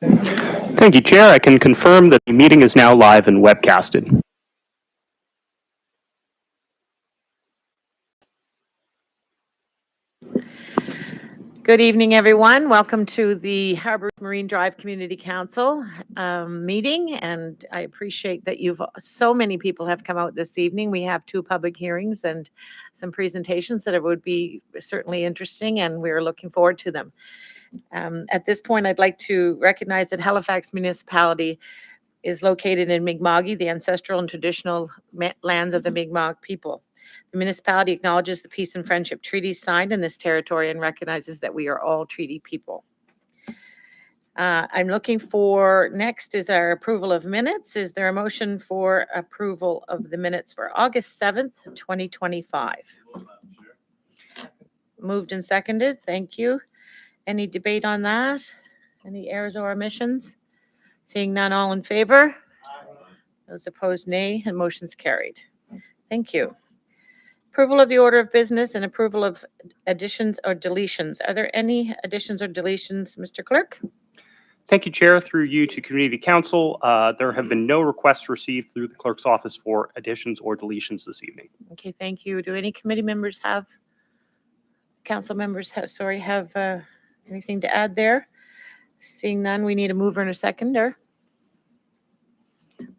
Thank you, Chair. I can confirm that the meeting is now live and webcasted. Good evening, everyone. Welcome to the Harbour Marine Drive Community Council meeting, and I appreciate that so many people have come out this evening. We have 2 public hearings and some presentations that would be certainly interesting, and we're looking forward to them. At this point, I'd like to recognize that Halifax Municipality is located in Mi'kma'ki, the ancestral and traditional lands of the Mi'kmaq people. The municipality acknowledges the peace and friendship treaties signed in this territory and recognizes that we are all treaty people. I'm looking for, next is our approval of minutes. Is there a motion for approval of the minutes for August 7th, 2025? Moved and seconded. Thank you. Any debate on that? Any errors or omissions? Seeing none, all in favor? Those opposed, nay, and motion's carried. Thank you. Approval of the order of business and approval of additions or deletions. Are there any additions or deletions, Mr. Clerk? Thank you, Chair. Through you to Community Council, there have been no requests received through the Clerk's office for additions or deletions this evening. Okay, thank you. Do any committee members have, council members have anything to add there? Seeing none, we need a mover and a seconder.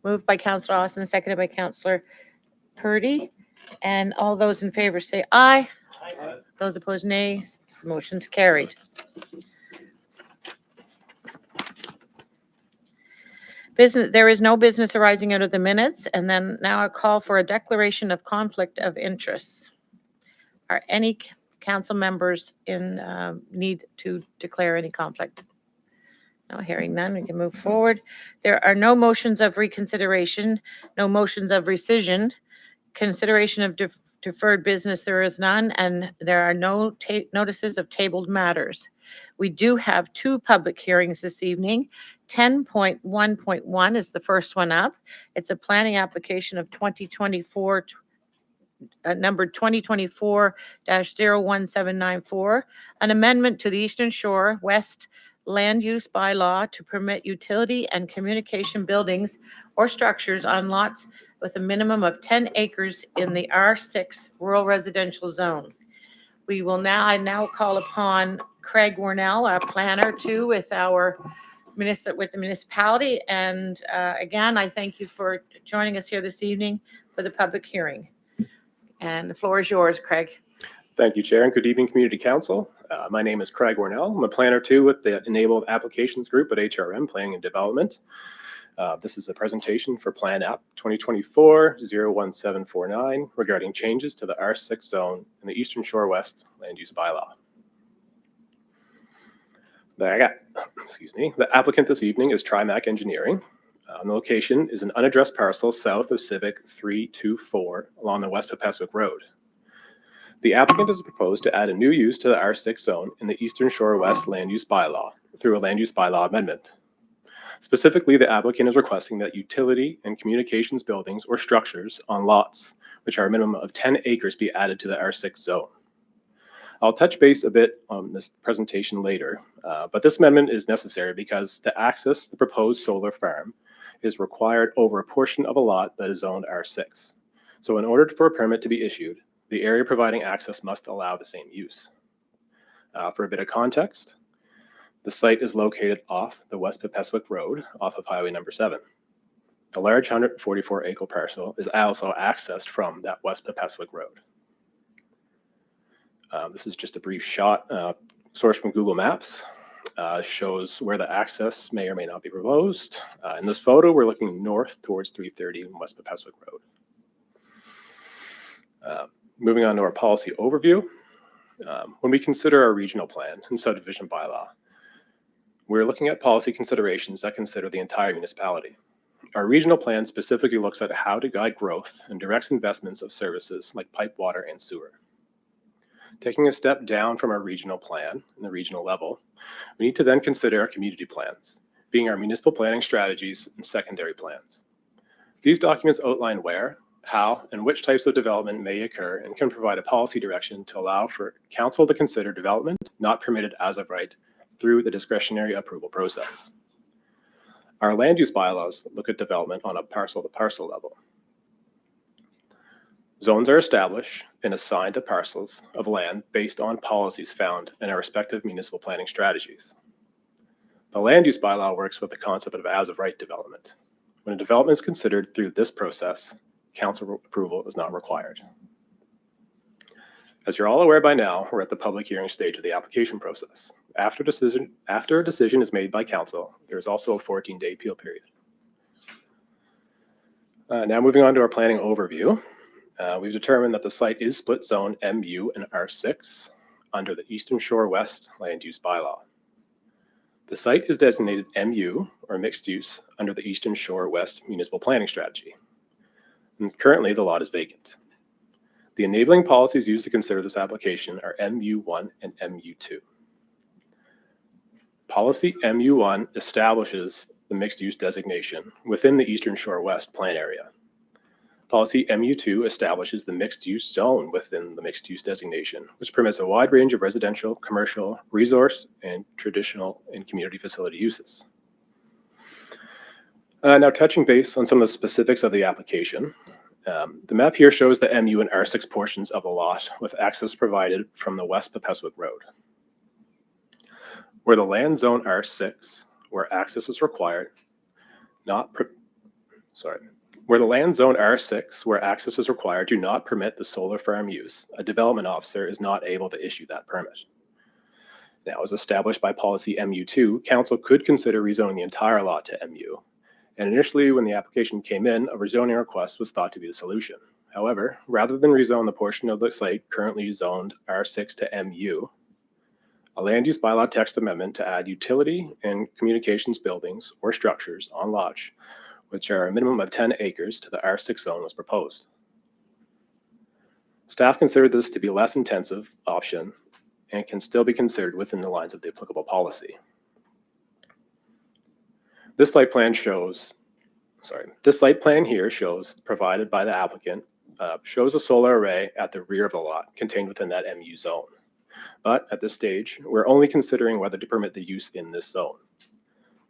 Moved by Councillor Austin, seconded by Councillor Purdy. And all those in favor say aye. Aye. Those opposed, nay. Motion's carried. There is no business arising out of the minutes. And then now I call for a declaration of conflict of interests. Are any council members in need to declare any conflict? No, hearing none, we can move forward. There are no motions of reconsideration, no motions of rescission. Consideration of deferred business, there is none, and there are no notices of tabled matters. We do have 2 public hearings this evening. 10.1.1 is the first one up. It's a planning application of 2024, number 2024-01794, an amendment to the Eastern Shore West land use bylaw to permit utility and communication buildings or structures on lots with a minimum of 10 acres in the R6 rural residential zone. I now call upon Craig Warnell, our planner, too, with the municipality. And again, I thank you for joining us here this evening for the public hearing. And the floor is yours, Craig. Thank you, Chair, and good evening, Community Council. My name is Craig Warnell. I'm a planner, too, with the Enabled Applications Group at HRM, Planning and Development. This is a presentation for Plan App 2024-01749 regarding changes to the R6 zone in the Eastern Shore West land use bylaw. The applicant this evening is TriMac Engineering. The location is an unaddressed parcel south of Civic 324 along the West Pepeswick Road. The applicant has proposed to add a new use to the R6 zone in the Eastern Shore West land use bylaw through a land use bylaw amendment. Specifically, the applicant is requesting that utility and communications buildings or structures on lots, which are a minimum of 10 acres, be added to the R6 zone. I'll touch base a bit on this presentation later, but this amendment is necessary because to access the proposed solar farm is required over a portion of a lot that is zoned R6. So in order for a permit to be issued, the area providing access must allow the same use. For a bit of context, the site is located off the West Pepeswick Road off of Highway number 7. The large 144-acre parcel is also accessed from that West Pepeswick Road. This is just a brief shot sourced from Google Maps. Shows where the access may or may not be proposed. In this photo, we're looking north towards 330 and West Pepeswick Road. Moving on to our policy overview. When we consider our regional plan and subdivision bylaw, we're looking at policy considerations that consider the entire municipality. Our regional plan specifically looks at how to guide growth and directs investments of services like pipe, water, and sewer. Taking a step down from our regional plan and the regional level, we need to then consider our community plans, being our municipal planning strategies and secondary plans. These documents outline where, how, and which types of development may occur and can provide a policy direction to allow for council to consider development not permitted as of right through the discretionary approval process. Our land use bylaws look at development on a parcel-to-parcel level. Zones are established and assigned to parcels of land based on policies found in our respective municipal planning strategies. The land use bylaw works with the concept of as-of-right development. When a development is considered through this process, council approval is not required. As you're all aware by now, we're at the public hearing stage of the application process. After a decision is made by council, there is also a 14-day appeal period. Now moving on to our planning overview. We've determined that the site is split zone MU and R6 under the Eastern Shore West land use bylaw. The site is designated MU, or mixed use, under the Eastern Shore West municipal planning strategy. And currently, the lot is vacant. The enabling policies used to consider this application are MU1 and MU2. Policy MU1 establishes the mixed use designation within the Eastern Shore West plan area. Policy MU2 establishes the mixed use zone within the mixed use designation, which permits a wide range of residential, commercial, resource, and traditional and community facility uses. Now touching base on some of the specifics of the application. The map here shows the MU and R6 portions of the lot with access provided from the West Pepeswick Road. Where the land zone R6, where access is required, where the land zone R6, where access is required, do not permit the solar farm use, a development officer is not able to issue that permit. Now, as established by policy MU2, council could consider rezoning the entire lot to MU. And initially, when the application came in, a rezoning request was thought to be the solution. However, rather than rezone the portion of the site currently zoned R6 to MU, a land use bylaw text amendment to add utility and communications buildings or structures on lots, which are a minimum of 10 acres to the R6 zone, was proposed. Staff considered this to be a less intensive option and can still be considered within the lines of the applicable policy. This site plan here shows, provided by the applicant, shows a solar array at the rear of the lot contained within that MU zone. But at this stage, we're only considering whether to permit the use in this zone.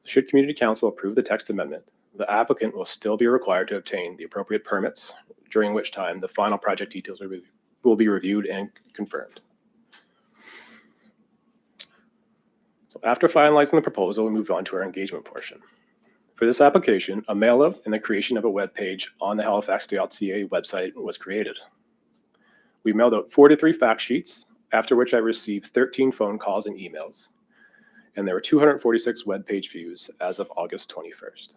Should Community Council approve the text amendment, the applicant will still be required to obtain the appropriate permits, during which time the final project details will be reviewed and confirmed. So after finalizing the proposal, we moved on to our engagement portion. For this application, a mail-out and the creation of a web page on the halifax.ca website was created. We mailed out 43 fact sheets, after which I received 13 phone calls and emails, and there were 246 web page views as of August 21st.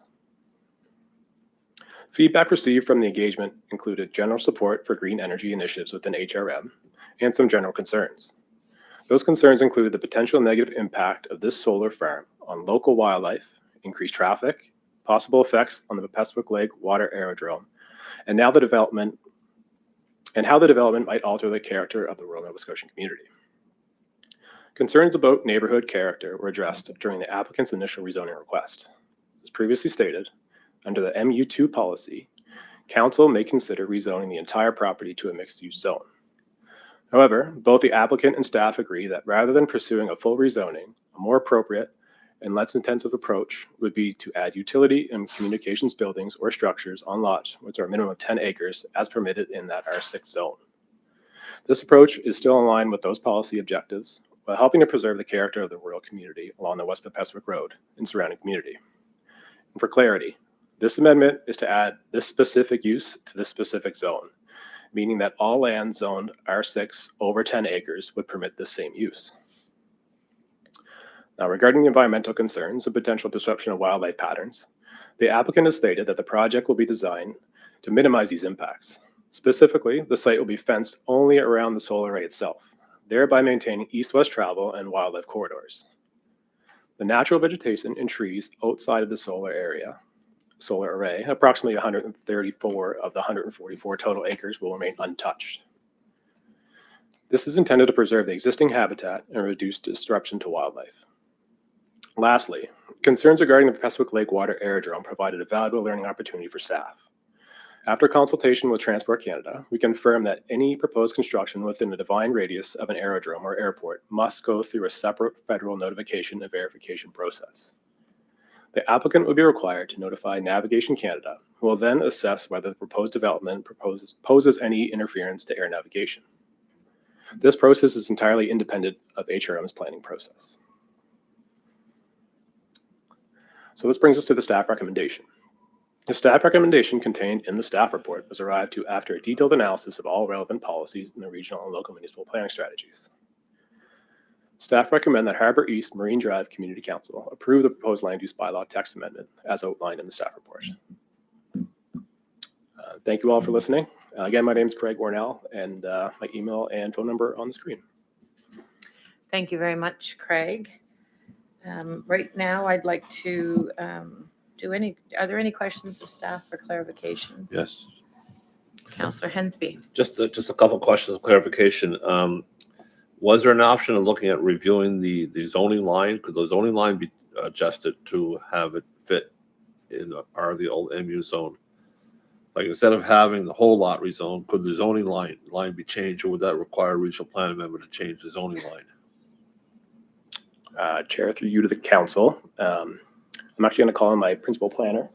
Feedback received from the engagement included general support for green energy initiatives within HRM and some general concerns. Those concerns included the potential negative impact of this solar farm on local wildlife, increased traffic, possible effects on the Pepeswick Lake water aerodrome, and how the development might alter the character of the rural Nova Scotian community. Concerns about neighborhood character were addressed during the applicant's initial rezoning request. As previously stated, under the MU2 policy, council may consider rezoning the entire property to a mixed-use zone. However, both the applicant and staff agree that rather than pursuing a full rezoning, a more appropriate and less intensive approach would be to add utility and communications buildings or structures on lots which are a minimum of 10 acres as permitted in that R6 zone. This approach is still in line with those policy objectives while helping to preserve the character of the rural community along the West Pepeswick Road and surrounding community. And for clarity, this amendment is to add this specific use to this specific zone, meaning that all land zoned R6 over 10 acres would permit this same use. Now, regarding environmental concerns and potential disruption of wildlife patterns, the applicant has stated that the project will be designed to minimize these impacts. Specifically, the site will be fenced only around the solar array itself, thereby maintaining east-west travel and wildlife corridors. The natural vegetation and trees outside of the solar array, approximately 134 of the 144 total acres, will remain untouched. This is intended to preserve the existing habitat and reduce disruption to wildlife. Lastly, concerns regarding the Pepeswick Lake water aerodrome provided a valuable learning opportunity for staff. After consultation with Transport Canada, we confirmed that any proposed construction within a defined radius of an aerodrome or airport must go through a separate federal notification and verification process. The applicant would be required to notify Navigation Canada, who will then assess whether the proposed development poses any interference to air navigation. This process is entirely independent of HRM's planning process. So this brings us to the staff recommendation. The staff recommendation contained in the staff report was arrived to after a detailed analysis of all relevant policies in the regional and local municipal planning strategies. Staff recommend that Harbour East Marine Drive Community Council approve the proposed land use bylaw text amendment as outlined in the staff report. Thank you all for listening. Again, my name is Craig Warnell, and my email and phone number on the screen. Thank you very much, Craig. Right now, I'd like to are there any questions of staff for clarification? Yes, Councillor Hensby. just a couple questions of clarification. Was there an option of looking at reviewing the zoning line? Could the zoning line be adjusted to have it fit in the old MU zone? Like instead of having the whole lot rezoned, could the zoning line be changed, or would that require a regional plan amendment to change the zoning line? Chair, through you to the council. I'm actually going to call in my principal planner.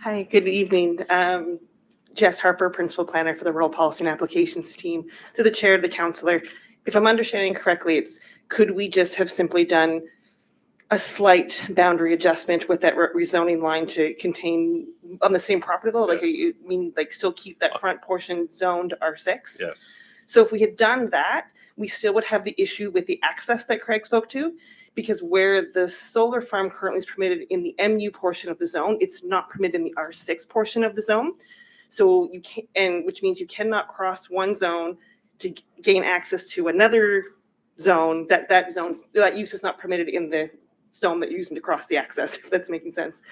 Hi, good evening. Jess Harper, Principal Planner for the Rural Policy and Applications Team. To the Chair, the Councillor, if I'm understanding correctly, could we just have simply done a slight boundary adjustment with that rezoning line to contain on the same property though? Like, Yes. you mean like still keep that front portion zoned R6? Yes. So if we had done that, we still would have the issue with the access that Craig spoke to, because where the solar farm currently is permitted in the MU portion of the zone, it's not permitted in the R6 portion of the zone. So you can, and which means you cannot cross one zone to gain access to another zone. That use is not permitted in the zone that you're using to cross the access, if that's making sense.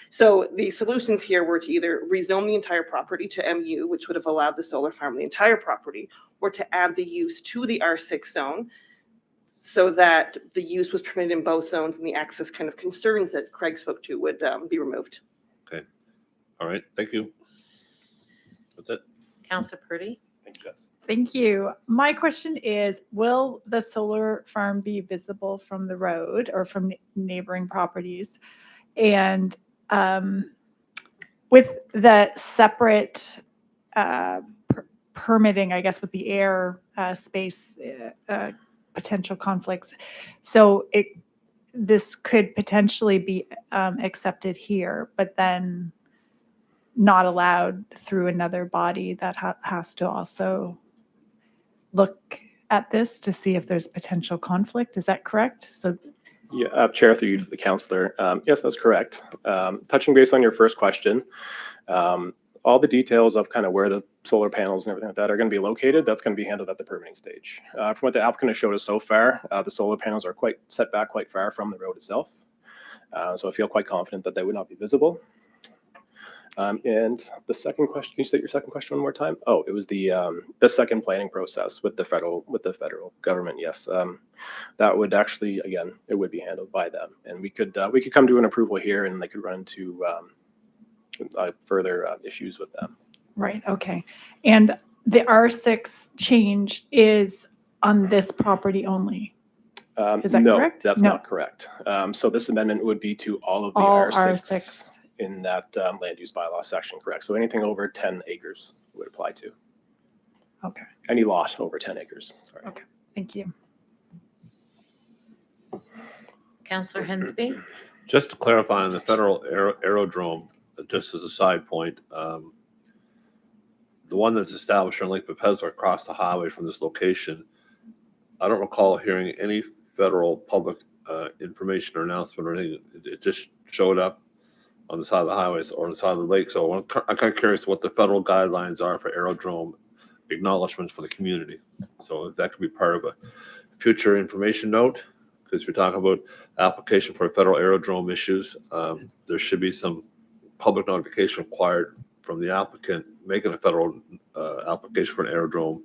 So the solutions here were to either rezone the entire property to MU, which would have allowed the solar farm the entire property, or to add the use to the R6 zone so that the use was permitted in both zones and the access kind of concerns that Craig spoke to would be removed. Okay. All right. Thank you. That's it. Councillor Purdy. Thank you, Jess. Thank you. My question is, will the solar farm be visible from the road or from neighboring properties? And with the separate permitting, I guess, with the air space potential conflicts, so this could potentially be accepted here, but then not allowed through another body that has to also look at this to see if there's potential conflict. Is that correct? So, Yeah, Chair, through you to the councillor. Yes, that's correct. Touching base on your first question, all the details of kind of where the solar panels and everything like that are going to be located, that's going to be handled at the permitting stage. From what the applicant has showed us so far, the solar panels are quite set back quite far from the road itself. So I feel quite confident that they would not be visible. And the second question, can you state your second question one more time? Oh, it was the second planning process with the federal government. Yes, that would actually, again, it would be handled by them, and we could come to an approval here, and they could run into further issues with them. right, okay. And the R6 change is on this property only? Is that no, correct? that's No. not correct. So this amendment would be to all of the All R6, R6. in that land use bylaw section, correct? So anything over 10 acres would apply to. Okay, Any lot over 10 acres, sorry. Okay. thank you. Councillor Hensby. Just to clarify on the federal aerodrome, just as a side point, the one that's established on Lake Bethesda across the highway from this location, I don't recall hearing any federal public information or announcement or anything. It just showed up on the side of the highways or on the side of the lake. So I'm kind of curious what the federal guidelines are for aerodrome acknowledgements for the community. So if that could be part of a future information note, because you're talking about application for federal aerodrome issues, there should be some public notification required from the applicant making a federal application for an aerodrome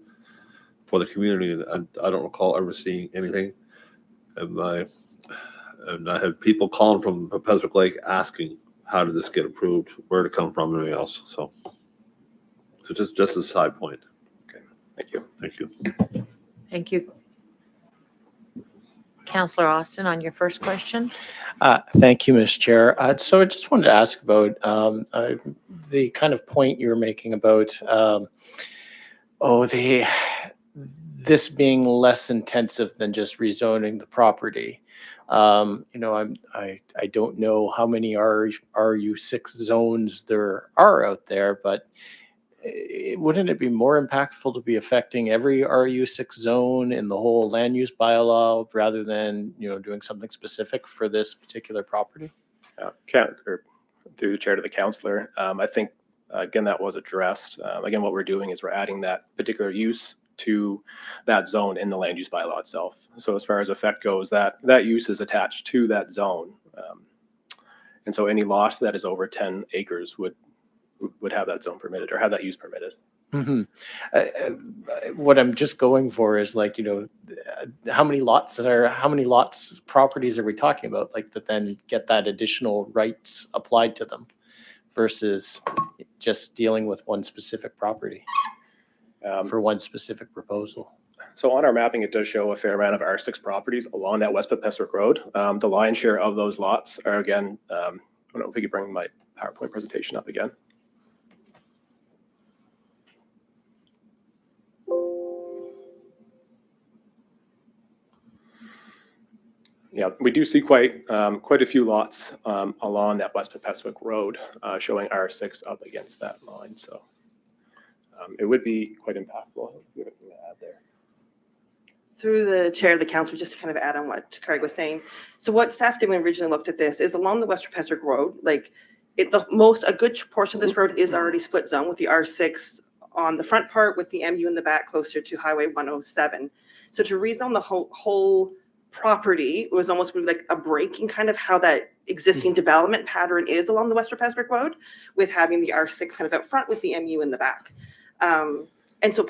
for the community. And I don't recall ever seeing anything. And I had people calling from Peswick Lake asking how did this get approved, where did it come from, and everything else. So just as a side point. Thank you. Thank you. Thank you. Councillor Austin, on your first question. Thank you, Ms. Chair. So I just wanted to ask about the kind of point you were making about this being less intensive than just rezoning the property. I don't know how many RU6 zones there are out there, but wouldn't it be more impactful to be affecting every RU6 zone in the whole land use bylaw rather than, doing something specific for this particular property? Through the chair to the councillor, I think, again, that was addressed. Again, what we're doing is we're adding that particular use to that zone in the land use bylaw itself. So as far as effect goes, that use is attached to that zone. And so any lot that is over 10 acres would have that zone permitted or have that use permitted. Mm-hmm. What I'm just going for is how many properties are we talking about, that then get that additional rights applied to them versus just dealing with one specific property for one specific proposal? So on our mapping, it does show a fair amount of R6 properties along that West Peswick Road. The lion's share of those lots are, again, I don't know if we could bring my PowerPoint presentation up again. Yeah, we do see quite a few lots along that West Peswick Road showing R6 up against that line. So it would be quite impactful. To add there. Through the chair of the council, just to kind of add on what Craig was saying. So what staff did when we originally looked at this is along the West Peswick Road, a good portion of this road is already split zone with the R6 on the front part with the MU in the back closer to Highway 107. So to rezone the whole property was almost like a breaking kind of how that existing development pattern is along the West Peswick Road, with having the R6 kind of out front with the MU in the back. And so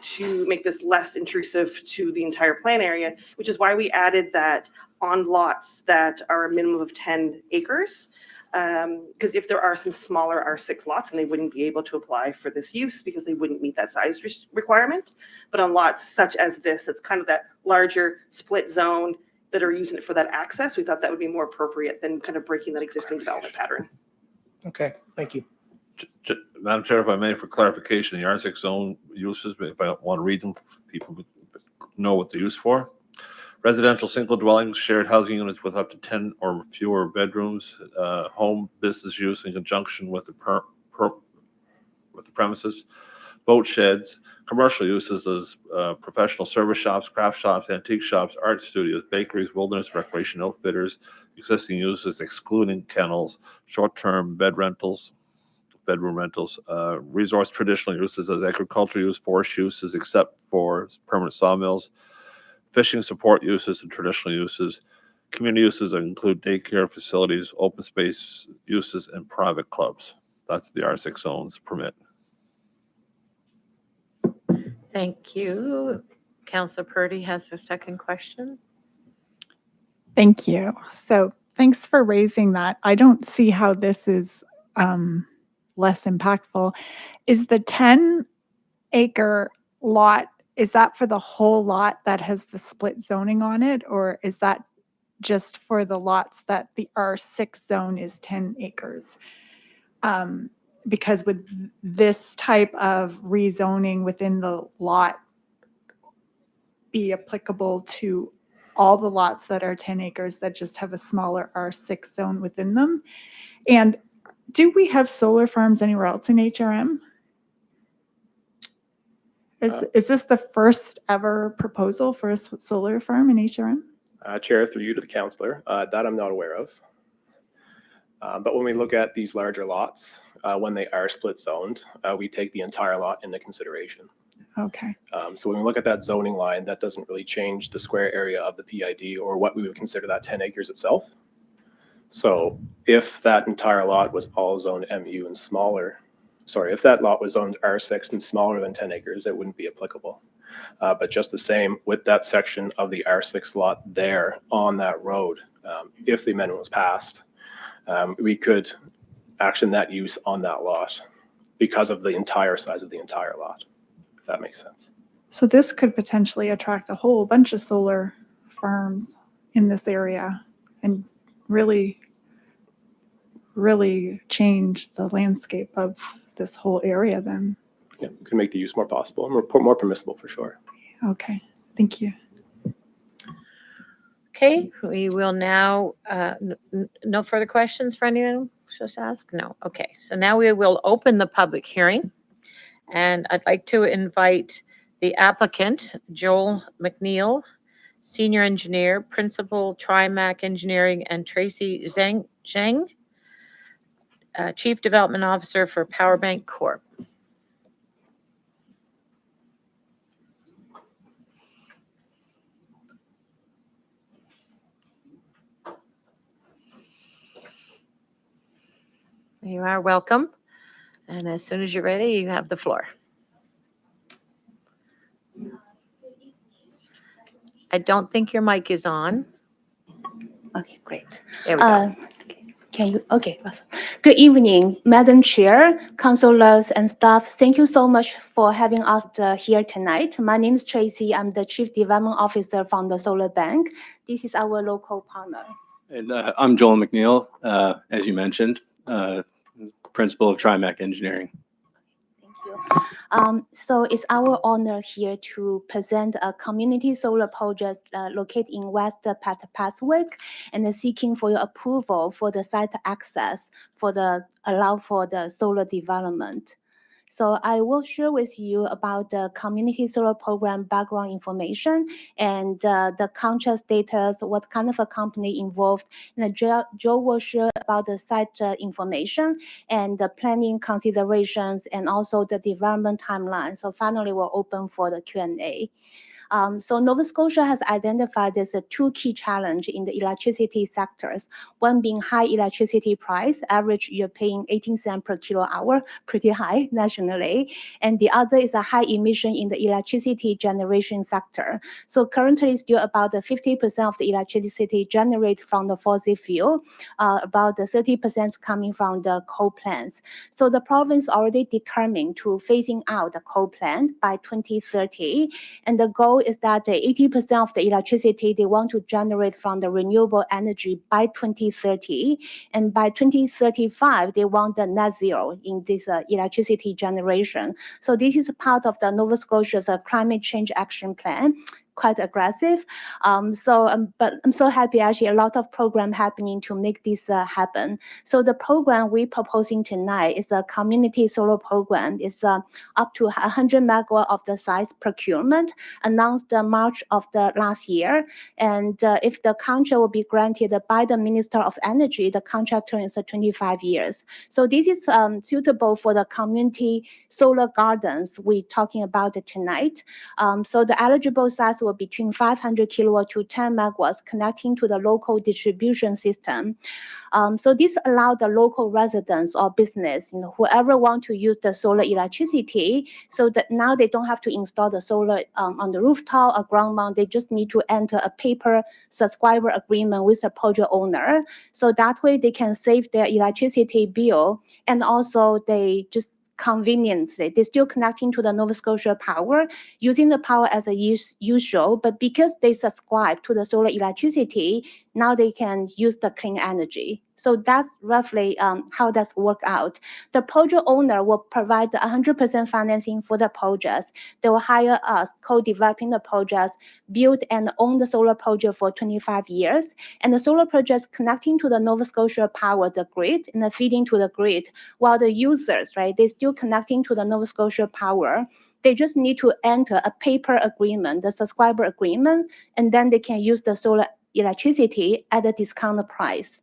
to make this less intrusive to the entire plan area, which is why we added that on lots that are a minimum of 10 acres. Because if there are some smaller R6 lots, and they wouldn't be able to apply for this use because they wouldn't meet that size requirement. But on lots such as this, that's kind of that larger split zone that are using it for that access, we thought that would be more appropriate than kind of breaking that existing development pattern. Okay, thank you. Madam Chair, if I may, for clarification, the R6 zone uses, if I want to read them, people would know what they're used for. Residential single dwellings, shared housing units with up to 10 or fewer bedrooms, home business use in conjunction with the premises, boat sheds, commercial uses as professional service shops, craft shops, antique shops, art studios, bakeries, wilderness recreation outfitters, existing uses excluding kennels, short-term bedroom rentals, resource traditional uses as agriculture use, forest uses except for permanent sawmills, fishing support uses and traditional uses, community uses that include daycare facilities, open space uses, and private clubs. That's the R6 zones permit. Thank you. Councillor Purdy has a second question. Thank you. So thanks for raising that. I don't see how this is less impactful. Is the 10-acre lot, is that for the whole lot that has the split zoning on it, or is that just for the lots that the R6 zone is 10 acres? Because would this type of rezoning within the lot be applicable to all the lots that are 10 acres that just have a smaller R6 zone within them? And do we have solar farms anywhere else in HRM? Is this the first ever proposal for a solar farm in HRM? Chair, through you to the councillor, that I'm not aware of. But when we look at these larger lots, when they are split zoned, we take the entire lot into consideration. Okay. So when we look at that zoning line, that doesn't really change the square area of the PID or what we would consider that 10 acres itself. So if that entire lot was all zoned MU and smaller, if that lot was zoned R6 and smaller than 10 acres, it wouldn't be applicable. But just the same with that section of the R6 lot there on that road, if the amendment was passed, we could action that use on that lot because of the entire size of the entire lot, if that makes sense. So this could potentially attract a whole bunch of solar farms in this area and really, really change the landscape of this whole area then. Yeah, could make the use more possible and more permissible for sure. Okay, thank you. Okay, we will now, no further questions for anyone just ask? No, okay. So now we will open the public hearing. And I'd like to invite the applicant, Joel McNeil, Senior Engineer, Principal, TriMac Engineering, and Tracy Zhang, Chief Development Officer for Powerbank Corp. You are welcome. And as soon as you're ready, you have the floor. I don't think your mic is on. Okay, great. There we go. Can you, okay, awesome. Good evening, Madam Chair, councilors and staff. Thank you so much for having us here tonight. My name is Tracy. I'm the Chief Development Officer from the Solar Bank. This is our local partner. And I'm Joel McNeil, as you mentioned, Principal of TriMac Engineering. Thank you. So it's our honor here to present a community solar project located in West Passwick and seeking for your approval for the site access for the allow for the solar development. So I will share with you about the community solar program background information and the contract status, what kind of a company involved. And Joe will share about the site information and the planning considerations and also the development timeline. So finally, we're open for the Q&A. So Nova Scotia has identified there's two key challenges in the electricity sectors. One being high electricity price, average you're paying 18 cents per kilowatt hour, pretty high nationally. And the other is a high emission in the electricity generation sector. So currently still about the 50% of the electricity generated from the fossil fuel, about the 30% coming from the coal plants. So the province already determined to phasing out the coal plant by 2030. And the goal is that 80% of the electricity they want to generate from the renewable energy by 2030. And by 2035, they want the net zero in this electricity generation. So this is part of the Nova Scotia's climate change action plan. Quite aggressive. But I'm so happy actually a lot of program happening to make this happen. So the program we're proposing tonight is a community solar program. It's up to 100 megawatt of the size procurement announced March of the last year. And if the contract will be granted by the Minister of Energy, the contract term is 25 years. So this is suitable for the community solar gardens we're talking about tonight. So the eligible size will between 500 kilowatt to 10 megawatts connecting to the local distribution system. So this allows the local residents or business, whoever want to use the solar electricity, so that now they don't have to install the solar on the rooftop or ground mount. They just need to enter a paper subscriber agreement with the project owner. So that way they can save their electricity bill, and also they just conveniently, they're still connecting to the Nova Scotia Power, using the power as a usual, but because they subscribe to the solar electricity, now they can use the clean energy. So that's roughly how that's work out. The project owner will provide the 100% financing for the project. They will hire us, co-developing the project, build and own the solar project for 25 years. And the solar projects connecting to the Nova Scotia Power, the grid, and feeding to the grid, while the users, right, they're still connecting to the Nova Scotia Power. They just need to enter a paper agreement, the subscriber agreement, and then they can use the solar electricity at a discounted price.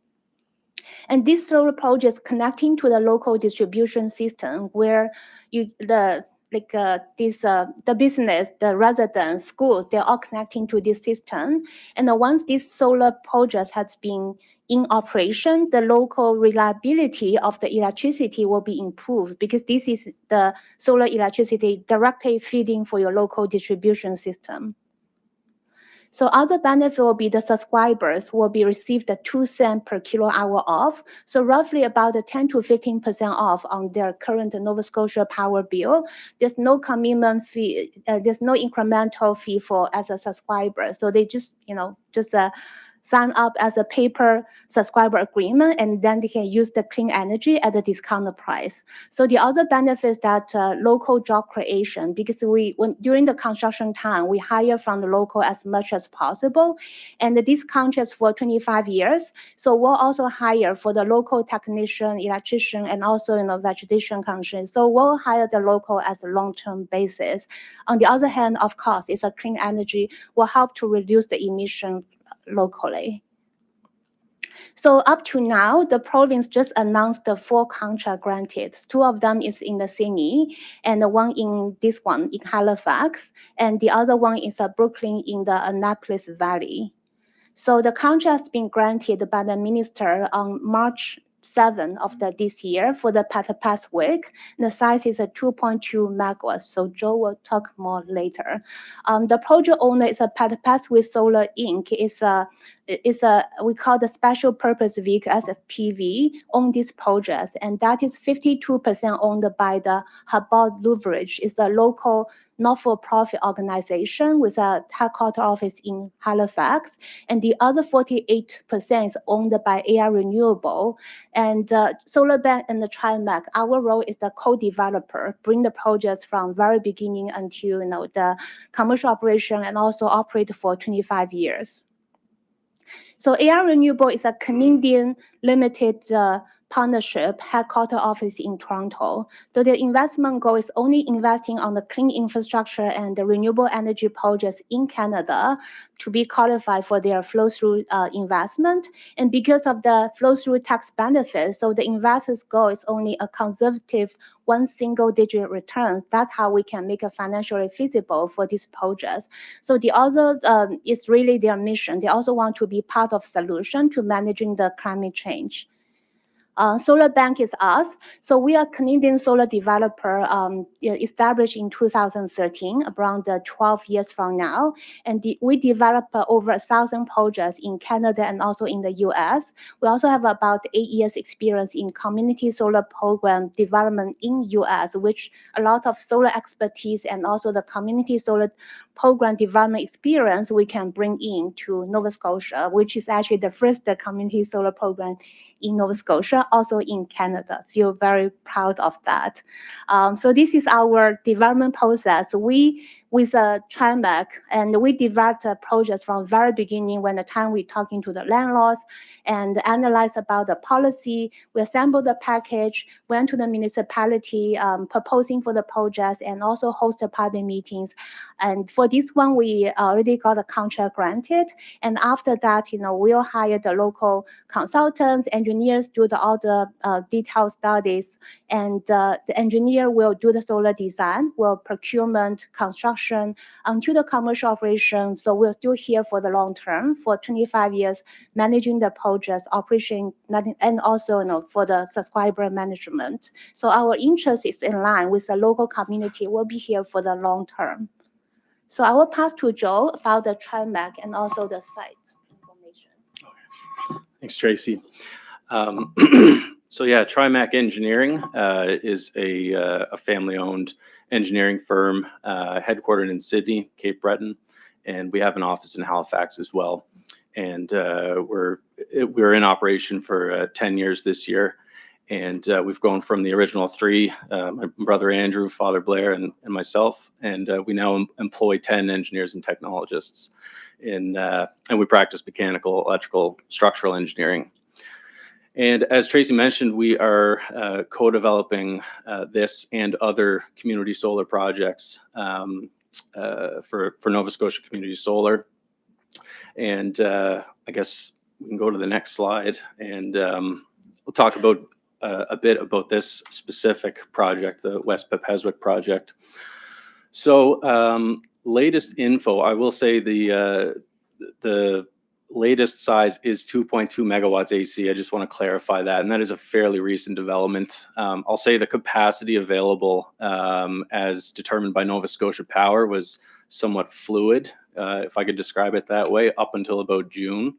And these solar projects connecting to the local distribution system where the business, the residents, schools, they're all connecting to this system. And once this solar project has been in operation, the local reliability of the electricity will be improved because this is the solar electricity directly feeding for your local distribution system. So other benefit will be the subscribers will be received a 2 cents per kilowatt off. So roughly about a 10 to 15% off on their current Nova Scotia power bill. There's no commitment fee, there's no incremental fee for as a subscriber. So they just, sign up as a paper subscriber agreement, and then they can use the clean energy at a discounted price. So the other benefit is that local job creation, because during the construction time, we hire from the local as much as possible. And this contract for 25 years. So we'll also hire for the local technician, electrician, and also, vegetation control. So we'll hire the local as a long-term basis. On the other hand, of course, it's a clean energy will help to reduce the emission locally. So up to now, the province just announced the 4 contract granted. 2 of them is in the Sydney, and the one in Halifax, and the other one is Brooklyn in the Annapolis Valley. So the contract has been granted by the minister on March 7 of this year for the past week. The size is a 2.2 megawatts. So Joe will talk more later. The project owner is a Pathway Solar Inc. We call the special purpose vehicle SSPV on this project, and that is 52% owned by the Harbour Leverage. It's a local not-for-profit organization with a headquarter office in Halifax, and the other 48% is owned by AI Renewable. And SolarBank and the TriMac, our role is the co-developer, bring the projects from very beginning until the commercial operation, and also operate for 25 years. So AI Renewable is a Canadian limited partnership headquarter office in Toronto. So the investment goal is only investing on the clean infrastructure and the renewable energy projects in Canada to be qualified for their flow-through investment. And because of the flow-through tax benefits, so the investors' goal is only a conservative 1 single-digit returns. That's how we can make it financially feasible for these projects. So the other is really their mission. They also want to be part of solution to managing the climate change. SolarBank is us. So we are Canadian solar developer established in 2013, around 12 years from now. And we develop over 1,000 projects in Canada and also in the US. We also have about 8 years experience in community solar program development in US, which a lot of solar expertise and also the community solar program development experience we can bring in to Nova Scotia, which is actually the first community solar program in Nova Scotia, also in Canada. Feel very proud of that. So this is our development process. We, with TriMac, and we developed projects from very beginning when the time we talking to the landlords and analyze about the policy. We assembled the package, went to the municipality, proposing for the project, and also hosted public meetings. And for this one, we already got a contract granted. And after that, we'll hire the local consultants, engineers, do all the detailed studies, and the engineer will do the solar design, will procurement, construction, until the commercial operation. So we're still here for the long term, for 25 years, managing the projects, operation, and also for the subscriber management. So our interest is in line with the local community. We'll be here for the long term. So I will pass to Joe about the TriMac and also the site information. Thanks, Tracy. So yeah, TriMac Engineering is a family-owned engineering firm headquartered in Sydney, Cape Breton, and we have an office in Halifax as well. And we're in operation for 10 years this year, and we've grown from the original 3, my brother Andrew, Father Blair, and myself, and we now employ 10 engineers and technologists, and we practice mechanical, electrical, structural engineering. And as Tracy mentioned, we are co-developing this and other community solar projects for Nova Scotia Community Solar. And I guess we can go to the next slide, and we'll talk about a bit about this specific project, the West Pepeswick project. So latest info, I will say the latest size is 2.2 megawatts AC. I just want to clarify that, and that is a fairly recent development. I'll say the capacity available as determined by Nova Scotia Power was somewhat fluid, if I could describe it that way, up until about June.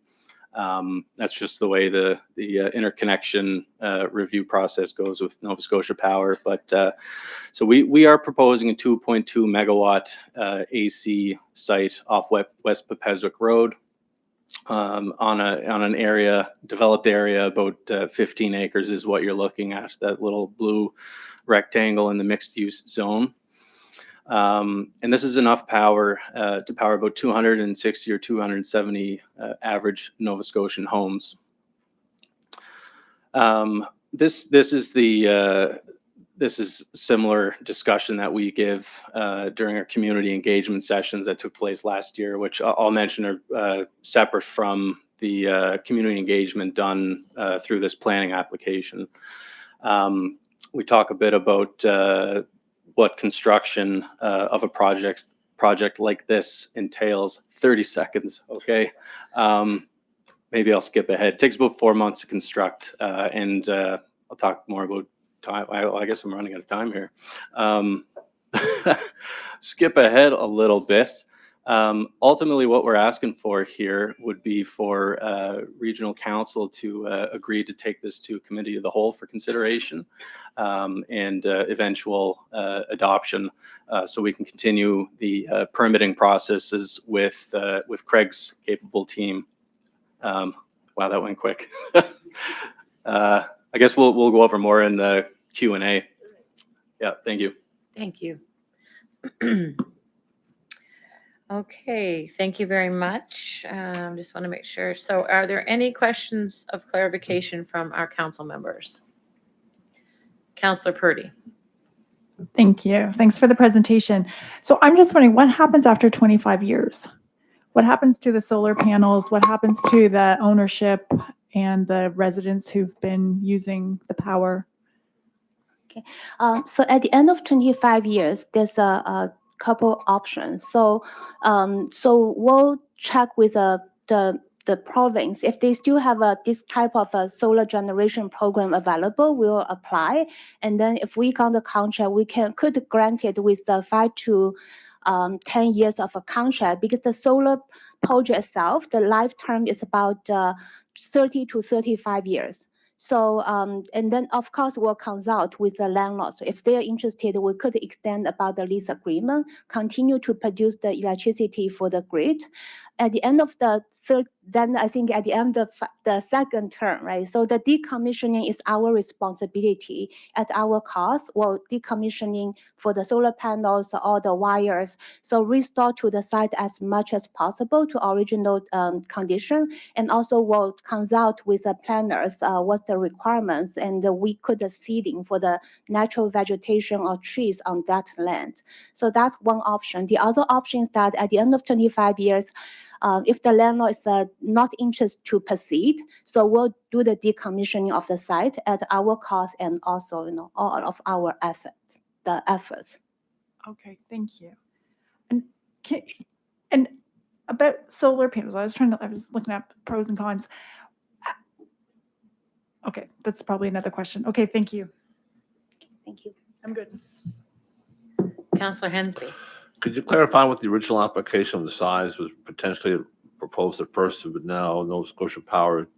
That's just the way the interconnection review process goes with Nova Scotia Power. But so we are proposing a 2.2 megawatt AC site off West Pepeswick Road on an area, developed area, about 15 acres is what you're looking at, that little blue rectangle in the mixed use zone. And this is enough power to power about 260 or 270 average Nova Scotian homes. This is similar discussion that we give during our community engagement sessions that took place last year, which I'll mention are separate from the community engagement done through this planning application. We talk a bit about what construction of a project like this entails. 30 seconds, okay? Maybe I'll skip ahead. It takes about 4 months to construct, and I'll talk more about time. I guess I'm running out of time here. Skip ahead a little bit. Ultimately, what we're asking for here would be for regional council to agree to take this to committee of the whole for consideration and eventual adoption, so we can continue the permitting processes with Craig's capable team. Wow, that went quick. I guess we'll go over more in the Q&A. Yeah, thank you. Thank you. Okay, thank you very much. Just want to make sure. So are there any questions of clarification from our council members? Councillor Purdy. Thank you. Thanks for the presentation. So I'm just wondering, what happens after 25 years? What happens to the solar panels? What happens to the ownership and the residents who've been using the power? So at the end of 25 years, there's a couple options. So we'll check with the province. If they still have this type of a solar generation program available, we'll apply. And then if we got the contract, we could grant it with the 5 to 10 years of a contract, because the solar project itself, the lifetime is about 30 to 35 years. So, and then of course we'll consult with the landlord. So if they're interested, we could extend about the lease agreement, continue to produce the electricity for the grid. At the end of the third, then I think at the end of the second term, right? So the decommissioning is our responsibility at our cost. Well, decommissioning for the solar panels, all the wires. So restore to the site as much as possible to original condition, and also we'll consult with the planners what's the requirements, and we could seeding for the natural vegetation or trees on that land. So that's one option. The other option is that at the end of 25 years, if the landlord is not interested to proceed, so we'll do the decommissioning of the site at our cost, and also, all of our assets, the efforts. Okay, thank you. And about solar panels, I was looking at pros and cons. Okay, that's probably another question. Okay, thank you. Thank you. I'm good. Councillor Hensby. Could you clarify what the original application of the size was potentially proposed at first, but now Nova Scotia Power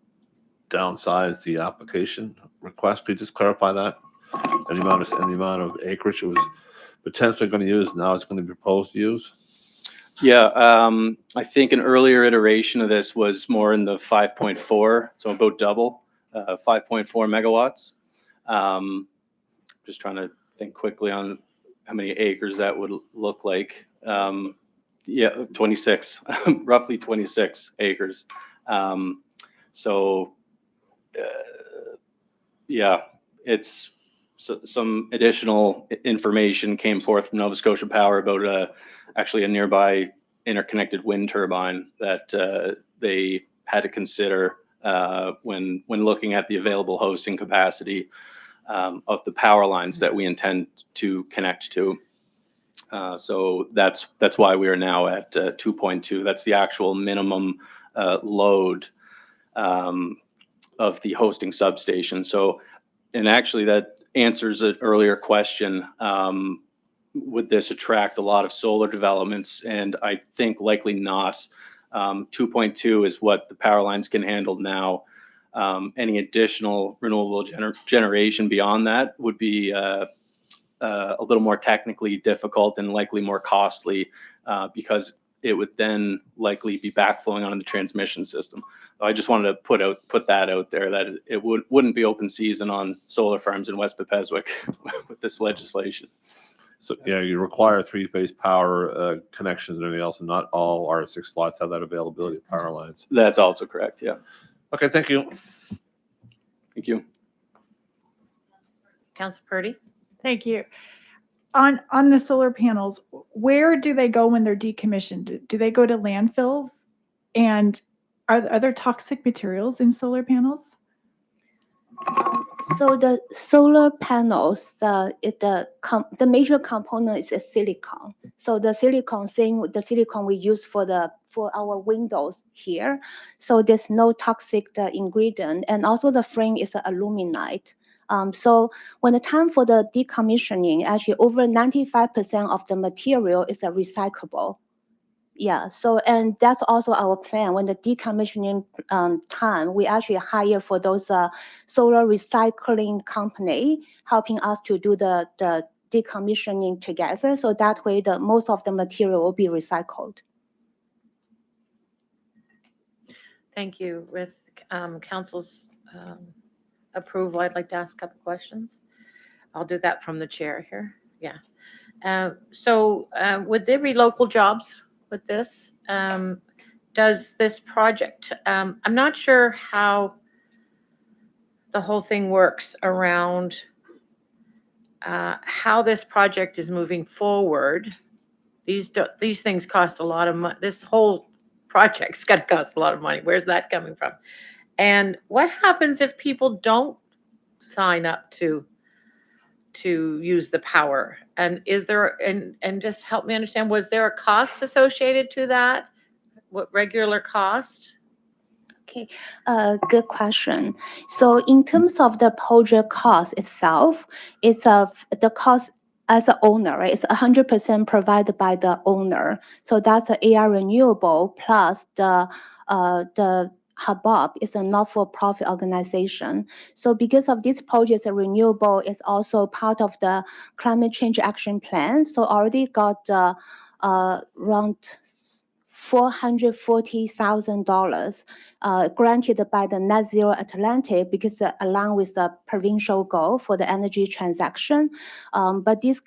downsized the application request? Could you just clarify that? And the amount of acreage it was potentially going to use, now it's going to be proposed to use? Yeah, I think an earlier iteration of this was more in the 5.4, so about double, 5.4 megawatts. Just trying to think quickly on how many acres that would look like. Yeah, 26, roughly 26 acres. Yeah, it's some additional information came forth from Nova Scotia Power about actually a nearby interconnected wind turbine that they had to consider when looking at the available hosting capacity of the power lines that we intend to connect to. So that's why we are now at 2.2. That's the actual minimum load of the hosting substation. So, and actually that answers an earlier question. would this attract a lot of solar developments? And I think likely not. 2.2 is what the power lines can handle now. Any additional renewable generation beyond that would be a little more technically difficult and likely more costly because it would then likely be backflowing onto the transmission system. So I just wanted to put that out there, that it wouldn't be open season on solar farms in West Pepeswick with this legislation. So, yeah, you require three-phase power connections and everything else, and not all R6 slots have that availability of power lines. That's also correct, yeah. Okay, thank you. Thank you. Council Purdy? Thank you. On the solar panels, where do they go when they're decommissioned? Do they go to landfills? And are there toxic materials in solar panels? So the solar panels, the major component is a silicon. So the silicon we use for our windows here. So there's no toxic ingredient, and also the frame is aluminite. So when the time for the decommissioning, actually over 95% of the material is recyclable. Yeah, so, and that's also our plan. When the decommissioning time, we actually hire for those solar recycling company, helping us to do the decommissioning together. So that way, most of the material will be recycled. Thank you. With council's approval, I'd like to ask a couple questions. I'll do that from the chair here. Yeah. So would there be local jobs with this? Does this project, I'm not sure how the whole thing works around how this project is moving forward. These things cost a lot of money. This whole project's got to cost a lot of money. Where's that coming from? And what happens if people don't sign up to use the power? And is there, and just help me understand, was there a cost associated to that? What regular cost? Okay, good question. So in terms of the project cost itself, it's the cost as an owner, right? It's 100% provided by the owner. So that's an AR renewable plus the Harbour is a not-for-profit organization. So because of this project, renewable is also part of the climate change action plan. So already got around $440,000 granted by the Net Zero Atlantic because along with the provincial goal for the energy transaction. But this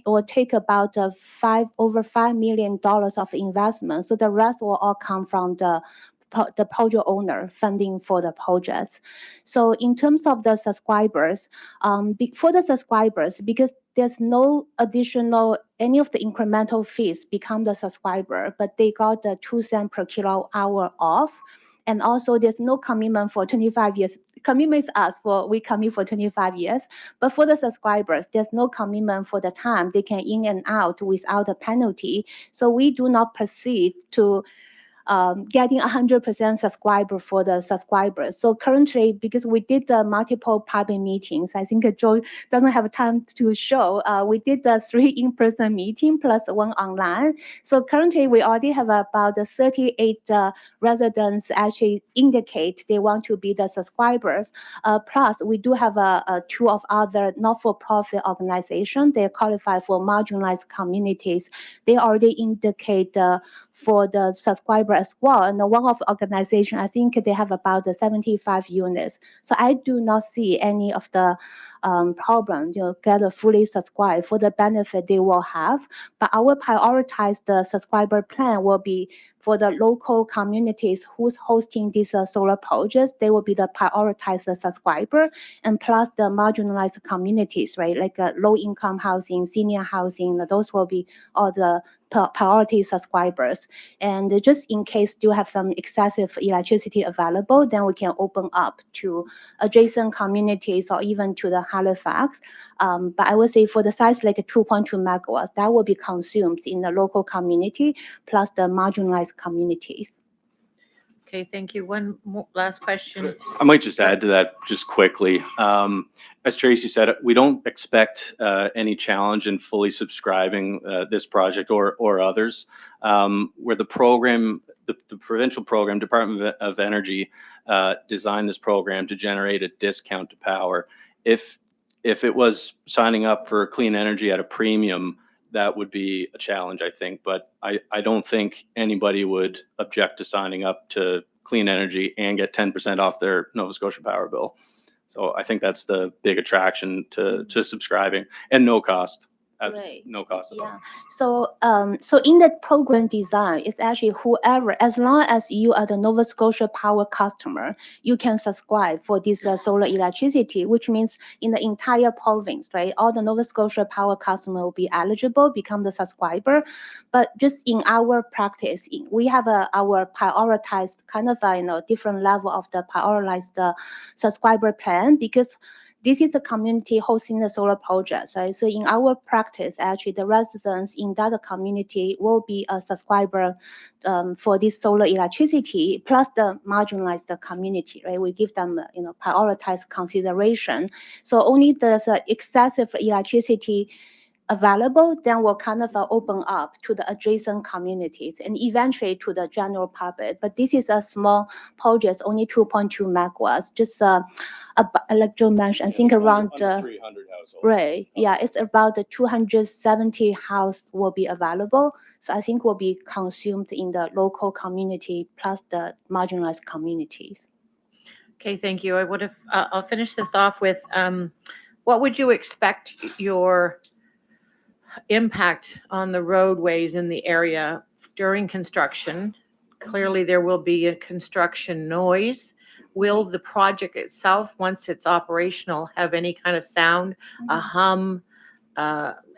will take about over $5 million of investment. So the rest will all come from the project owner funding for the projects. So in terms of the subscribers, for the subscribers, because there's no additional, any of the incremental fees become the subscriber, but they got the 2 cents per kilowatt hour off. And also there's no commitment for 25 years. Commitment is us, we commit for 25 years. But for the subscribers, there's no commitment for the time. They can in and out without a penalty. So we do not proceed to getting 100% subscriber for the subscribers. So currently, because we did multiple public meetings, I think Joe doesn't have time to show. We did 3 in-person meeting plus 1 online. So currently, we already have about 38 residents actually indicate they want to be the subscribers. Plus, we do have 2 of other not-for-profit organizations. They qualify for marginalized communities. They already indicate for the subscriber as well. And one of the organization, I think they have about 75 units. So I do not see any of the problem, get a fully subscribed for the benefit they will have. But our prioritized subscriber plan will be for the local communities who's hosting these solar projects. They will be the prioritized subscriber, and plus the marginalized communities, right? Like low-income housing, senior housing, those will be all the priority subscribers. And just in case you have some excessive electricity available, then we can open up to adjacent communities or even to the Halifax. But I would say for the size like 2.2 megawatts, that will be consumed in the local community plus the marginalized communities. Okay, thank you. One last question. I might just add to that just quickly. As Tracy said, we don't expect any challenge in fully subscribing this project or others. Where the program, the provincial program, Department of Energy, designed this program to generate a discount to power. If it was signing up for clean energy at a premium, that would be a challenge, I think. But I don't think anybody would object to signing up to clean energy and get 10% off their Nova Scotia power bill. So I think that's the big attraction to subscribing, and no cost. Right. No cost at all. Yeah. So in the program design, it's actually whoever, as long as you are the Nova Scotia Power customer, you can subscribe for this solar electricity, which means in the entire province, right? All the Nova Scotia Power customer will be eligible, become the subscriber. But just in our practice, we have our prioritized kind of different level of the prioritized subscriber plan, because this is a community hosting the solar projects, right? So in our practice, actually, the residents in that community will be a subscriber for this solar electricity, plus the marginalized community, right? We give them, prioritized consideration. So only the excessive electricity available, then we'll kind of open up to the adjacent communities and eventually to the general public. But this is a small project, only 2.2 megawatts, just like Joe mentioned, I think around, under 300 households. right, yeah, it's about 270 house will be available. So I think will be consumed in the local community plus the marginalized communities. Okay, thank you. I'll finish this off with, what would you expect your impact on the roadways in the area during construction? Clearly, there will be a construction noise. Will the project itself, once it's operational, have any kind of sound, a hum,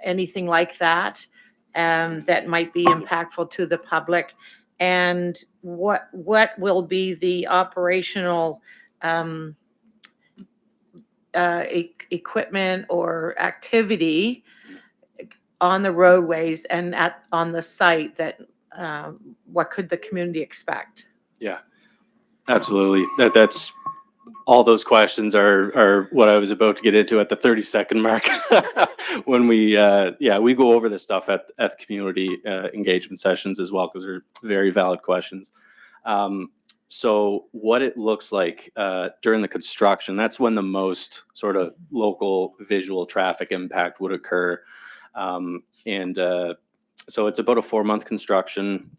anything like that, that might be impactful to the public? And what will be the operational equipment or activity on the roadways and on the site that, what could the community expect? Yeah, absolutely. That's all those questions are what I was about to get into at the 30-second mark when we go over this stuff at the community engagement sessions as well, because they're very valid questions. So what it looks like during the construction, that's when the most sort of local visual traffic impact would occur. So it's about a 4-month construction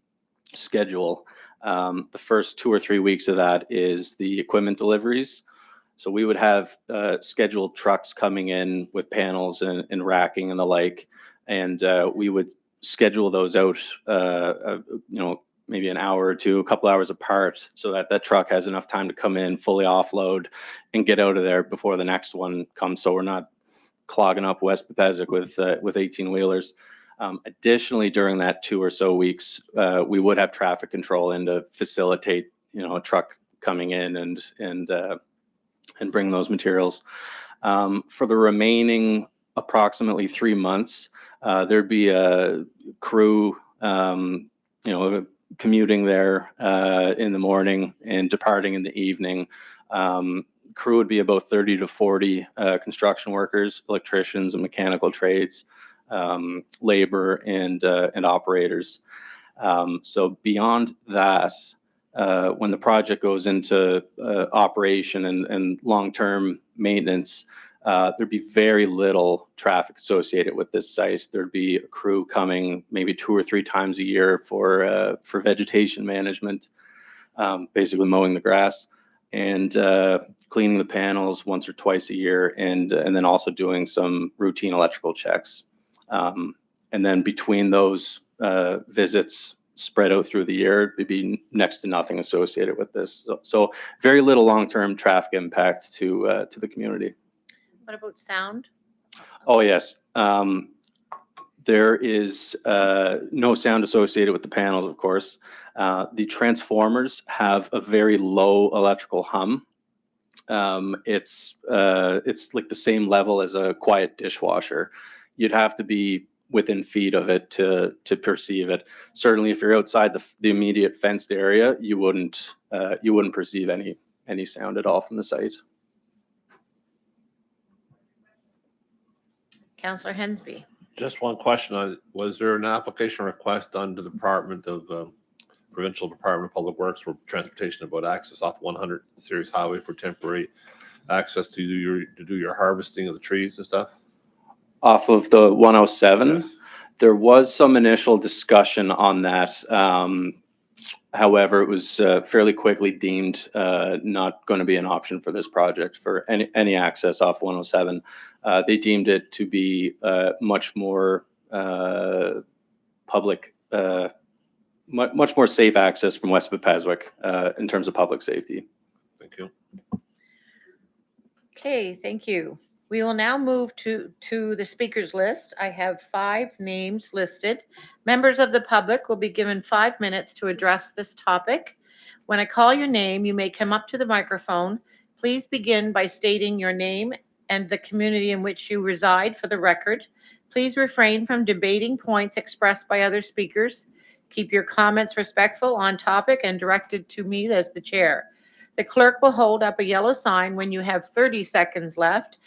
schedule. The first 2 or 3 weeks of that is the equipment deliveries. So we would have scheduled trucks coming in with panels and racking and the like, and we would schedule those out, maybe an hour or two, a couple hours apart, so that truck has enough time to come in, fully offload, and get out of there before the next one comes. So we're not clogging up West Pepesic with 18-wheelers. Additionally, during that 2 or so weeks, we would have traffic control in to facilitate, a truck coming in and bring those materials. For the remaining approximately 3 months, there'd be a crew, commuting there in the morning and departing in the evening. Crew would be about 30 to 40 construction workers, electricians, and mechanical trades, labor, and operators. So beyond that, when the project goes into operation and long-term maintenance, there'd be very little traffic associated with this site. There'd be a crew coming maybe 2 or 3 times a year for vegetation management, basically mowing the grass, and cleaning the panels once or twice a year, and then also doing some routine electrical checks. And then between those visits spread out through the year, there'd be next to nothing associated with this. So very little long-term traffic impact to the community. What about sound? Oh, yes. There is no sound associated with the panels, of course. The transformers have a very low electrical hum. It's like the same level as a quiet dishwasher. You'd have to be within feet of it to perceive it. Certainly, if you're outside the immediate fenced area, you wouldn't perceive any sound at all from the site. Councillor Hensby. Just one question. Was there an application request done to the Provincial Department of Public Works for Transportation about access off 100 Series Highway for temporary access to do your harvesting of the trees and stuff? Off of the 107, Yes. there was some initial discussion on that. However, it was fairly quickly deemed not going to be an option for this project for any access off 107. They deemed it to be much more public, much more safe access from West Pepaswick in terms of public safety. Thank you. Okay, thank you. We will now move to the speakers list. I have 5 names listed. Members of the public will be given 5 minutes to address this topic. When I call your name, you may come up to the microphone. Please begin by stating your name and the community in which you reside for the record. Please refrain from debating points expressed by other speakers. Keep your comments respectful, on topic, and directed to me as the chair. The clerk will hold up a yellow sign when you have 30 seconds left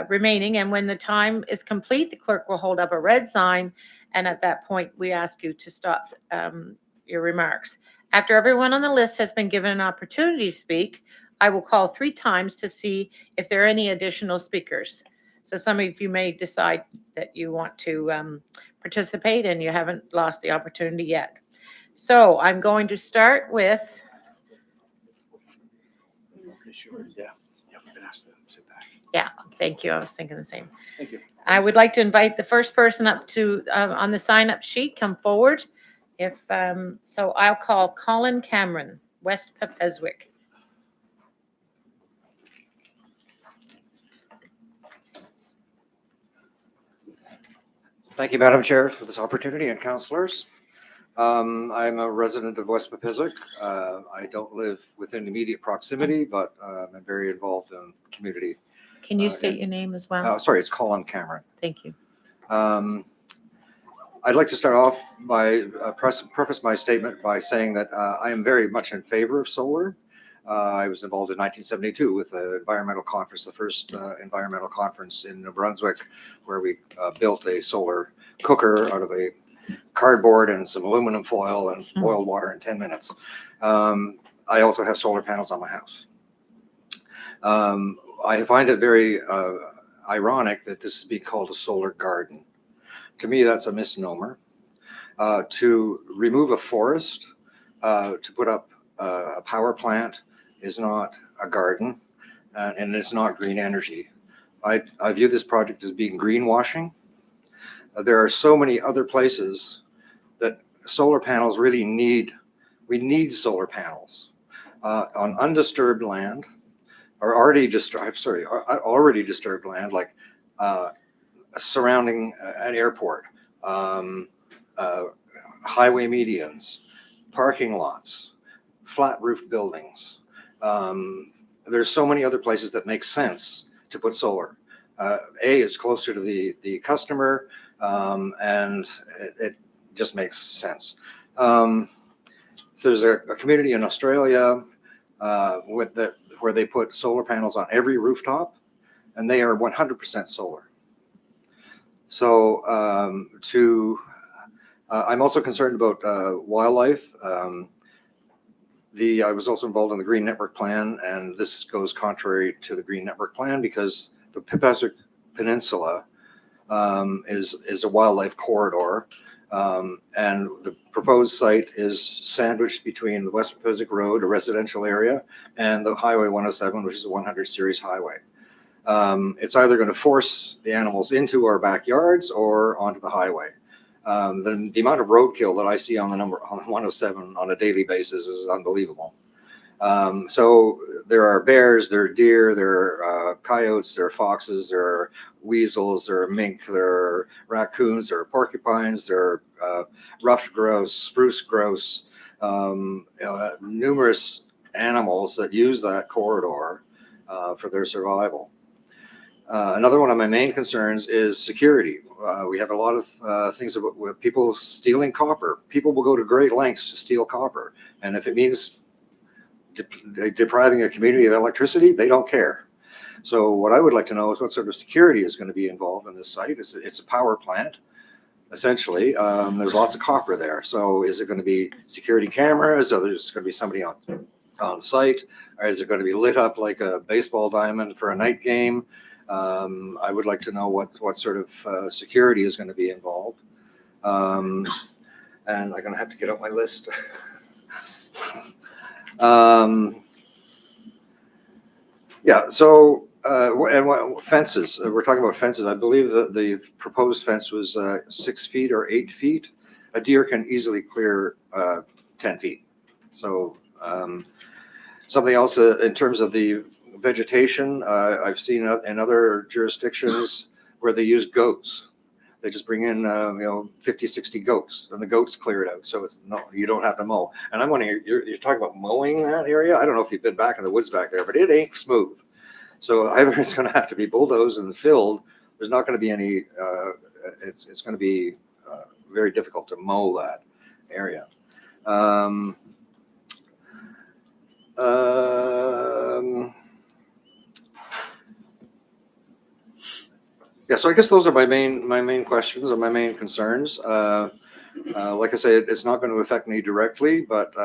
remaining, and when the time is complete, the clerk will hold up a red sign, and at that point, we ask you to stop your remarks. After everyone on the list has been given an opportunity to speak, I will call 3 times to see if there are any additional speakers. So some of you may decide that you want to participate and you haven't lost the opportunity yet. So I'm going to start with. Yeah, thank you. I was thinking the same. Thank you. I would like to invite the first person up to on the sign-up sheet, come forward. If so, I'll call Colin Cameron, West Pepaswick. Thank you, Madam Chair, for this opportunity, and councillors. I'm a resident of West Pepaswick. I don't live within immediate proximity, but I'm very involved in community. Can you state your name as well? Sorry, it's Colin Cameron. Thank you. I'd like to start off by preface my statement by saying that I am very much in favor of solar. I was involved in 1972 with the environmental conference, the first environmental conference in New Brunswick, where we built a solar cooker out of a cardboard and some aluminum foil and boiled water in 10 minutes. I also have solar panels on my house. I find it very ironic that this is being called a solar garden. To me, that's a misnomer. To remove a forest, to put up a power plant is not a garden, and it's not green energy. I view this project as being greenwashing. There are so many other places that solar panels really need. We need solar panels on undisturbed land, or already disturbed land, like surrounding an airport, highway medians, parking lots, flat roofed buildings. There's so many other places that make sense to put solar. It's closer to the customer, and it just makes sense. So there's a community in Australia where they put solar panels on every rooftop, and they are 100% solar. So I'm also concerned about wildlife. I was also involved in the Green Network Plan, and this goes contrary to the Green Network Plan because the Pepaswick Peninsula is a wildlife corridor, and the proposed site is sandwiched between the West Pepaswick Road, a residential area, and the Highway 107, which is a 100 series highway. It's either going to force the animals into our backyards or onto the highway. The amount of roadkill that I see on the 107 on a daily basis is unbelievable. So there are bears, there are deer, there are coyotes, there are foxes, there are weasels, there are mink, there are raccoons, there are porcupines, there are ruffed grouse, spruce grouse, numerous animals that use that corridor for their survival. Another one of my main concerns is security. We have a lot of things about with people stealing copper. People will go to great lengths to steal copper, and if it means depriving a community of electricity, they don't care. So what I would like to know is what sort of security is going to be involved in this site. It's a power plant, essentially. There's lots of copper there. So is it going to be security cameras? Or there's going to be somebody on site? Or is it going to be lit up like a baseball diamond for a night game? I would like to know what sort of security is going to be involved. And I'm going to have to get out my list. Yeah, so and fences. We're talking about fences. I believe that the proposed fence was 6 feet or 8 feet. A deer can easily clear 10 feet. So something else in terms of the vegetation, I've seen in other jurisdictions where they use goats. They just bring in 50, 60 goats, and the goats clear it out. So it's you don't have to mow. And I'm wondering, you're talking about mowing that area? I don't know if you've been back in the woods back there, but it ain't smooth. So either it's going to have to be bulldozed and filled. There's not going to be any. It's going to be very difficult to mow that area. Yeah, so I guess those are my main questions or my main concerns. Like I say, it's not going to affect me directly, but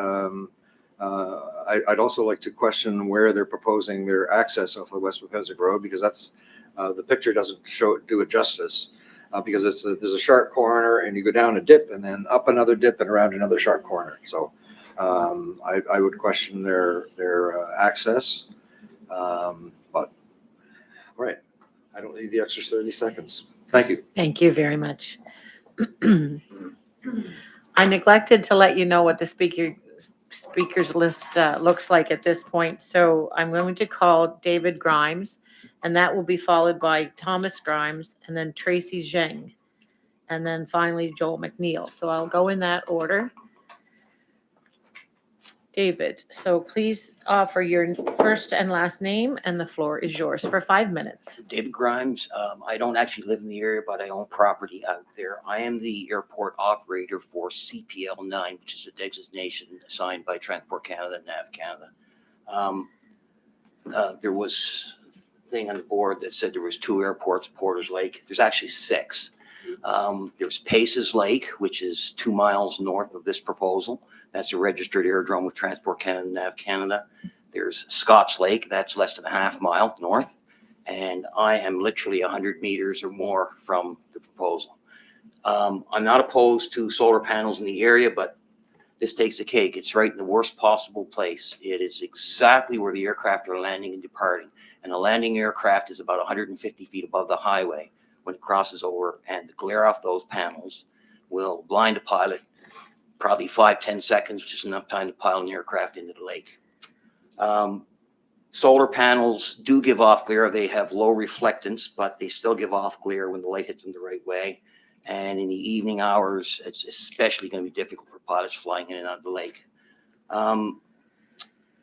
I'd also like to question where they're proposing their access off the West Pepesic Road, because that's the picture doesn't do it justice, because there's a sharp corner and you go down a dip and then up another dip and around another sharp corner. So I would question their access, but right. I don't need the extra 30 seconds. Thank you. Thank you very much. I neglected to let you know what the speakers list looks like at this point. So I'm going to call David Grimes, and that will be followed by Thomas Grimes, and then Tracy Zheng, and then finally Joel McNeil. So I'll go in that order. David, so please offer your first and last name, and the floor is yours for 5 minutes. David Grimes. I don't actually live in the area, but I own property out there. I am the airport operator for CPL 9, which is a designation assigned by Transport Canada and NAV Canada. There was a thing on the board that said there was 2 airports, Porter's Lake. There's actually 6. There's Paces Lake, which is 2 miles north of this proposal. That's a registered aerodrome with Transport Canada and NAV Canada. There's Scotts Lake, that's less than a half mile north. And I am literally 100 meters or more from the proposal. I'm not opposed to solar panels in the area, but this takes the cake. It's right in the worst possible place. It is exactly where the aircraft are landing and departing. And a landing aircraft is about 150 feet above the highway when it crosses over, and the glare off those panels will blind a pilot probably 5-10 seconds, which is enough time to pile an aircraft into the lake. Solar panels do give off glare. They have low reflectance, but they still give off glare when the light hits them the right way. And in the evening hours, it's especially going to be difficult for pilots flying in and out of the lake.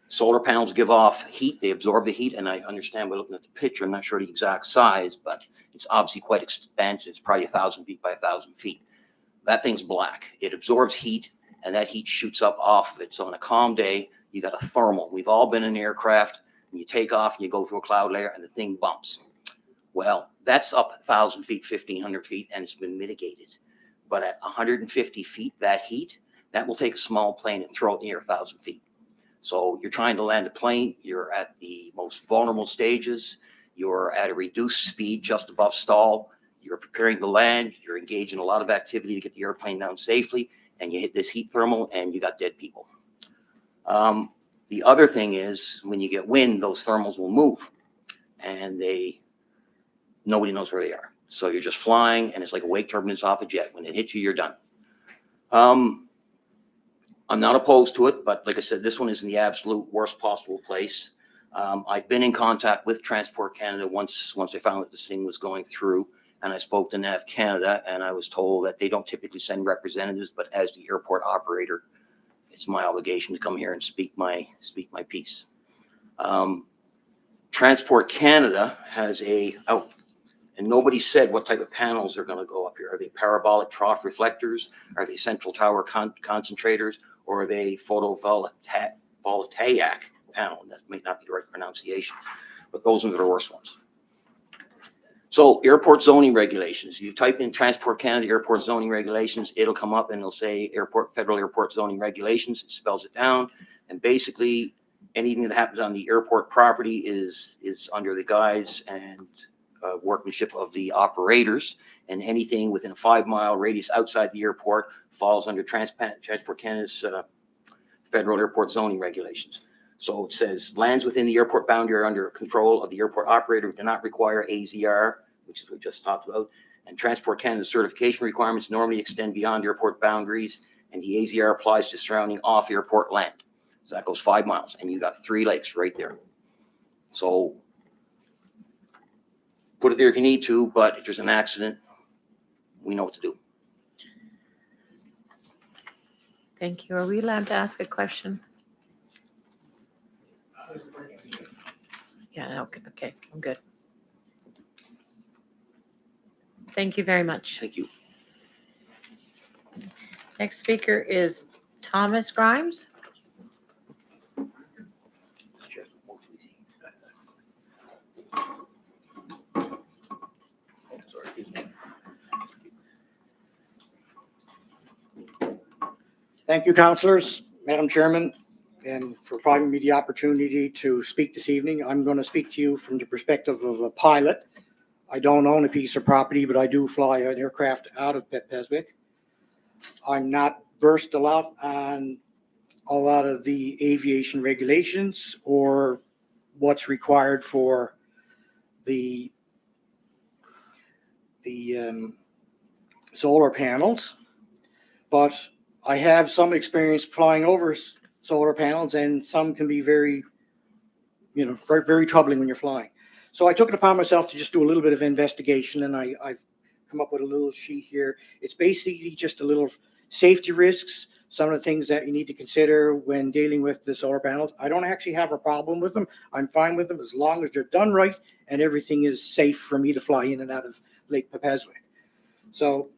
Solar panels give off heat. They absorb the heat. And I understand by looking at the picture, I'm not sure the exact size, but it's obviously quite expansive. It's probably 1,000 feet by 1,000 feet. That thing's black. It absorbs heat, and that heat shoots up off of it. So on a calm day, you got a thermal. We've all been in an aircraft, and you take off, and you go through a cloud layer, and the thing bumps. Well, that's up 1,000 feet, 1,500 feet, and it's been mitigated. But at 150 feet, that heat, that will take a small plane and throw it in the air 1,000 feet. So you're trying to land a plane. You're at the most vulnerable stages. You're at a reduced speed just above stall. You're preparing to land. You're engaged in a lot of activity to get the airplane down safely, and you hit this heat thermal, and you got dead people. The other thing is, when you get wind, those thermals will move, and nobody knows where they are. So you're just flying, and it's like a wake turbulence off a jet. When it hits you, you're done. I'm not opposed to it, but like I said, this one is in the absolute worst possible place. I've been in contact with Transport Canada once I found that this thing was going through. And I spoke to NAV Canada, and I was told that they don't typically send representatives, but as the airport operator, it's my obligation to come here and speak my piece. Transport Canada has out, and nobody said what type of panels are going to go up here. Are they parabolic trough reflectors? Are they central tower concentrators? Or are they photovoltaic panel? That may not be the right pronunciation, but those are the worst ones. So airport zoning regulations, you type in Transport Canada airport zoning regulations, it'll come up and it'll say federal airport zoning regulations, it spells it down. And basically anything that happens on the airport property is under the guise and workmanship of the operators, and anything within a 5-mile radius outside the airport falls under Transport Canada's federal airport zoning regulations. So it says lands within the airport boundary are under control of the airport operator, do not require AZR, which is what we just talked about. And Transport Canada's certification requirements normally extend beyond airport boundaries, and the AZR applies to surrounding off-airport land. So that goes 5 miles, and you got 3 lakes right there. So put it there if you need to, but if there's an accident, we know what to do. Thank you. Are we allowed to ask a question? Yeah, okay, I'm good. Thank you very much. Thank you. Next speaker is Thomas Grimes. Thank you, councillors, Madam Chairman, and for providing me the opportunity to speak this evening. I'm going to speak to you from the perspective of a pilot. I don't own a piece of property, but I do fly an aircraft out of Peswick. I'm not versed a lot on a lot of the aviation regulations or what's required for the solar panels, but I have some experience flying over solar panels, and some can be very, very, very troubling when you're flying. So I took it upon myself to just do a little bit of investigation, and I've come up with a little sheet here. It's basically just a little safety risks, some of the things that you need to consider when dealing with the solar panels. I don't actually have a problem with them. I'm fine with them as long as they're done right and everything is safe for me to fly in and out of Lake Peswick. So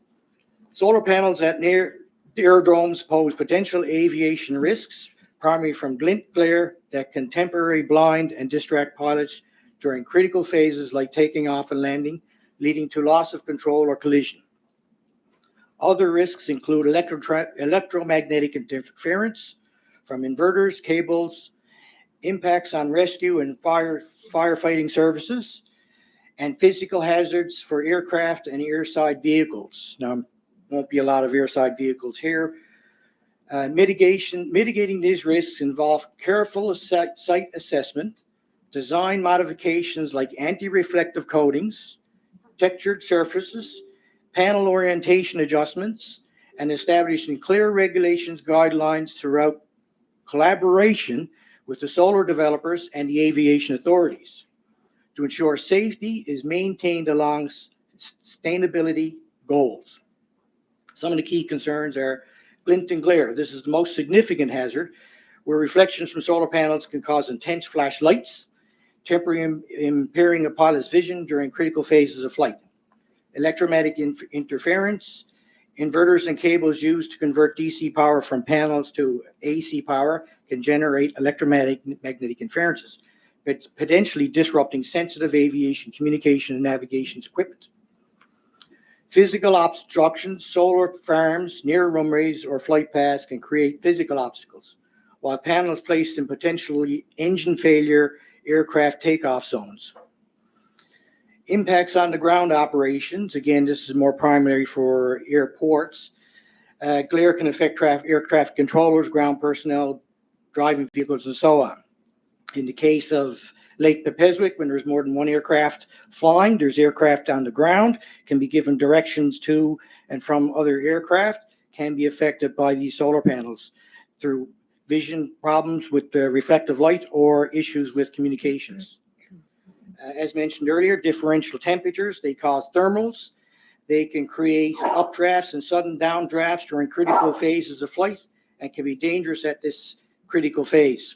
solar panels at near aerodromes pose potential aviation risks, primarily from glint glare that can temporarily blind and distract pilots during critical phases like taking off and landing, leading to loss of control or collision. Other risks include electromagnetic interference from inverters, cables, impacts on rescue and firefighting services, and physical hazards for aircraft and airside vehicles. Now, won't be a lot of airside vehicles here. Mitigating these risks involve careful site assessment, design modifications like anti-reflective coatings, textured surfaces, panel orientation adjustments, and establishing clear regulations guidelines throughout collaboration with the solar developers and the aviation authorities to ensure safety is maintained along sustainability goals. Some of the key concerns are glint and glare. This is the most significant hazard, where reflections from solar panels can cause intense flash lights, temporarily impairing a pilot's vision during critical phases of flight. Electromagnetic interference, inverters and cables used to convert DC power from panels to AC power can generate electromagnetic interferences, potentially disrupting sensitive aviation communication and navigation equipment. Physical obstructions, solar farms near runways or flight paths can create physical obstacles, while panels placed in potentially engine failure aircraft takeoff zones. Impacts on the ground operations, again, this is more primary for airports. Glare can affect air traffic controllers, ground personnel, driving vehicles, and so on. In the case of Lake Peswick, when there's more than one aircraft flying, there's aircraft on the ground, can be given directions to and from other aircraft, can be affected by these solar panels through vision problems with reflective light or issues with communications. As mentioned earlier, differential temperatures, they cause thermals. They can create updrafts and sudden downdrafts during critical phases of flight and can be dangerous at this critical phase.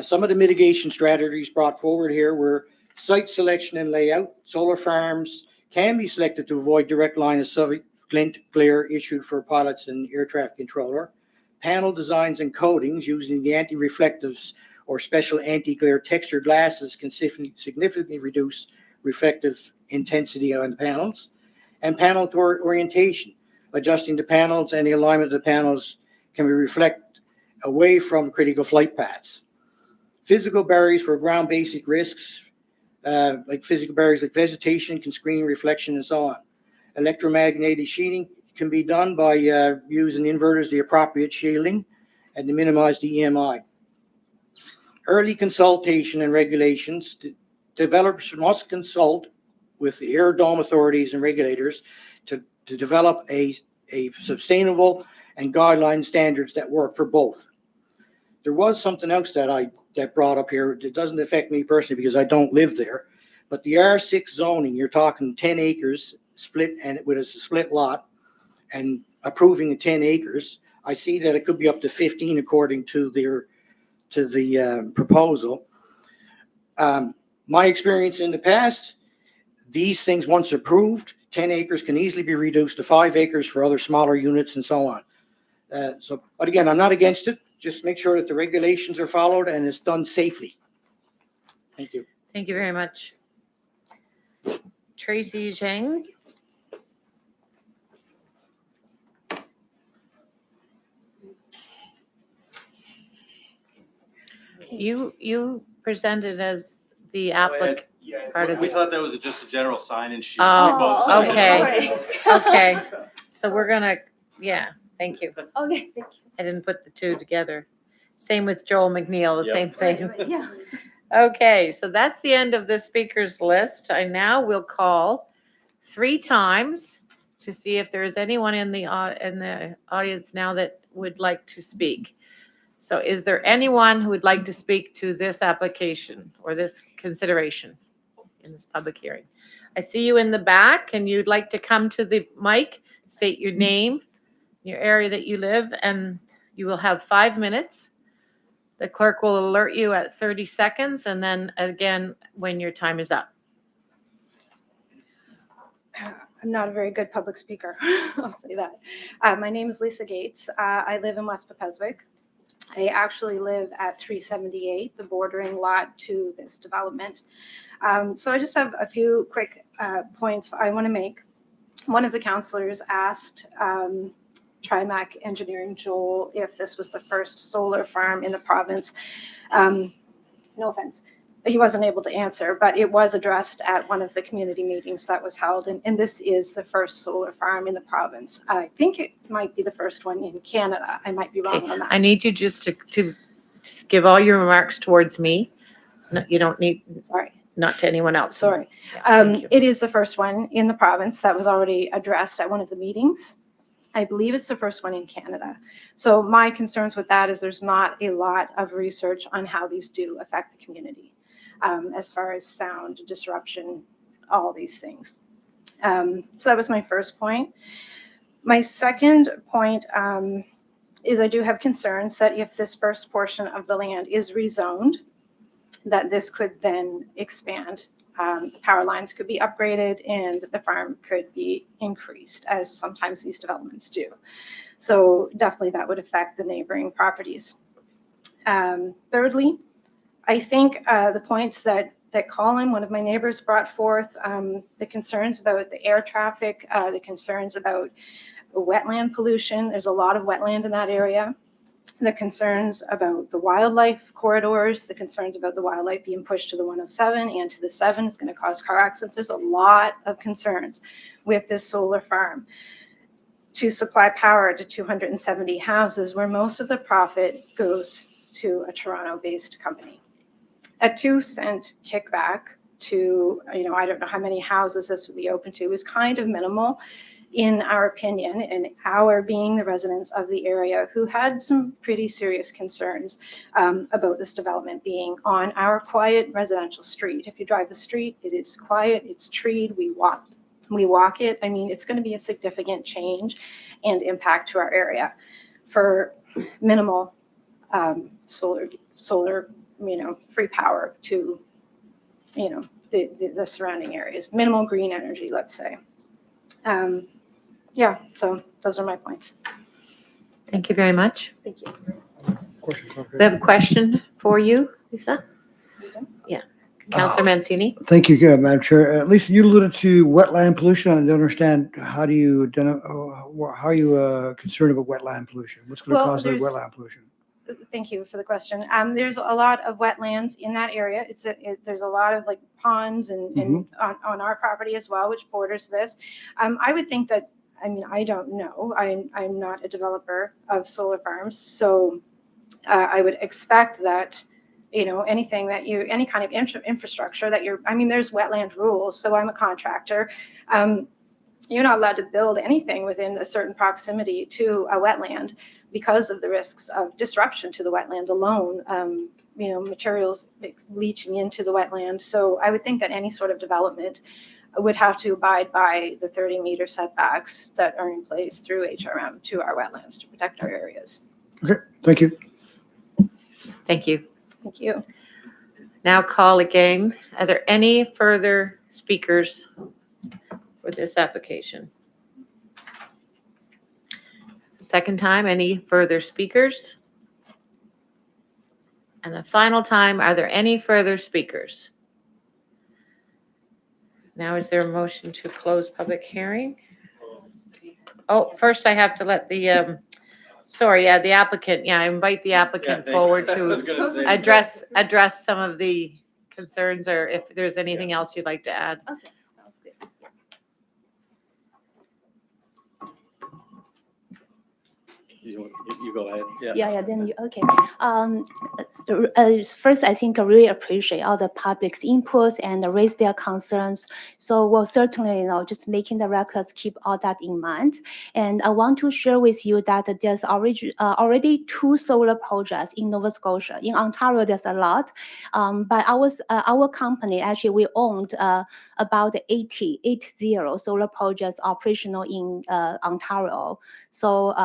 Some of the mitigation strategies brought forward here were site selection and layout. Solar farms can be selected to avoid direct line of sight glint glare issued for pilots and air traffic controller. Panel designs and coatings using the anti-reflectives or special anti-glare texture glasses can significantly reduce reflective intensity on the panels. And panel orientation, adjusting the panels and the alignment of the panels can be reflect away from critical flight paths. Physical barriers for ground basic risks, like physical barriers like vegetation can screen reflection and so on. Electromagnetic shielding can be done by using inverters, the appropriate shielding, and to minimize the EMI. Early consultation and regulations. Developers must consult with the air dome authorities and regulators to develop a sustainable and guideline standards that work for both. There was something else that brought up here. It doesn't affect me personally because I don't live there, but the R6 zoning, you're talking 10 acres split and with a split lot and approving the 10 acres. I see that it could be up to 15 according to the proposal. My experience in the past, these things once approved, 10 acres can easily be reduced to 5 acres for other smaller units and so on. But again, I'm not against it. Just make sure that the regulations are followed and it's done safely. Thank you. Thank you very much. Tracy Zhang. You presented as the applicant. Part of We the- thought that was just a general sign-in sheet. Oh, We both okay. signed. Okay, so we're gonna, yeah, thank you. Okay, thank I didn't put the two together. Same with Joel McNeil, the Yep. same thing. you. Yeah. Okay, so that's the end of the speakers list. I now will call 3 times to see if there is anyone in the audience now that would like to speak. So is there anyone who would like to speak to this application or this consideration in this public hearing? I see you in the back and you'd like to come to the mic, state your name, your area that you live, and you will have 5 minutes. The clerk will alert you at 30 seconds and then again when your time is up. I'm not a very good public speaker, I'll say that. My name is Lisa Gates. I live in West Pepeswick. I actually live at 378, the bordering lot to this development. So I just have a few quick points I want to make. One of the counselors asked Trimac Engineering Joel if this was the first solar farm in the province. No offense. He wasn't able to answer, but it was addressed at one of the community meetings that was held. And this is the first solar farm in the province. I think it might be the first one in Canada. I might be wrong on that. I need you just to just give all your remarks towards me. No, you don't need, Sorry. not to anyone else. Sorry. Yeah, thank you. It is the first one in the province that was already addressed at one of the meetings. I believe it's the first one in Canada. So my concerns with that is there's not a lot of research on how these do affect the community, as far as sound, disruption, all these things. So that was my first point. My second point is I do have concerns that if this first portion of the land is rezoned, that this could then expand. The power lines could be upgraded and the farm could be increased, as sometimes these developments do. So definitely that would affect the neighboring properties. Thirdly, I think the points that Colin, one of my neighbors, brought forth, the concerns about the air traffic, the concerns about wetland pollution. There's a lot of wetland in that area. The concerns about the wildlife corridors, the concerns about the wildlife being pushed to the 107 and to the 7 is going to cause car accidents. There's a lot of concerns with this solar farm to supply power to 270 houses, where most of the profit goes to a Toronto-based company. A 2-cent kickback to, I don't know how many houses this would be open to, is kind of minimal in our opinion, and our being the residents of the area who had some pretty serious concerns about this development being on our quiet residential street. If you drive the street, it is quiet, it's treed, we walk it. I mean, it's going to be a significant change and impact to our area for minimal solar free power to, the surrounding areas, minimal green energy, let's say. Yeah, so those are my points. Thank you very much. Thank you. We have a question for you, Lisa. Yeah, Councillor Mancini. Thank you, Madam Chair. Lisa, you alluded to wetland pollution. I don't understand, how are you concerned about wetland pollution? What's going to Well, cause the there's- wetland pollution? Thank you for the question. There's a lot of wetlands in that area. There's a lot of like ponds and on our property as well, which borders this. I would think that, I don't know. I'm not a developer of solar farms, so I would expect that, anything that any kind of infrastructure that there's wetland rules. So I'm a contractor. You're not allowed to build anything within a certain proximity to a wetland because of the risks of disruption to the wetland alone, materials leaching into the wetland. So I would think that any sort of development would have to abide by the 30-meter setbacks that are in place through HRM to our wetlands to protect our areas. Okay, thank you. Thank you. Thank you. Now call again. Are there any further speakers for this application? Second time, any further speakers? And the final time, are there any further speakers? Now, is there a motion to close public hearing? Oh, first I have to let the, the applicant, I invite the applicant forward to address some of the concerns, or if there's anything else you'd like to add. Okay, sounds good. You go ahead. Yeah, then okay. First, I think I really appreciate all the public's inputs and raise their concerns. So we'll certainly, just making the records, keep all that in mind. And I want to share with you that there's already 2 solar projects in Nova Scotia. In Ontario, there's a lot. But our company, actually, we owned about 80 solar projects operational in Ontario. So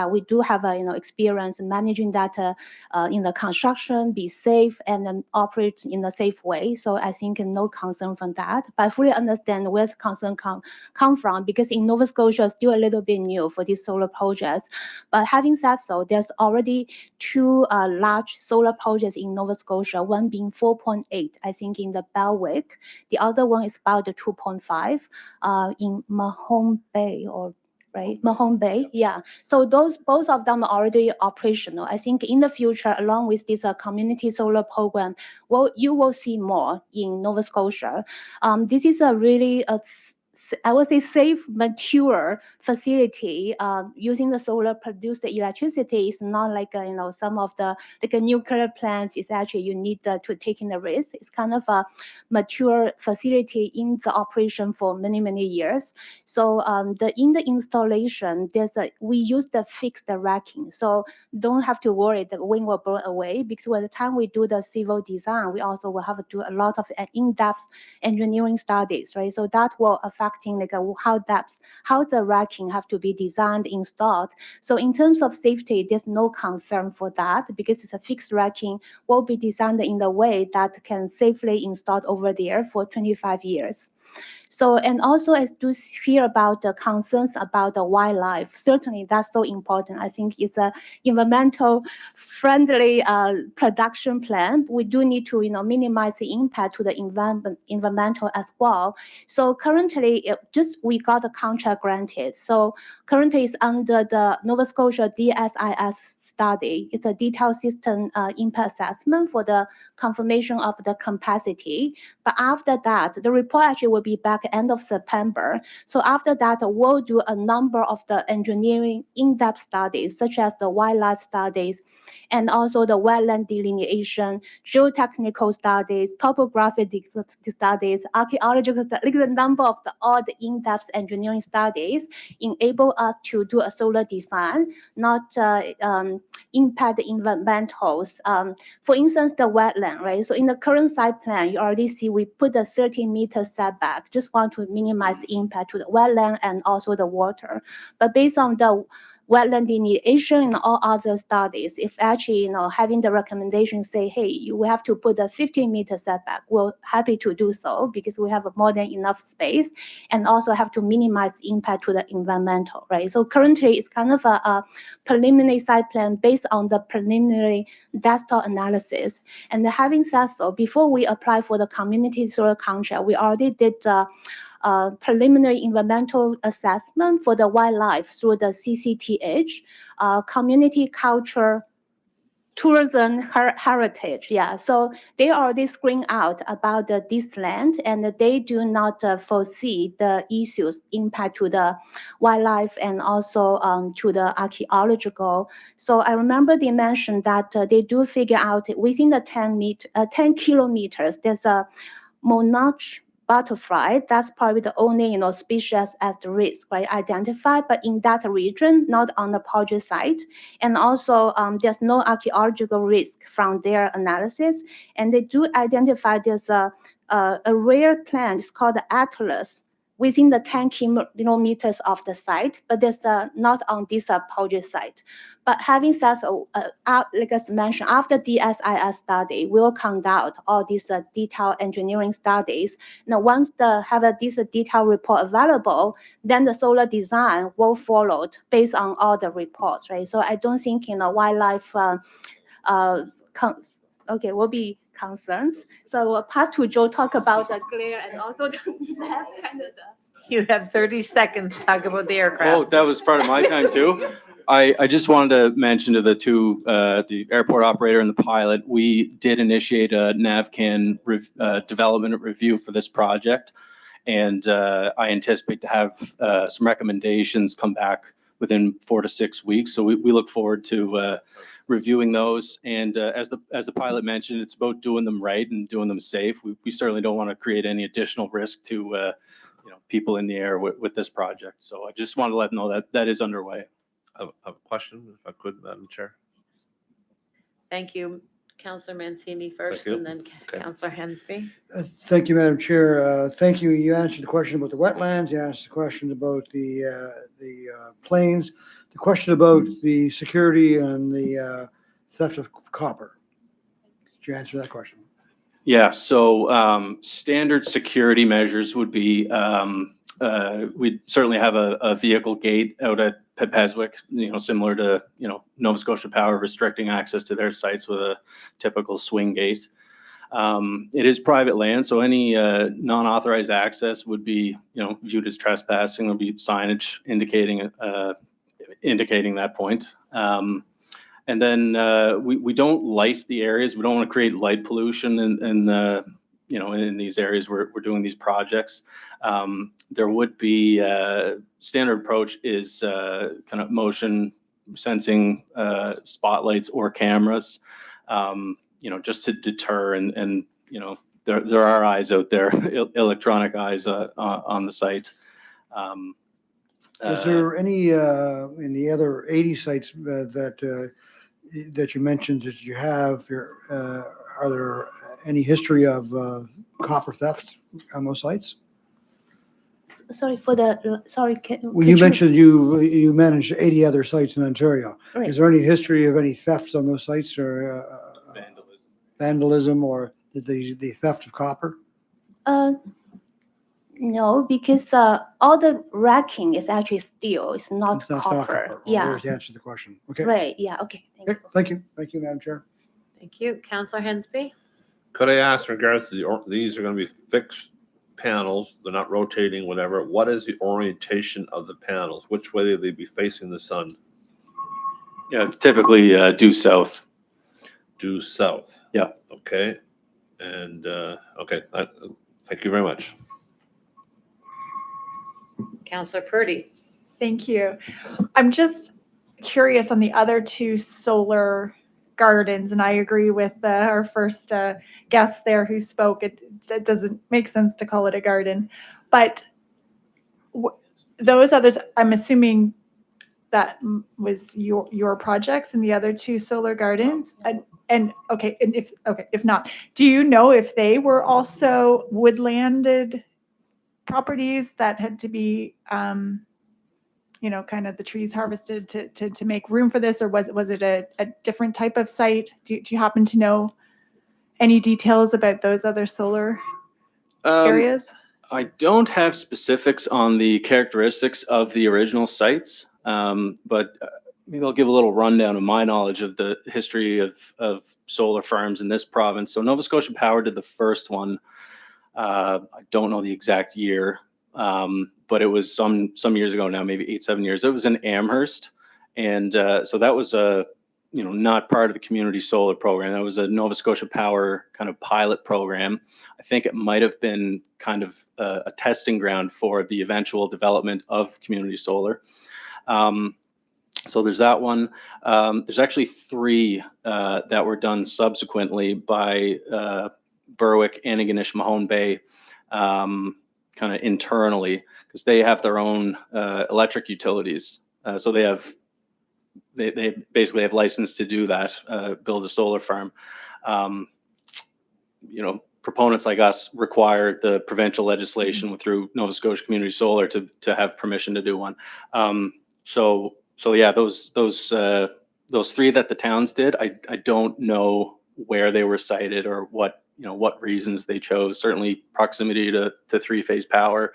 we do have experience in managing that in the construction, be safe and then operate in a safe way. So I think no concern from that. But I fully understand where the concern come from, because in Nova Scotia, it's still a little bit new for these solar projects. But having said so, there's already 2 large solar projects in Nova Scotia, one being 4.8, I think, in the Belwick. The other one is about 2.5 in Mahone Bay, Mahone Bay, yeah. So both of them are already operational. I think in the future, along with this community solar program, you will see more in Nova Scotia. This is a really I would say safe, mature facility. Using the solar produced electricity is not like some of the nuclear plants. Is actually you need to take in the risk. It's kind of a mature facility in the operation for many years. So in the installation, we use the fixed racking. So don't have to worry the wind will blow away, because by the time we do the civil design, we also will have to do a lot of in-depth engineering studies, right? So that will affecting how the racking have to be designed, installed. So in terms of safety, there's no concern for that, because it's a fixed racking will be designed in the way that can safely installed over there for 25 years. So, and also I do hear about the concerns about the wildlife. Certainly that's so important. I think it's a environmental friendly production plan. We do need to, minimize the impact to the environmental as well. So currently we got a contract granted. So currently it's under the Nova Scotia DSIS study. It's a detailed system impact assessment for the confirmation of the capacity. But after that, the report actually will be back end of September. So after that, we'll do a number of the engineering in-depth studies, such as the wildlife studies, and also the wetland delineation, geotechnical studies, topographic studies, archaeological studies, like the number of all the in-depth engineering studies enable us to do a solar design, not impact the environmentals. For instance, the wetland, right? So in the current site plan, you already see we put a 30-meter setback, just want to minimize the impact to the wetland and also the water. But based on the wetland delineation and all other studies, if actually, having the recommendation say, hey, you will have to put a 15-meter setback, we're happy to do so because we have more than enough space and also have to minimize the impact to the environmental, right? So currently it's kind of a preliminary site plan based on the preliminary desktop analysis. And having said so, before we apply for the community solar contract, we already did preliminary environmental assessment for the wildlife through the CCTH, community culture, tourism heritage. Yeah, so they already screen out about this land, and they do not foresee the issues impact to the wildlife and also to the archaeological. So I remember they mentioned that they do figure out within the 10 kilometers, there's a monarch butterfly. That's probably the only species at risk, right, identified, but in that region, not on the project site. And also there's no archaeological risk from their analysis. And they do identify there's a rare plant, it's called the atlas, within the 10 kilometers of the site, but there's not on this project site. But having said so, like I mentioned, after DSIS study, we'll conduct all these detailed engineering studies. Now, once this detailed report available, then the solar design will follow based on all the reports, right? So I don't think wildlife will be concerns. So we'll pass to Joe talk about the glare and also the You have 30 seconds to talk about the aircraft. Oh, that was part of my time too. I just wanted to mention to the two, the airport operator and the pilot, we did initiate a NavCan development review for this project. And I anticipate to have some recommendations come back within 4 to 6 weeks. So we look forward to reviewing those. And as the pilot mentioned, it's about doing them right and doing them safe. We certainly don't want to create any additional risk to people in the air with this project. So I just wanted to let them know that that is underway. I have a question, if I could, Madam Chair. Thank you. Councillor Mancini first, you. and then Okay. Councillor Hensby. Thank you, Madam Chair. Thank you. You answered the question about the wetlands. You answered the question about the plains. The question about the security and the theft of copper. Did you answer that question? Yeah, so standard security measures would be, we'd certainly have a vehicle gate out at Peswick, similar to, Nova Scotia Power restricting access to their sites with a typical swing gate. It is private land, so any non-authorized access would be, viewed as trespassing. There'll be signage indicating that point. And then we don't light the areas. We don't want to create light pollution in these areas where we're doing these projects. There would be standard approach is kind of motion sensing spotlights or cameras, just to deter and there are eyes out there, electronic eyes on the site. Is there any in the other 80 sites that you mentioned that you have? Are there any history of copper theft on those sites? Sorry, Well, you mentioned you manage 80 other sites in Ontario. Right. Is there any history of any thefts on those sites or vandalism or the theft of copper? No, because all the racking is actually steel. It's not It's not copper. copper. Oh, Yeah. there's the answer to the question. Okay. Right. Yeah. Okay. Thank you. Okay, thank you. Thank you, Madam Chair. Thank you. Councillor Hensby. Could I ask in regards to these are going to be fixed panels, they're not rotating, whatever. What is the orientation of the panels? Which way will they be facing the sun? Yeah, typically due south. Due south? Yeah. Okay. And, okay, thank you very much. Councillor Purdy. Thank you. I'm just curious on the other two solar gardens, and I agree with our first guest there who spoke. It doesn't make sense to call it a garden, but those others, I'm assuming that was your projects and the other two solar gardens. And if not, do you know if they were also woodlanded properties that had to be kind of the trees harvested to make room for this, or was it a different type of site? Do you happen to know any details about those other solar areas? I don't have specifics on the characteristics of the original sites, but maybe I'll give a little rundown of my knowledge of the history of solar farms in this province. So Nova Scotia Power did the first one. I don't know the exact year, but it was some years ago now, maybe 8-7 years. It was in Amherst, and so that was not part of the community solar program. That was a Nova Scotia Power kind of pilot program. I think it might have been kind of a testing ground for the eventual development of community solar. So there's that one. There's actually 3 that were done subsequently by Berwick, Antigonish, Mahone Bay, kind of internally, because they have their own electric utilities. So they basically have license to do that, build a solar farm. Proponents like us require the provincial legislation through Nova Scotia Community Solar to have permission to do one. So yeah, those 3 that the towns did, I don't know where they were sited or what reasons they chose. Certainly proximity to 3-phase power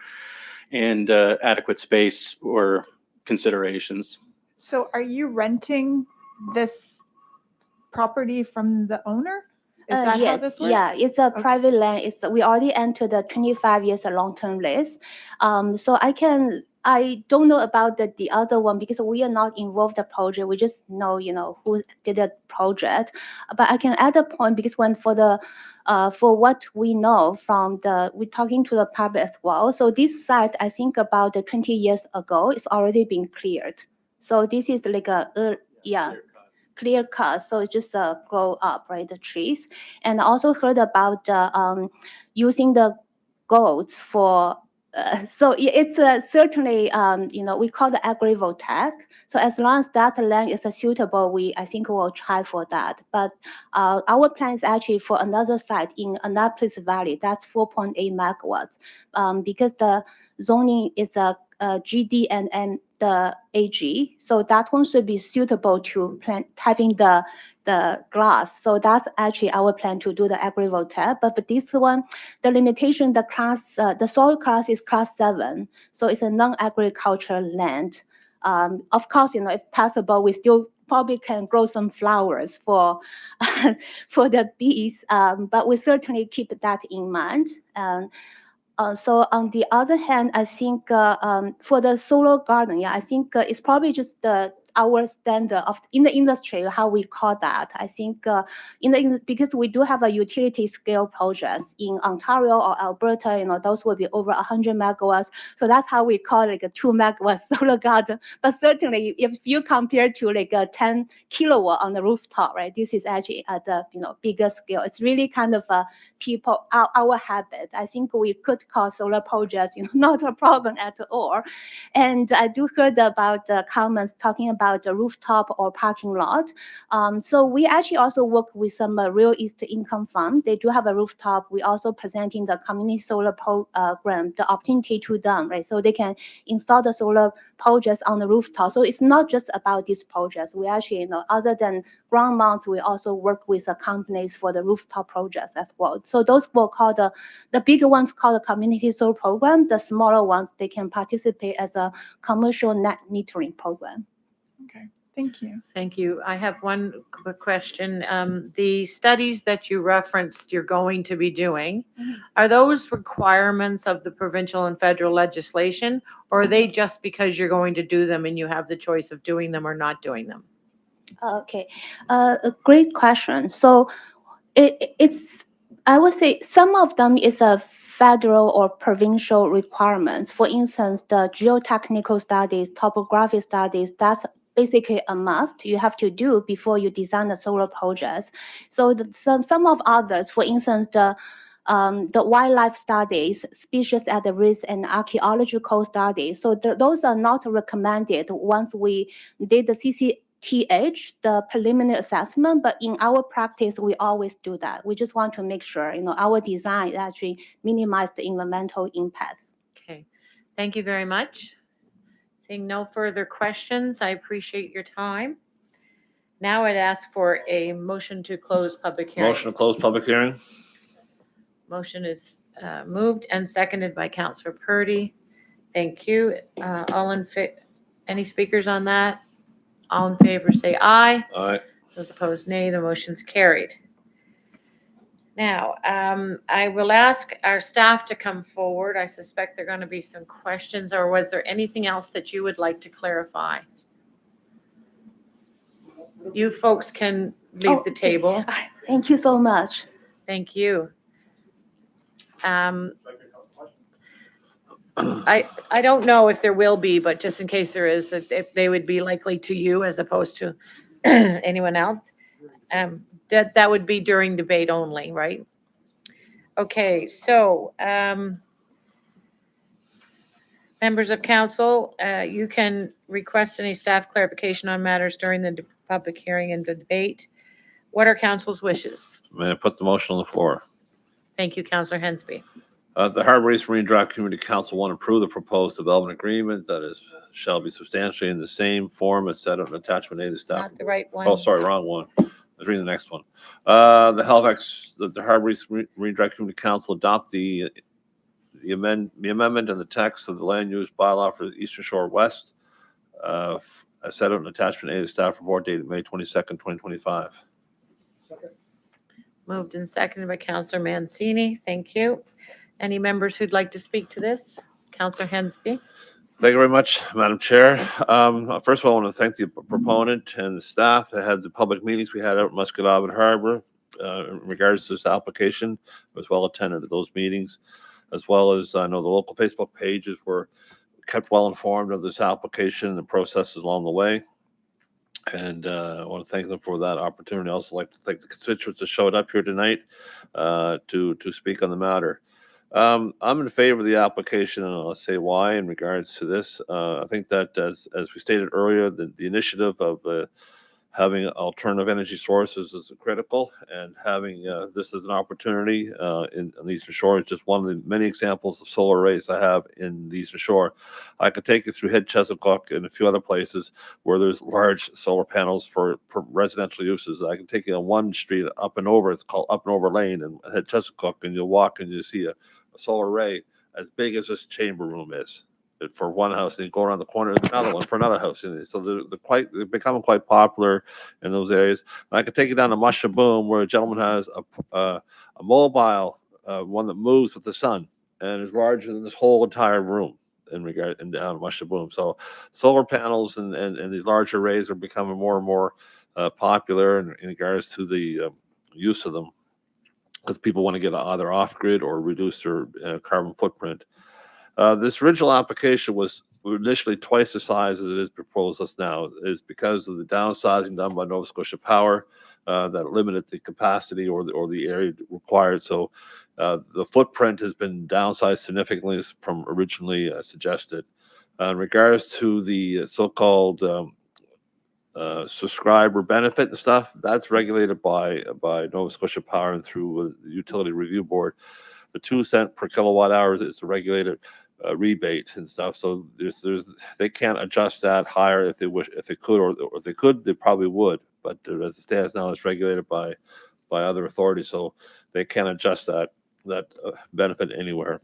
and adequate space were considerations. So are you renting this property from the owner? Is that how Yes, this works? yeah, it's a Okay. private land. We already entered the 25 years long-term lease. So I don't know about the other one because we are not involved in the project. We just know, who did the project. But I can add a point because for what we know we're talking to the public as well. So this site, I think about 20 years ago, it's already been cleared. So this is like clear cut, so it just grow up, right, the trees. And I also heard about using the goats for, so it's certainly, we call the agrivoltaic. So as long as that land is suitable, I think we'll try for that. But our plan is actually for another site in Annapolis Valley, that's 4.8 megawatts, because the zoning is a GD and the AG, so that one should be suitable to having the glass. So that's actually our plan to do the agrivoltaic. But this one, the limitation, the soil class is class 7, so it's a non-agricultural land. Of course, if possible, we still probably can grow some flowers for for the bees, but we certainly keep that in mind. So on the other hand, I think for the solar garden, I think it's probably just our standard in the industry, how we call that. I think because we do have a utility scale projects in Ontario or Alberta, those will be over 100 megawatts. So that's how we call it like a 2 megawatt solar garden. But certainly, if you compare to like a 10 kilowatt on the rooftop, right? This is actually at the bigger scale. It's really kind of our habit. I think we could call solar projects not a problem at all. And I do heard about comments talking about the rooftop or parking lot. So we actually also work with some real estate income fund. They do have a rooftop. We also presenting the community solar program, the opportunity to them, right? So they can install the solar projects on the rooftop. So it's not just about these projects. We actually, other than ground mounts, we also work with companies for the rooftop projects as well. So those will call the bigger ones called the community solar program. The smaller ones, they can participate as a commercial net metering program. Okay, thank you. Thank you. I have one quick question. The studies that you referenced you're going to be doing, are those requirements of the provincial and federal legislation, or are they just because you're going to do them and you have the choice of doing them or not doing them? Okay, a great question. So it's, I would say some of them is a federal or provincial requirements. For instance, the geotechnical studies, topographic studies, that's basically a must you have to do before you design the solar projects. So some of others, for instance, the wildlife studies, species at the risk, and archaeological studies. So those are not recommended once we did the CCTH, the preliminary assessment, but in our practice, we always do that. We just want to make sure, our design actually minimize the environmental impact. Okay, thank you very much. Seeing no further questions, I appreciate your time. Now I'd ask for a motion to close public hearing. Motion to close public hearing? Motion is moved and seconded by Councillor Purdy. Thank you. All in any speakers on that? All in favor, say aye. Aye. Those opposed, nay. The motion's carried. Now, I will ask our staff to come forward. I suspect there are going to be some questions, or was there anything else that you would like to clarify? You folks can leave the table. All right. Thank you so much. Thank you. I don't know if there will be, but just in case there is, if they would be likely to you as opposed to anyone else. That would be during debate only, right? Okay, so members of council, you can request any staff clarification on matters during the public hearing and the debate. What are council's wishes? May I put the motion on the floor? Thank you, Councillor Hensby. The Harbour East Marine Drive Community Council want to approve the proposed development agreement that is, shall be substantially in the same form as set out in attachment A to the staff. Not the right one. Oh, sorry, wrong one. I was reading the next one. The Harbour East Marine Drive Community Council adopt the amendment and the text of the land use bylaw for the Eastern Shore West, as set out in attachment A to the staff report dated May 22nd, 2025. Moved and seconded by Councillor Mancini. Thank you. Any members who'd like to speak to this? Councillor Hensby. Thank you very much, Madam Chair. First of all, I want to thank the proponent and the staff that had the public meetings we had out at Musquodoboit Harbour in regards to this application. I was well attended at those meetings, as well as I know the local Facebook pages were kept well informed of this application and the processes along the way. And I want to thank them for that opportunity. I also like to thank the constituents that showed up here tonight to speak on the matter. I'm in favor of the application, and I'll say why in regards to this. I think that as we stated earlier, the initiative of having alternative energy sources is critical, and having this as an opportunity in the Eastern Shore is just one of the many examples of solar arrays I have in the Eastern Shore. I could take you through Head Chesapeake and a few other places where there's large solar panels for residential uses. I can take you on one street up and over, it's called Up and Over Lane in Head Chesapeake, and you'll walk and you see a solar array as big as this chamber room is for one house, and you go around the corner, another one for another house. So they're becoming quite popular in those areas. And I could take you down to Mushaboom, where a gentleman has a mobile one that moves with the sun and is larger than this whole entire room in regard and down Mushaboom. So solar panels and these large arrays are becoming more and more popular in regards to the use of them, because people want to get either off grid or reduce their carbon footprint. This original application was initially twice the size as it is proposed us now. Is because of the downsizing done by Nova Scotia Power that limited the capacity or the area required. So the footprint has been downsized significantly from originally suggested. In regards to the so-called subscriber benefit and stuff, that's regulated by Nova Scotia Power and through the Utility Review Board. The 2 cent per kilowatt hour is a regulated rebate and stuff. So they can't adjust that higher if they wish, if they could, or if they could, they probably would. But as it stands now, it's regulated by other authorities, so they can't adjust that benefit anywhere.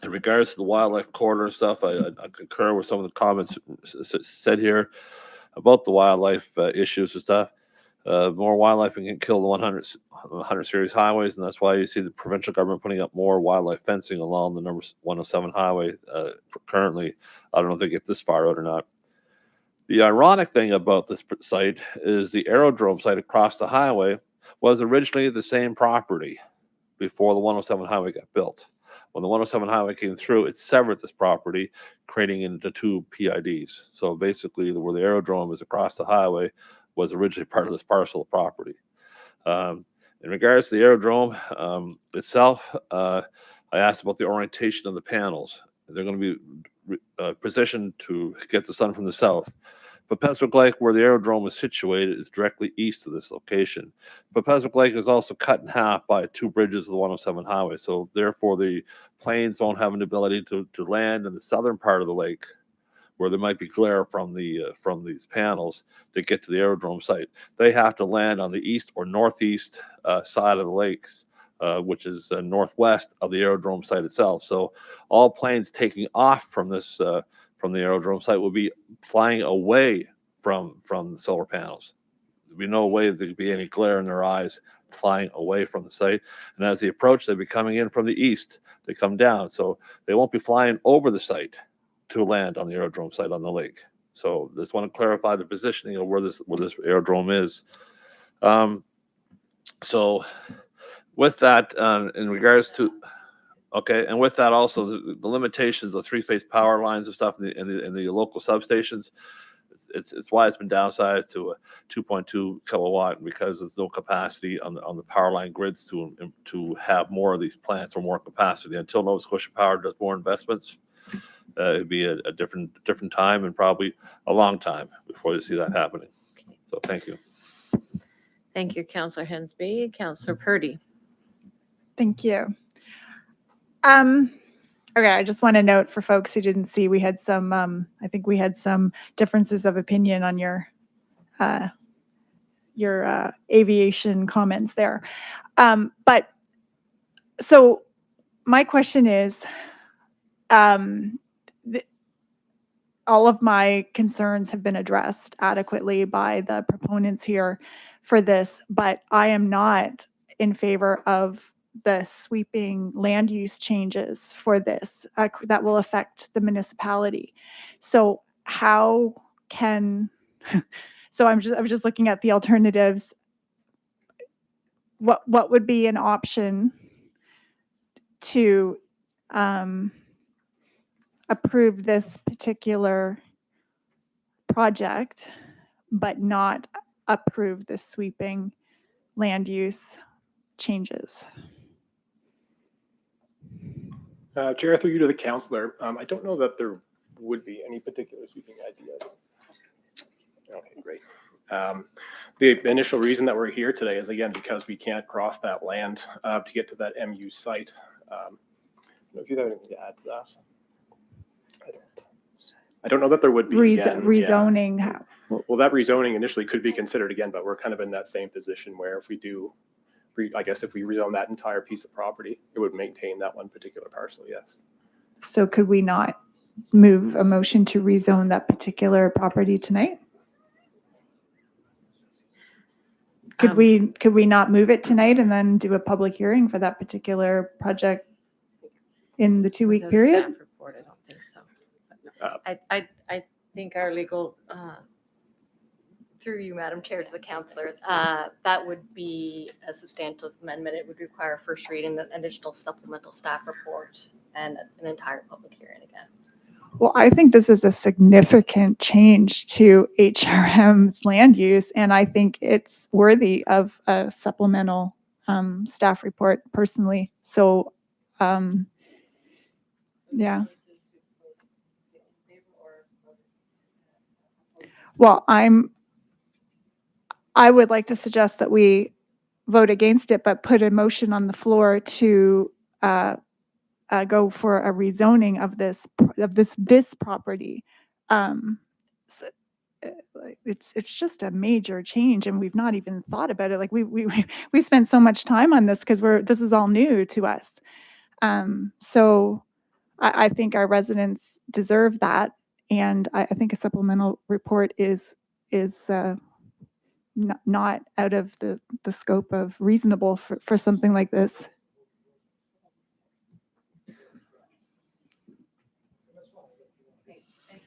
In regards to the wildlife corridor and stuff, I concur with some of the comments said here about the wildlife issues and stuff. More wildlife can get killed on 100 series highways, and that's why you see the provincial government putting up more wildlife fencing along the number 107 highway currently. I don't know if they get this far out or not. The ironic thing about this site is the aerodrome site across the highway was originally the same property before the 107 highway got built. When the 107 highway came through, it severed this property, creating it into 2 PIDs. So basically, where the aerodrome is across the highway was originally part of this parcel of property. In regards to the aerodrome itself, I asked about the orientation of the panels. They're going to be positioned to get the sun from the south. But Peswick Lake, where the aerodrome is situated, is directly east of this location. But Peswick Lake is also cut in half by 2 bridges of the 107 highway. So therefore, the planes won't have an ability to land in the southern part of the lake, where there might be glare from these panels to get to the aerodrome site. They have to land on the east or northeast side of the lakes, which is northwest of the aerodrome site itself. So all planes taking off from this from the aerodrome site will be flying away from the solar panels. There'd be no way there could be any glare in their eyes flying away from the site. And as they approach, they'll be coming in from the east to come down. So they won't be flying over the site to land on the aerodrome site on the lake. So just want to clarify the positioning of where this aerodrome is. So with that, in regards to, okay, and with that also the limitations of three-phase power lines and stuff in the local substations, it's why it's been downsized to a 2.2 kilowatt, because there's no capacity on the power line grids to have more of these plants or more capacity. Until Nova Scotia Power does more investments, it'd be a different time and probably a long time before you see that happening. So thank you. Thank you, Councillor Hensby. Councillor Purdy. Thank you. Okay, I just want to note for folks who didn't see, we had some, I think we had some differences of opinion on your aviation comments there. But so my question is, all of my concerns have been addressed adequately by the proponents here for this, but I am not in favor of the sweeping land use changes for this that will affect the municipality. So how can, so I was just looking at the alternatives. What would be an option to approve this particular project, but not approve the sweeping land use changes? Chair, through you to the councillor. I don't know that there would be any particular sweeping ideas. Okay, great. The initial reason that we're here today is, again, because we can't cross that land to get to that MU site. If you have anything to add to that. I don't know that there would be. Rezoning. Yeah. Well, that rezoning initially could be considered again, but we're kind of in that same position where if we do, I guess if we rezone that entire piece of property, it would maintain that one particular parcel, yes. So could we not move a motion to rezone that particular property tonight? Could we not move it tonight and then do a public hearing for that particular project in the 2-week period? Staff report, I don't think so. I think our legal, through you, Madam Chair, to the councillors, that would be a substantive amendment. It would require first reading, an additional supplemental staff report, and an entire public hearing again. Well, I think this is a significant change to HRM's land use, and I think it's worthy of a supplemental staff report personally. So, yeah. Well, I would like to suggest that we vote against it, but put a motion on the floor to go for a rezoning of this property. So, it's just a major change, and we've not even thought about it. Like we spent so much time on this because this is all new to us. So I think our residents deserve that, and I think a supplemental report is not out of the scope of reasonable for something like this.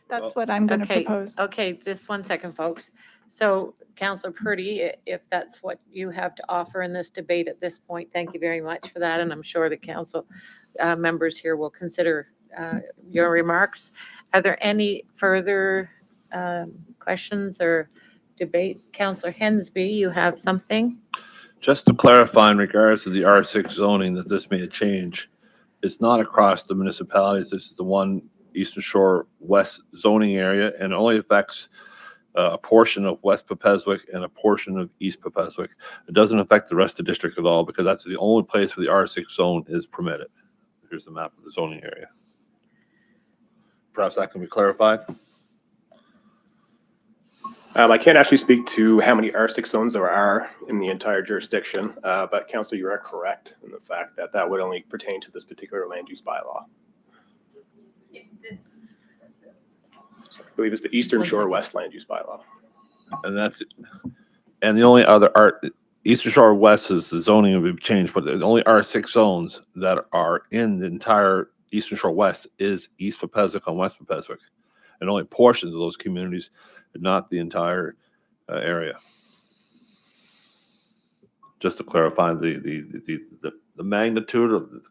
That's what I'm going to propose. Okay, just one second, folks. So Councillor Purdy, if that's what you have to offer in this debate at this point, thank you very much for that. And I'm sure the council members here will consider your remarks. Are there any further questions or debate? Councillor Hensby, you have something? Just to clarify in regards to the R6 zoning that this may change, it's not across the municipalities. This is the one Eastern Shore West zoning area, and it only affects a portion of West Pepeswick and a portion of East Pepeswick. It doesn't affect the rest of the district at all, because that's the only place where the R6 zone is permitted. Here's the map of the zoning area. Perhaps that can be clarified. I can't actually speak to how many R6 zones there are in the entire jurisdiction, but Councillor, you are correct in the fact that that would only pertain to this particular land use bylaw. So I believe it's the Eastern Shore West land use bylaw. And that's, and the only other Eastern Shore West is the zoning will be changed, but the only R6 zones that are in the entire Eastern Shore West is East Pepesic and West Pepesic. And only portions of those communities, not the entire area. Just to clarify the magnitude of the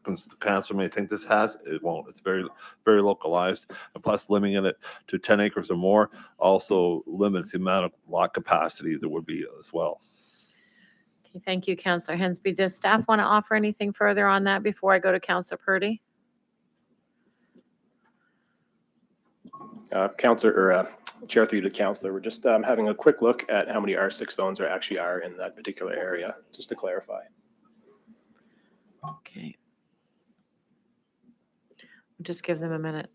council may think this has, it won't. It's very, very localized. And plus limiting it to 10 acres or more also limits the amount of lot capacity there would be as well. Okay, thank you, Councillor Hensby. Does staff want to offer anything further on that before I go to Councillor Purdy? Chair, through the councillor, we're just having a quick look at how many R6 zones there actually are in that particular area, just to clarify. Okay. Just give them a minute.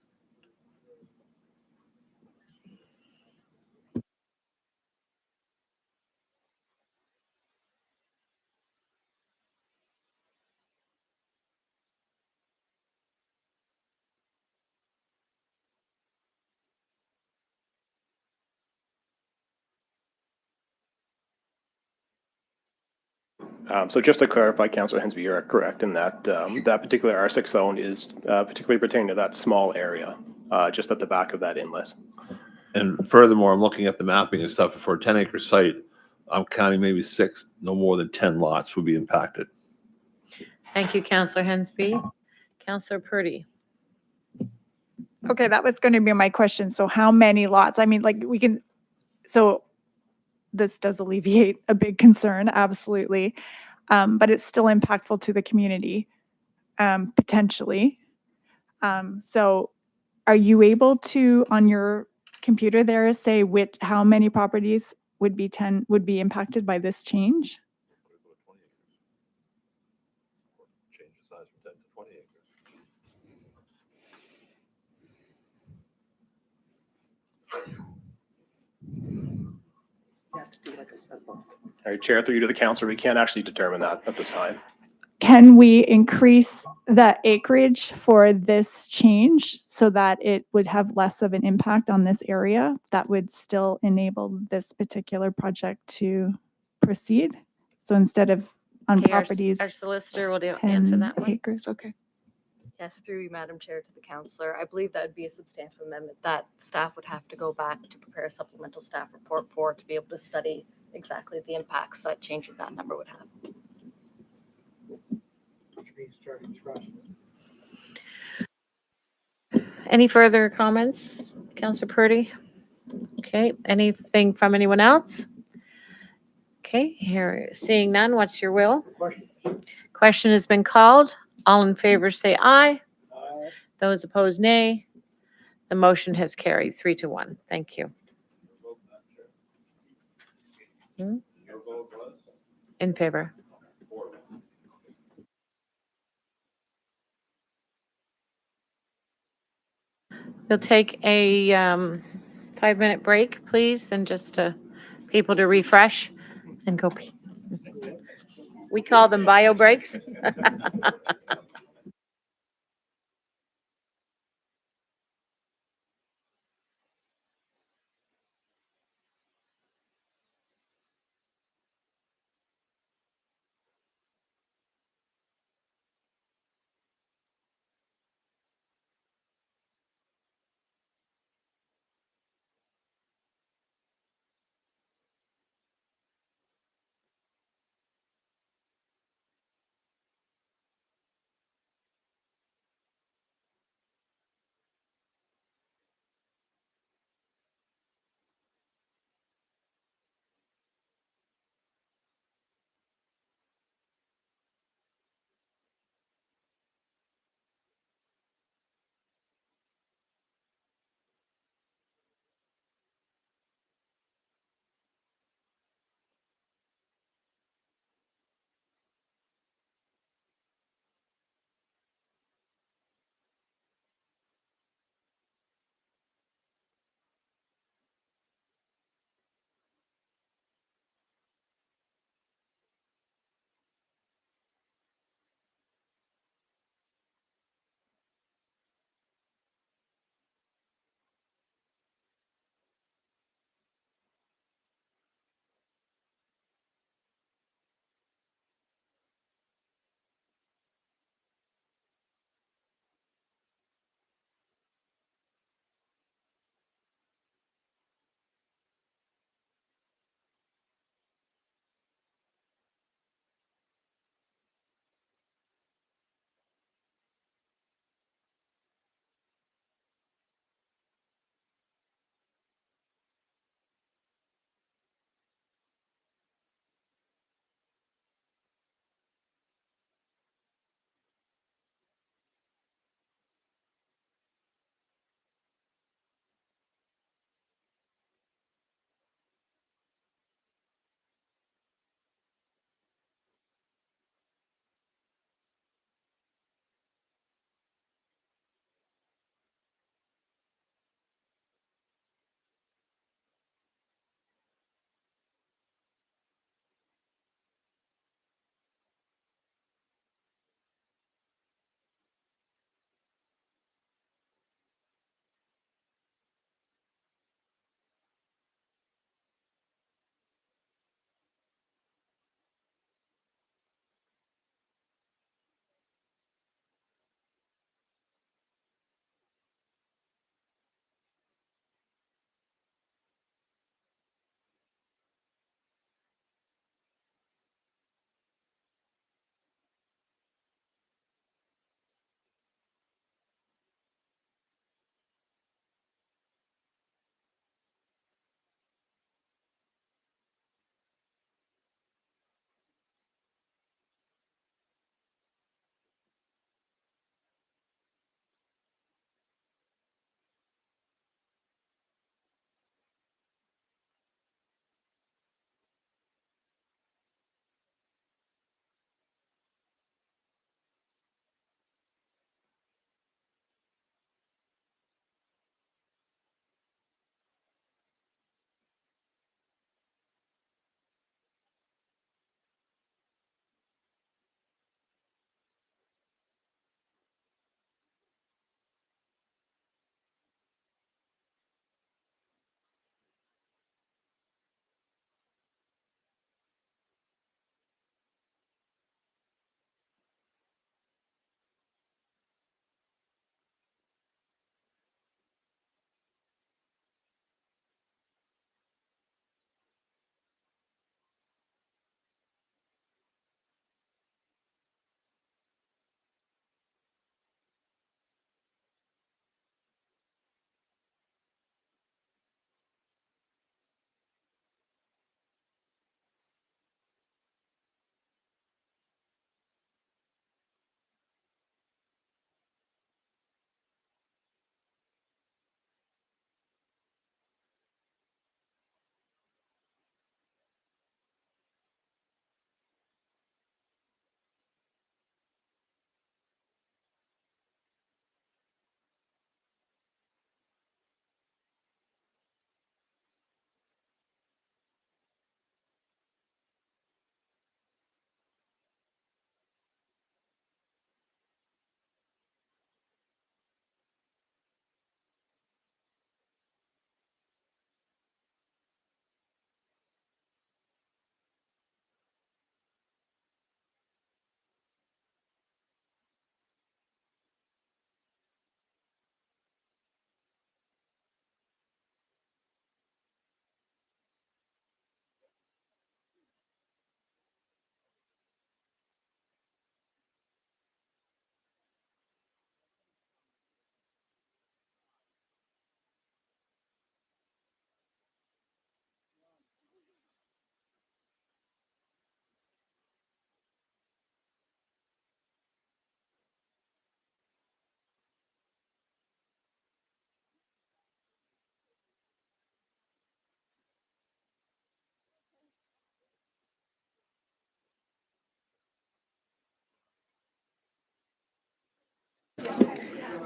So just to clarify, Councillor Hensby, you're correct in that that particular R6 zone is particularly pertaining to that small area, just at the back of that inlet. And furthermore, I'm looking at the mapping and stuff. For a 10-acre site, I'm counting maybe 6, no more than 10 lots would be impacted. Thank you, Councillor Hensby. Councillor Purdy. Okay, that was going to be my question. So how many lots? I mean, like so this does alleviate a big concern, absolutely. But it's still impactful to the community, potentially. So are you able to, on your computer there, say how many properties would be impacted by this change? Change the size from 10 to 20 acres. All right, Chair, through you to the councillor, we can't actually determine that at this time. Can we increase the acreage for this change so that it would have less of an impact on this area that would still enable this particular project to proceed? So instead of on Okay, properties, our solicitor will answer 10 that one. acres, okay. Yes, through you, Madam Chair, to the councillor. I believe that would be a substantial amendment that staff would have to go back to prepare a supplemental staff report for to be able to study exactly the impacts that changing that number would have. Any further comments, Councillor Purdy? Okay, anything from anyone else? Okay, here, seeing none, what's your will? Question has been called. All in favor say aye. Aye. Those opposed, nay. The motion has carried 3-1. Thank you. In favor. We'll take a 5-minute break, please, and just people to refresh and go pee. We call them bio breaks.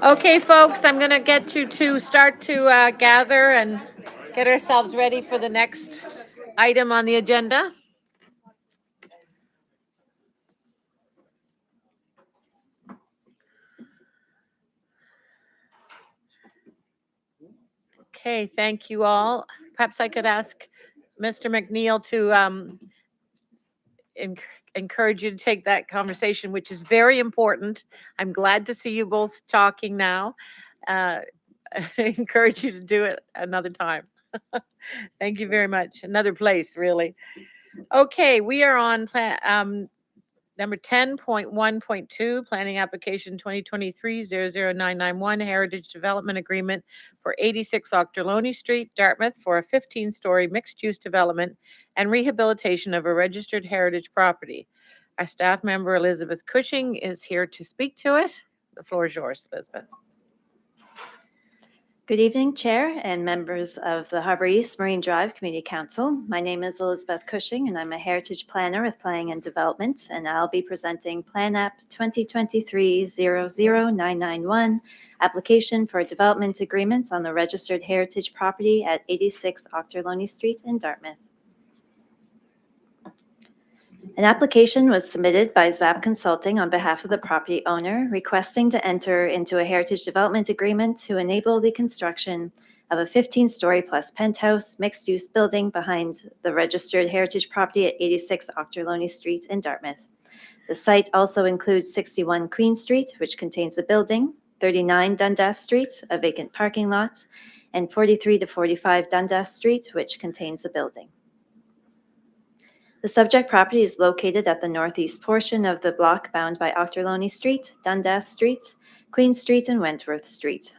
Okay, folks, I'm going to get you to start to gather and get ourselves ready for the next item on the agenda. Okay, thank you all. Perhaps I could ask Mr. McNeil to encourage you to take that conversation, which is very important. I'm glad to see you both talking now. I encourage you to do it another time. Thank you very much. Another place, really. Okay, we are on number 10.1.2, Planning Application 2023-00991, Heritage Development Agreement for 86 Ochterlony Street, Dartmouth, for a 15-story mixed-use development and rehabilitation of a registered heritage property. Our staff member, Elizabeth Cushing, is here to speak to it. The floor is yours, Elizabeth. Good evening, Chair and members of the Harbour East Marine Drive Community Council. My name is Elizabeth Cushing, and I'm a heritage planner with Planning and Development, and I'll be presenting Plan App 2023-00991, application for a development agreement on the registered heritage property at 86 Ochterlony Street in Dartmouth. An application was submitted by ZAP Consulting on behalf of the property owner, requesting to enter into a heritage development agreement to enable the construction of a 15-story plus penthouse mixed-use building behind the registered heritage property at 86 Ochterlony Street in Dartmouth. The site also includes 61 Queen Street, which contains a building, 39 Dundas Street, a vacant parking lot, and 43 to 45 Dundas Street, which contains a building. The subject property is located at the northeast portion of the block bound by Ochterlony Street, Dundas Street, Queen Street, and Wentworth Street.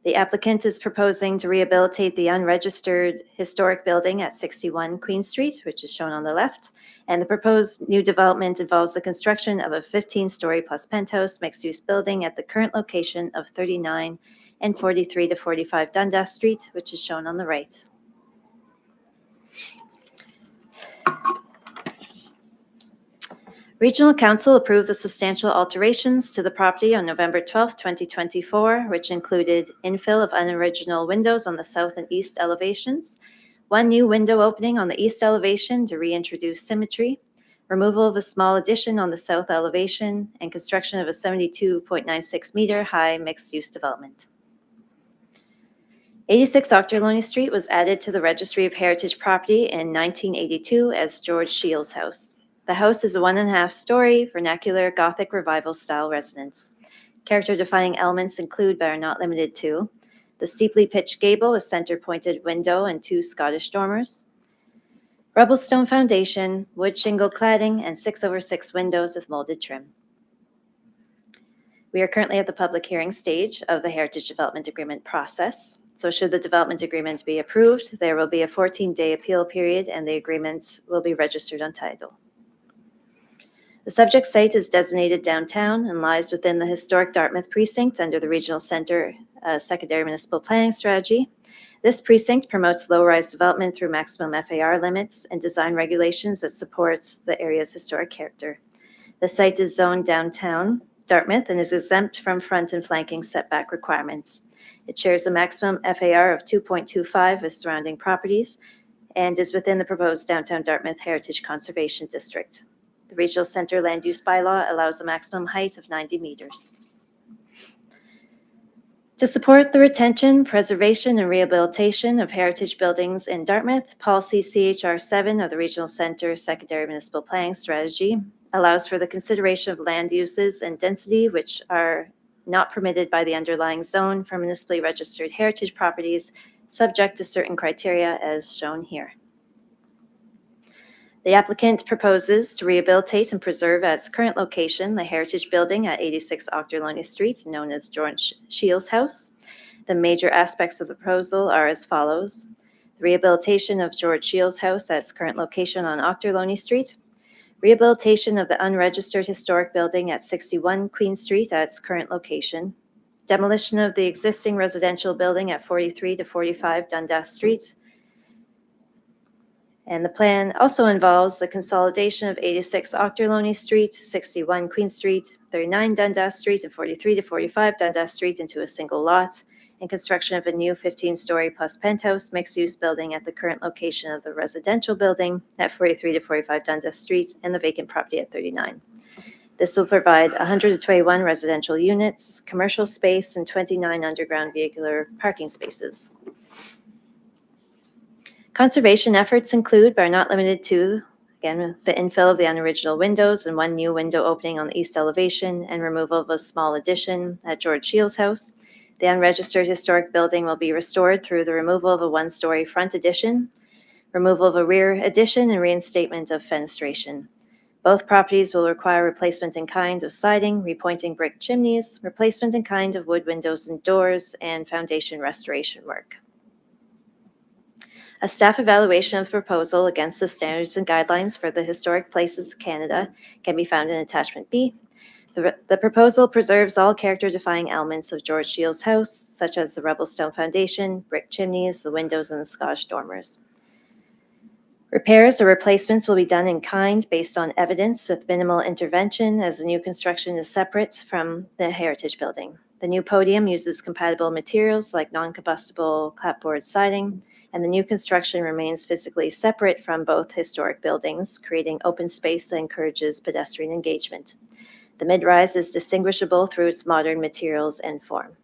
The applicant is proposing to rehabilitate the unregistered historic building at 61 Queen Street, which is shown on the left, and the proposed new development involves the construction of a 15-story plus penthouse mixed-use building at the current location of 39 and 43 to 45 Dundas Street, which is shown on the right. Regional Council approved the substantial alterations to the property on November 12, 2024, which included infill of unoriginal windows on the south and east elevations, one new window opening on the east elevation to reintroduce symmetry, removal of a small addition on the south elevation, and construction of a 72.96 meter high mixed-use development. 86 Ochterlony Street was added to the Registry of Heritage Property in 1982 as George Shields' house. The house is a 1.5-story vernacular Gothic Revival style residence. Character-defining elements include, but are not limited to, the steeply pitched gable with center-pointed window and 2 Scottish dormers, rubble stone foundation, wood shingle cladding, and 6/6 windows with molded trim. We are currently at the public hearing stage of the Heritage Development Agreement process. So should the development agreement be approved, there will be a 14-day appeal period and the agreements will be registered on title. The subject site is designated downtown and lies within the historic Dartmouth precinct under the Regional Center Secondary Municipal Planning Strategy. This precinct promotes low-rise development through maximum FAR limits and design regulations that supports the area's historic character. The site is zoned downtown Dartmouth and is exempt from front and flanking setback requirements. It shares a maximum FAR of 2.25 with surrounding properties and is within the proposed downtown Dartmouth Heritage Conservation District. The Regional Center Land Use Bylaw allows a maximum height of 90 meters. To support the retention, preservation, and rehabilitation of heritage buildings in Dartmouth, Policy CHR 7 of the Regional Center Secondary Municipal Planning Strategy allows for the consideration of land uses and density which are not permitted by the underlying zone for municipally registered heritage properties, subject to certain criteria as shown here. The applicant proposes to rehabilitate and preserve at its current location the heritage building at 86 Ochterlony Street, known as George Shields' house. The major aspects of the proposal are as follows: the rehabilitation of George Shields' house at its current location on Ochterlony Street, rehabilitation of the unregistered historic building at 61 Queen Street at its current location, demolition of the existing residential building at 43 to 45 Dundas Street, And the plan also involves the consolidation of 86 Ochterlony Street, 61 Queen Street, 39 Dundas Street, and 43 to 45 Dundas Street into a single lot, and construction of a new 15-story plus penthouse mixed-use building at the current location of the residential building at 43 to 45 Dundas Street and the vacant property at 39. This will provide 121 residential units, commercial space, and 29 underground vehicular parking spaces. Conservation efforts include, but are not limited to, again, the infill of the unoriginal windows and one new window opening on the east elevation and removal of a small addition at George Shields' house. The unregistered historic building will be restored through the removal of a one-story front addition, removal of a rear addition, and reinstatement of fenestration. Both properties will require replacement in kind of siding, repointing brick chimneys, replacement in kind of wood windows and doors, and foundation restoration work. A staff evaluation of the proposal against the standards and guidelines for the Historic Places of Canada can be found in Attachment B. The proposal preserves all character-defining elements of George Shields' house, such as the rubble stone foundation, brick chimneys, the windows, and the Scottish dormers. Repairs or replacements will be done in kind based on evidence with minimal intervention, as the new construction is separate from the heritage building. The new podium uses compatible materials like non-combustible clapboard siding, and the new construction remains physically separate from both historic buildings, creating open space that encourages pedestrian engagement. The mid-rise is distinguishable through its modern materials and form.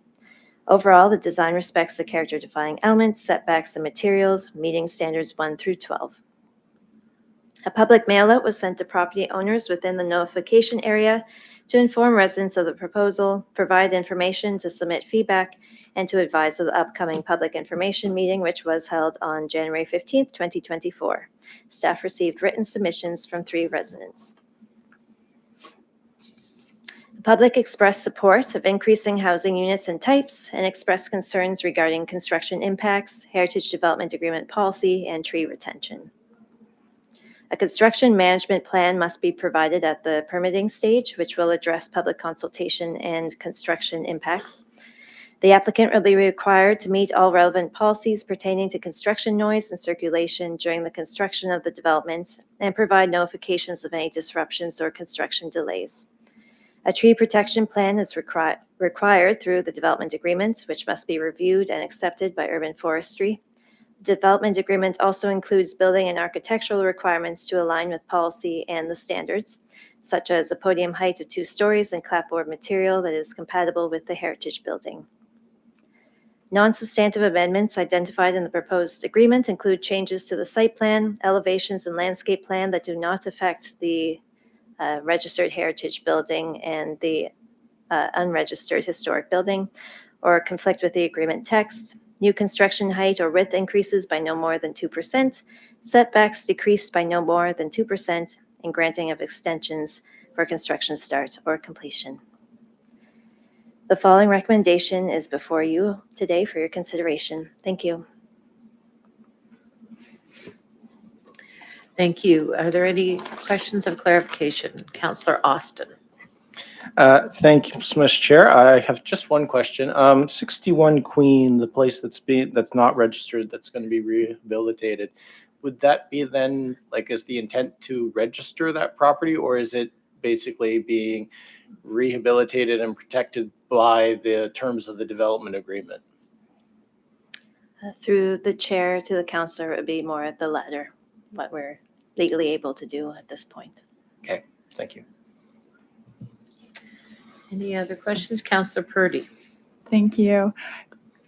Overall, the design respects the character-defining elements, setbacks, and materials, meeting standards 1 through 12. A public mailout was sent to property owners within the notification area to inform residents of the proposal, provide information to submit feedback, and to advise of the upcoming public information meeting, which was held on January 15th, 2024. Staff received written submissions from 3 residents. The public expressed support of increasing housing units and types and expressed concerns regarding construction impacts, heritage development agreement policy, and tree retention. A construction management plan must be provided at the permitting stage, which will address public consultation and construction impacts. The applicant will be required to meet all relevant policies pertaining to construction noise and circulation during the construction of the development and provide notifications of any disruptions or construction delays. A tree protection plan is required through the development agreement, which must be reviewed and accepted by Urban Forestry. The development agreement also includes building and architectural requirements to align with policy and the standards, such as a podium height of 2 stories and clapboard material that is compatible with the heritage building. Non-substantive amendments identified in the proposed agreement include changes to the site plan, elevations, and landscape plan that do not affect the registered heritage building and the unregistered historic building or conflict with the agreement text. New construction height or width increases by no more than 2%, setbacks decreased by no more than 2%, and granting of extensions for construction start or completion. The following recommendation is before you today for your consideration. Thank you. Thank you. Are there any questions of clarification? Councillor Austin. Thank you, so much, Chair. I have just one question. 61 Queen, the place that's not registered, that's going to be rehabilitated. Would that be then, like, is the intent to register that property, or is it basically being rehabilitated and protected by the terms of the development agreement? Through the chair to the councillor, it would be more the latter, what we're legally able to do at this point. Okay, thank you. Any other questions? Councillor Purdy. Thank you.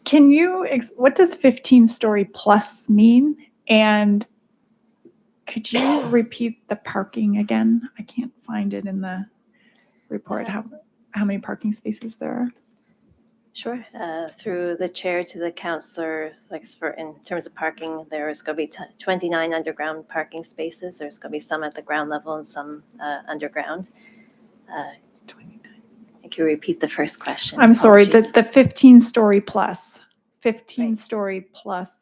Can you, what does 15-story plus mean? And could you repeat the parking again? I can't find it in the report, how many parking spaces there are. Sure. Through the chair to the councillor, like in terms of parking, there's going to be 29 underground parking spaces. There's going to be some at the ground level and some underground. 29. Can you repeat the first question? I'm sorry, the Apologies. 15-story plus. 15-story plus,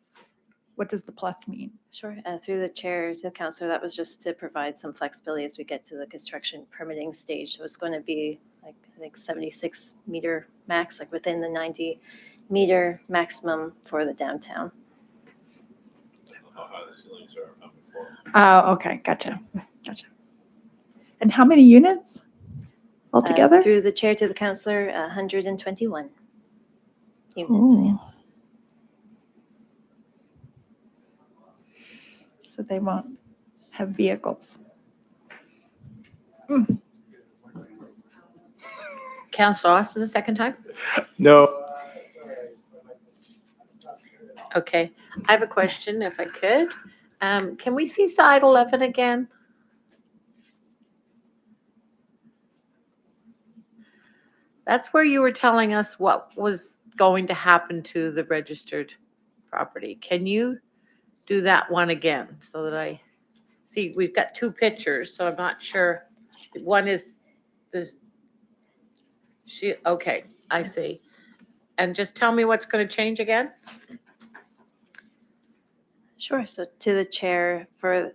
what does the plus mean? Sure. Through the chair to the councillor, that was just to provide some flexibility as we get to the construction permitting stage. So it's going to be like, I think 76 meter max, like within the 90 meter maximum for the downtown. How high the ceilings are, how Oh, okay, gotcha, gotcha. And how many units altogether? Through the chair to the counselor, 121 units. Ooh. So they won't have vehicles. Councillor Austin, a second time? No. Okay, I have a question if I could. Can we see side 11 again? That's where you were telling us what was going to happen to the registered property. Can you do that one again so that I see? We've got two pictures, so I'm not sure. One is this. Okay, I see. And just tell me what's going to change again? Sure. So to the chair, for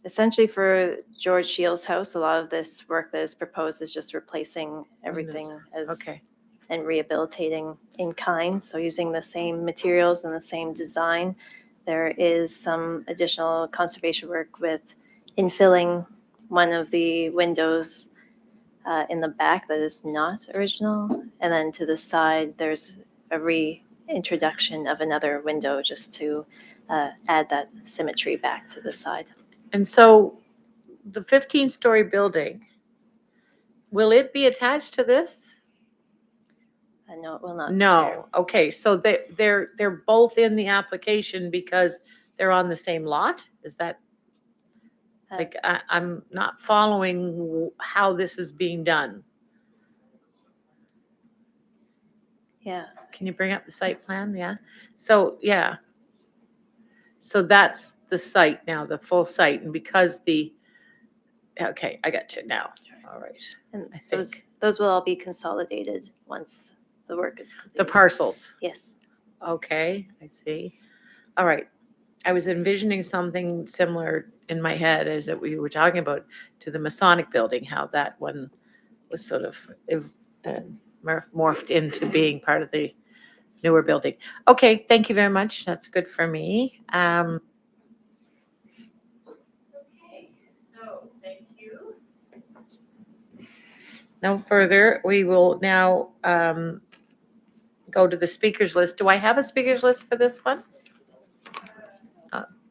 essentially for George Shields' house, a lot of this work that is proposed is just replacing everything as Okay. and rehabilitating in kind. So using the same materials and the same design. There is some additional conservation work with infilling one of the windows in the back that is not original. And then to the side, there's a reintroduction of another window just to add that symmetry back to the side. And so the 15-story building, will it be attached to this? No, it will not. Chair. No. Okay, so they're both in the application because they're on the same lot? Is that, like, I'm not following how this is being done. Yeah. Can you bring up the site plan? Yeah. So, yeah. So that's the site now, the full site, and because okay, I got you now. All right. And I those will all be consolidated once the work is completed. The parcels. Yes. Okay, I see. All right. I was envisioning something similar in my head as that we were talking about to the Masonic building, how that one was sort of morphed into being part of the newer building. Okay, thank you very much. That's good for me. Okay, so thank you. No further. We will now go to the speakers list. Do I have a speakers list for this one?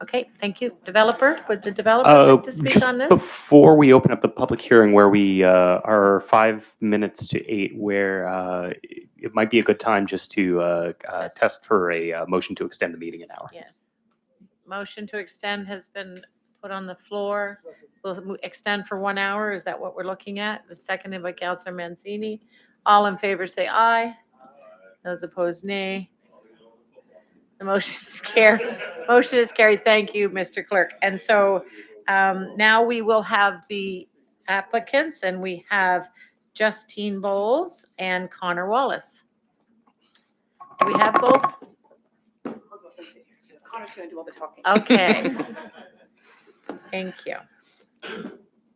Okay, thank you. Developer, would the developer like to speak Just on this? before we open up the public hearing where we are 5 minutes to 8, where it might be a good time just to test for a motion to extend the meeting an hour. Yes. Motion to extend has been put on the floor. We'll extend for 1 hour. Is that what we're looking at? Seconded by Councillor Mancini. All in favor say aye. Those opposed, nay. The motion is carried. Motion is carried. Thank you, Mr. Clerk. And so now we will have the applicants, and we have Justine Bowles and Connor Wallace. Do we have both? Connor's going to do all the talking. Okay. Thank you.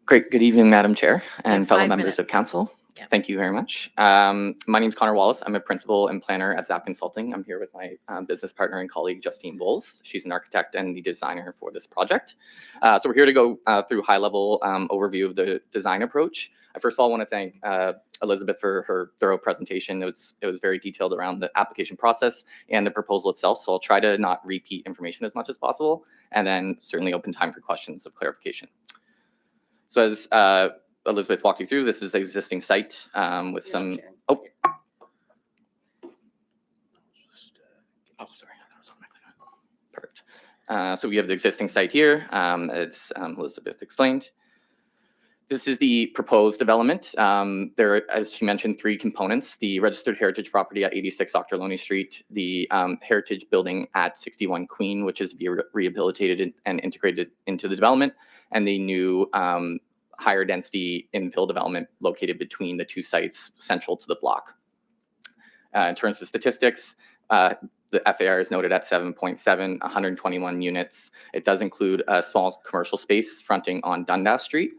Great. Good evening, Madam Chair and fellow 5 members of minutes. council. Yeah. Thank you very much. My name is Connor Wallace. I'm a principal and planner at Zap Consulting. I'm here with my business partner and colleague, Justine Bowles. She's an architect and the designer for this project. So we're here to go through high-level overview of the design approach. I first of all want to thank Elizabeth for her thorough presentation. It was very detailed around the application process and the proposal itself. So I'll try to not repeat information as much as possible, and then certainly open time for questions of clarification. So as Elizabeth walked you through, this is the existing site with some, oh, sorry, that was automatically on. Perfect. So we have the existing site here, as Elizabeth explained. This is the proposed development. There are, as she mentioned, 3 components: the registered heritage property at 86 Octorlony Street, the heritage building at 61 Queen, which is to be rehabilitated and integrated into the development, and the new higher density infill development located between the 2 sites central to the block. In terms of statistics, the FAR is noted at 7.7, 121 units. It does include a small commercial space fronting on Dundas Street.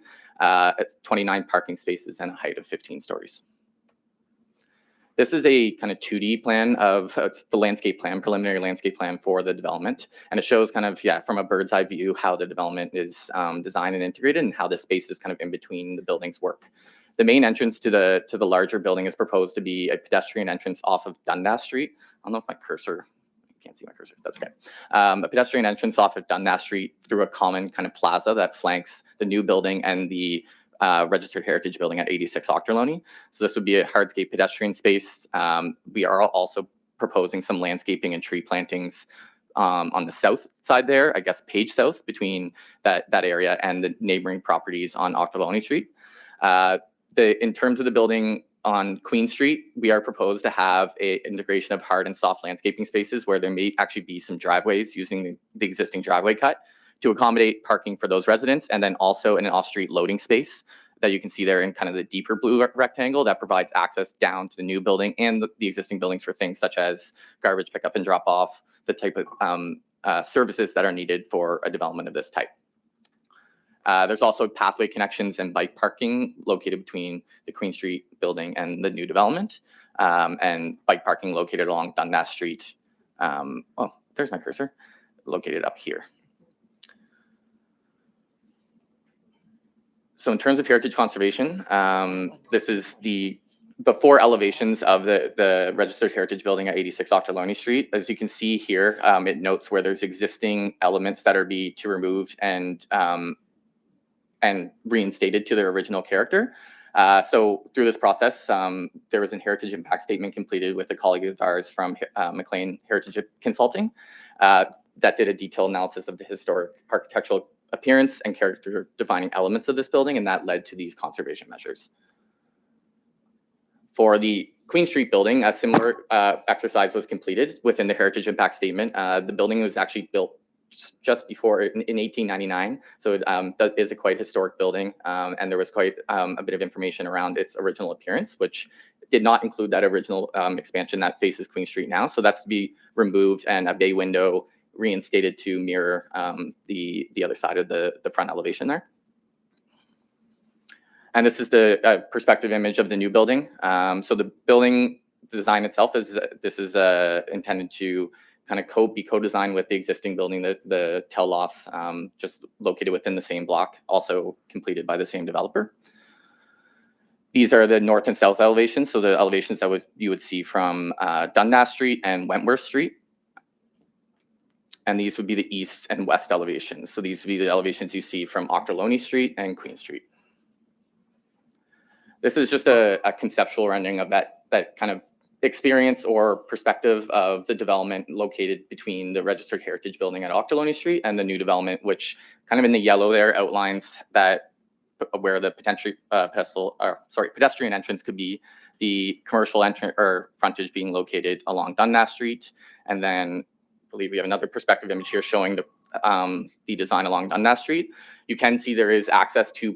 It's 29 parking spaces and a height of 15 stories. This is a kind of 2D plan of it's the landscape plan, preliminary landscape plan for the development. And it shows kind of, yeah, from a bird's eye view, how the development is designed and integrated and how the spaces kind of in between the buildings work. The main entrance to the larger building is proposed to be a pedestrian entrance off of Dundas Street. I don't know if my cursor, you can't see my cursor, that's okay. A pedestrian entrance off of Dundas Street through a common kind of plaza that flanks the new building and the registered heritage building at 86 Ochterlony. So this would be a hardscape pedestrian space. We are also proposing some landscaping and tree plantings on the south side there, I guess Page South, between that area and the neighboring properties on Ochterlony Street. In terms of the building on Queen Street, we are proposed to have an integration of hard and soft landscaping spaces where there may actually be some driveways using the existing driveway cut to accommodate parking for those residents, and then also an off-street loading space that you can see there in kind of the deeper blue rectangle that provides access down to the new building and the existing buildings for things such as garbage pickup and drop off, the type of services that are needed for a development of this type. There's also pathway connections and bike parking located between the Queen Street building and the new development, and bike parking located along Dundas Street. Oh, there's my cursor, located up here. So in terms of heritage conservation, this is the 4 elevations of the registered heritage building at 86 Ochterlony Street. As you can see here, it notes where there's existing elements that are to removed and reinstated to their original character. So through this process, there was a heritage impact statement completed with a colleague of ours from McLean Heritage Consulting that did a detailed analysis of the historic architectural appearance and character defining elements of this building, and that led to these conservation measures. For the Queen Street building, a similar exercise was completed within the heritage impact statement. The building was actually built just before in 1899, so that is a quite historic building, and there was quite a bit of information around its original appearance, which did not include that original expansion that faces Queen Street now. So that's to be removed and a bay window reinstated to mirror the other side of the front elevation there. And this is the perspective image of the new building. So the building design itself is intended to kind of be co-designed with the existing building, the Tell Lofts, just located within the same block, also completed by the same developer. These are the north and south elevations, so the elevations that you would see from Dundas Street and Wentworth Street. And these would be the east and west elevations. So these would be the elevations you see from Ochterlony Street and Queen Street. This is just a conceptual rendering of that kind of experience or perspective of the development located between the registered heritage building at Ochterlony Street and the new development, which kind of in the yellow there outlines that where the pedestrian entrance could be, the commercial entrance or frontage being located along Dundas Street, and then I believe we have another perspective image here showing the design along Dundas Street. You can see there is access to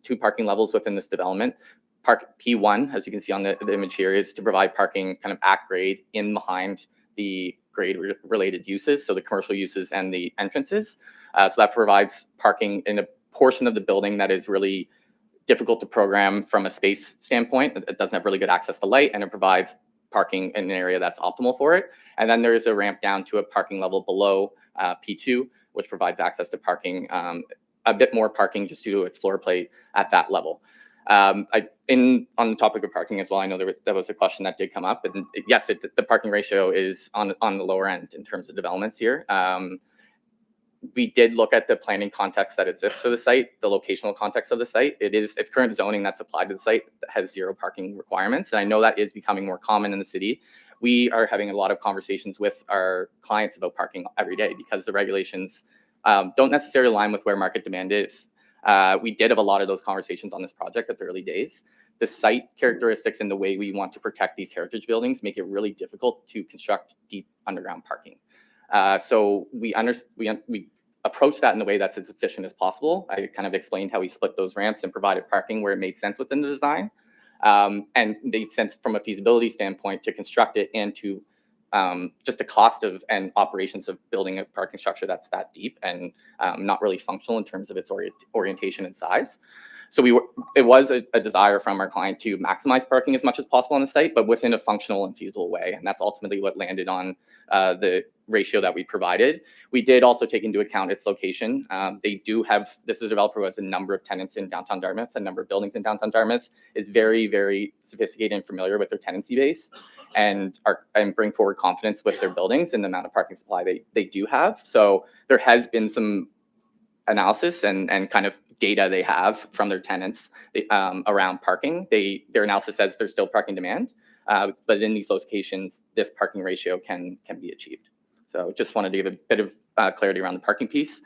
two parking levels within this development. Park P1, as you can see on the image here, is to provide parking kind of at grade in behind the grade related uses, so the commercial uses and the entrances. So that provides parking in a portion of the building that is really difficult to program from a space standpoint. It doesn't have really good access to light, and it provides parking in an area that's optimal for it. And then there is a ramp down to a parking level below P2, which provides access to parking, a bit more parking just due to its floor plate at that level. On the topic of parking as well, I know there was a question that did come up, and yes, the parking ratio is on the lower end in terms of developments here. We did look at the planning context that exists for the site, the locational context of the site. It's current zoning that's applied to the site that has 0 parking requirements, and I know that is becoming more common in the city. We are having a lot of conversations with our clients about parking every day because the regulations don't necessarily align with where market demand is. We did have a lot of those conversations on this project at the early days. The site characteristics and the way we want to protect these heritage buildings make it really difficult to construct deep underground parking. So we approach that in the way that's as efficient as possible. I kind of explained how we split those ramps and provided parking where it made sense within the design, and made sense from a feasibility standpoint to construct it and to just the cost of and operations of building a parking structure that's that deep and not really functional in terms of its orientation and size. So it was a desire from our client to maximize parking as much as possible on the site, but within a functional and feasible way. And that's ultimately what landed on the ratio that we provided. We did also take into account its location. This is a developer who has a number of tenants in downtown Dartmouth, a number of buildings in downtown Dartmouth, is very, very sophisticated and familiar with their tenancy base and bring forward confidence with their buildings and the amount of parking supply they do have. So there has been some analysis and kind of data they have from their tenants around parking. Their analysis says there's still parking demand, but in these locations, this parking ratio can be achieved. So just wanted to give a bit of clarity around the parking piece.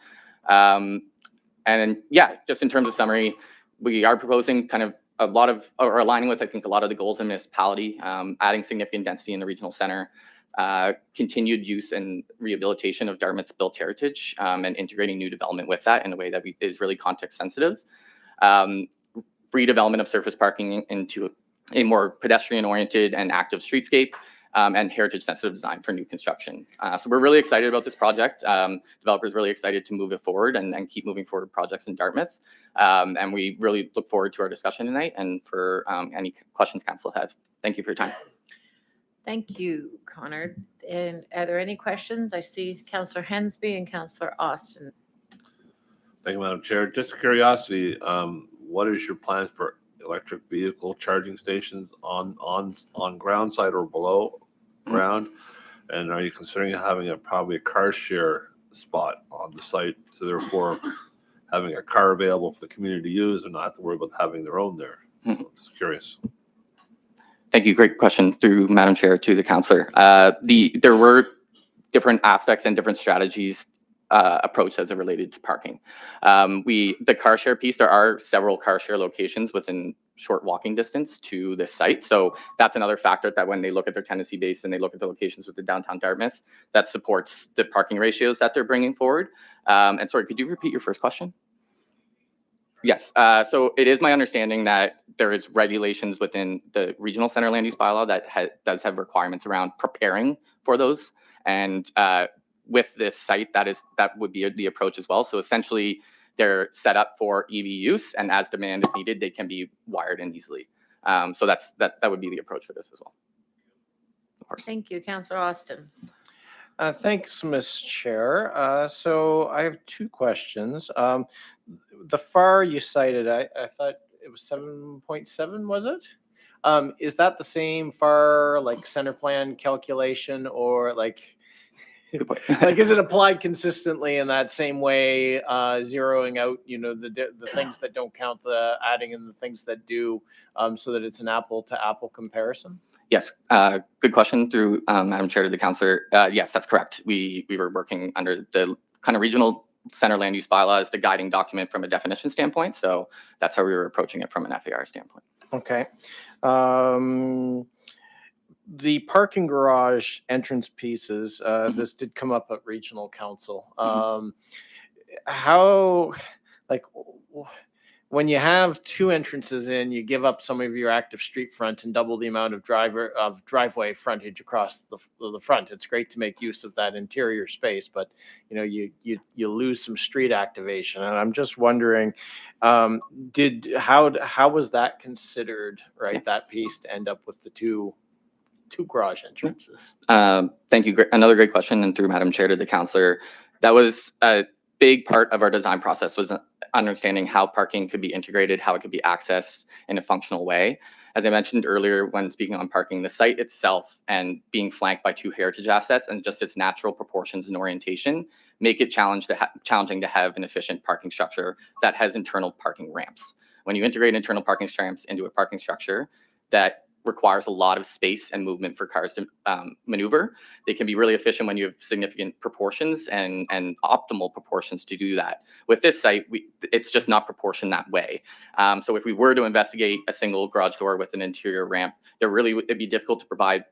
And yeah, just in terms of summary, we are proposing kind of aligning with, I think, a lot of the goals of the municipality, adding significant density in the regional center, continued use and rehabilitation of Dartmouth's built heritage, and integrating new development with that in a way that is really context sensitive. Redevelopment of surface parking into a more pedestrian oriented and active streetscape, and heritage sensitive design for new construction. So we're really excited about this project. Developers really excited to move it forward and keep moving forward projects in Dartmouth. And we really look forward to our discussion tonight and for any questions council have. Thank you for your time. Thank you, Connor. And are there any questions? I see Councillor Hensby and Councillor Austin. Thank you, Madam Chair. Just curiosity, what is your plans for electric vehicle charging stations on ground side or below ground? And are you considering having probably a car share spot on the site, so therefore having a car available for the community to use and not have to worry about having their own there? So just curious. Thank you. Great question through Madam Chair to the councillor. There were different aspects and different strategies approached as it related to parking. The car share piece, there are several car share locations within short walking distance to this site. So that's another factor that when they look at their tenancy base and they look at the locations within downtown Dartmouth, that supports the parking ratios that they're bringing forward. And sorry, could you repeat your first question? Yes. So it is my understanding that there is regulations within the regional center land use bylaw that does have requirements around preparing for those. And with this site, that would be the approach as well. So essentially, they're set up for EV use, and as demand is needed, they can be wired in easily. So that would be the approach for this as well. Of course. Thank you, Councillor Austin. Thanks, Ms. Chair. So I have two questions. The FAR you cited, I thought it was 7.7, was it? Is that the same FAR, like center plan calculation, or like is it applied consistently in that same way, zeroing out, the things that don't count, the adding in the things that do, so that it's an apple to apple comparison? Yes, good question through Madam Chair to the councillor. Yes, that's correct. We were working under the kind of regional center land use bylaw as the guiding document from a definition standpoint. So that's how we were approaching it from an FAR standpoint. Okay. The parking garage entrance pieces, this did come up at regional council. How, when you have two entrances in, you give up some of your active street front and double the amount of driveway frontage across the front. It's great to make use of that interior space, but you lose some street activation. And I'm just wondering, how was that considered, right? That piece to end up with the two garage entrances? Thank you. Another great question, and through Madam Chair to the councillor, that was a big part of our design process, was understanding how parking could be integrated, how it could be accessed in a functional way. As I mentioned earlier when speaking on parking, the site itself and being flanked by two heritage assets and just its natural proportions and orientation make it challenging to have an efficient parking structure that has internal parking ramps. When you integrate internal parking ramps into a parking structure that requires a lot of space and movement for cars to maneuver, they can be really efficient when you have significant proportions and optimal proportions to do that. With this site, it's just not proportioned that way. So if we were to investigate a single garage door with an interior ramp, it'd be difficult to provide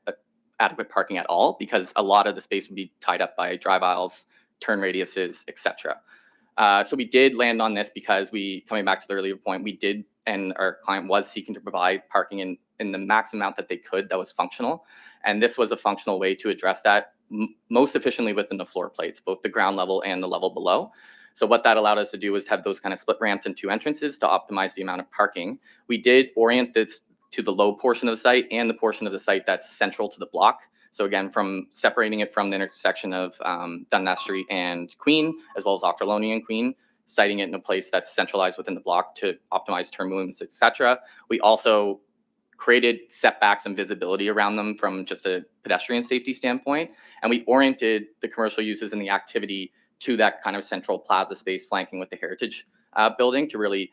adequate parking at all, because a lot of the space would be tied up by drive aisles, turn radiuses, etc. So we did land on this because coming back to the earlier point, we did, and our client was seeking to provide parking in the max amount that they could that was functional. And this was a functional way to address that most efficiently within the floor plates, both the ground level and the level below. So what that allowed us to do was have those kind of split ramps and 2 entrances to optimize the amount of parking. We did orient this to the low portion of the site and the portion of the site that's central to the block. So again, from separating it from the intersection of Dundas Street and Queen, as well as Ochterlony and Queen, siting it in a place that's centralized within the block to optimize turn movements, etc. We also created setbacks and visibility around them from just a pedestrian safety standpoint. And we oriented the commercial uses and the activity to that kind of central plaza space flanking with the Heritage building to really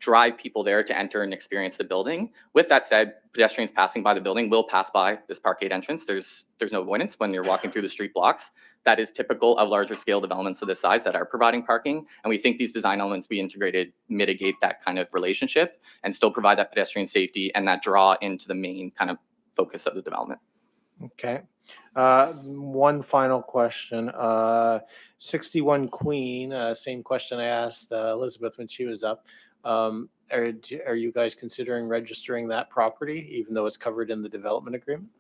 drive people there to enter and experience the building. With that said, pedestrians passing by the building will pass by this parkade entrance. There's no avoidance when you're walking through the street blocks. That is typical of larger scale developments of this size that are providing parking. And we think these design elements we integrated mitigate that kind of relationship and still provide that pedestrian safety and that draw into the main kind of focus of the development. Okay. One final question. 61 Queen, same question I asked Elizabeth when she was up. Are you guys considering registering that property, even though it's covered in the development agreement?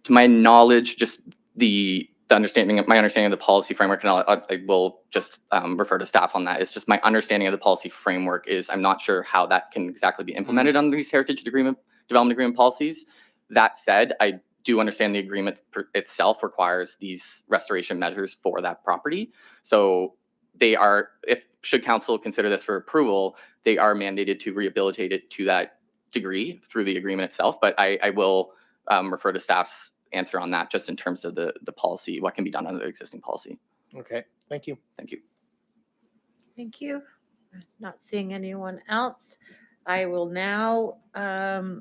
To my knowledge, just my understanding of the policy framework, and I will just refer to staff on that. It's just my understanding of the policy framework is I'm not sure how that can exactly be implemented under these heritage development agreement policies. That said, I do understand the agreement itself requires these restoration measures for that property. So they are, should council consider this for approval, they are mandated to rehabilitate it to that degree through the agreement itself. But I will refer to staff's answer on that just in terms of the policy, what can be done under the existing policy. Okay, thank you. Thank you. Thank you. Not seeing anyone else. I will now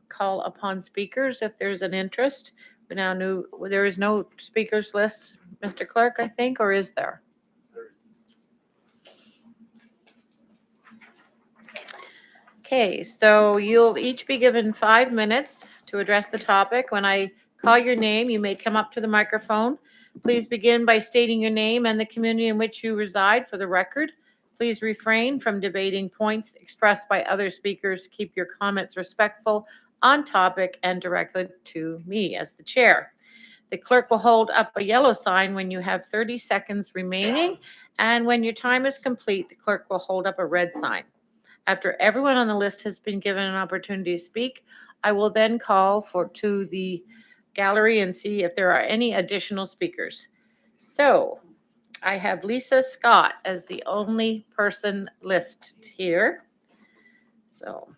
call upon speakers if there's an interest. We now knew there is no speakers list, Mr. Clerk, I think, or is there? Okay, so you'll each be given 5 minutes to address the topic. When I call your name, you may come up to the microphone. Please begin by stating your name and the community in which you reside for the record. Please refrain from debating points expressed by other speakers. Keep your comments respectful, on topic, and directed to me as the chair. The clerk will hold up a yellow sign when you have 30 seconds remaining, and when your time is complete, the clerk will hold up a red sign. After everyone on the list has been given an opportunity to speak, I will then call to the gallery and see if there are any additional speakers. So I have Lisa Scott as the only person listed here. So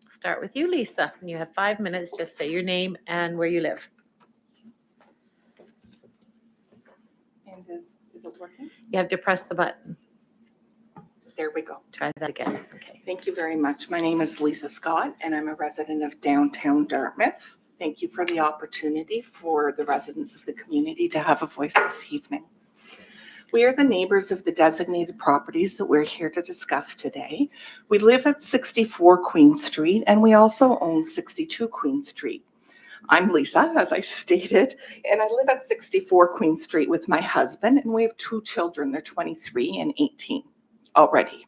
start with you, Lisa. And you have 5 minutes. Just say your name and where you live. And is it working? You have to press the button. There we go. Try that again. Okay. Thank you very much. My name is Lisa Scott, and I'm a resident of downtown Dartmouth. Thank you for the opportunity for the residents of the community to have a voice this evening. We are the neighbors of the designated properties that we're here to discuss today. We live at 64 Queen Street, and we also own 62 Queen Street. I'm Lisa, as I stated, and I live at 64 Queen Street with my husband, and we have 2 children. They're 23 and 18 already.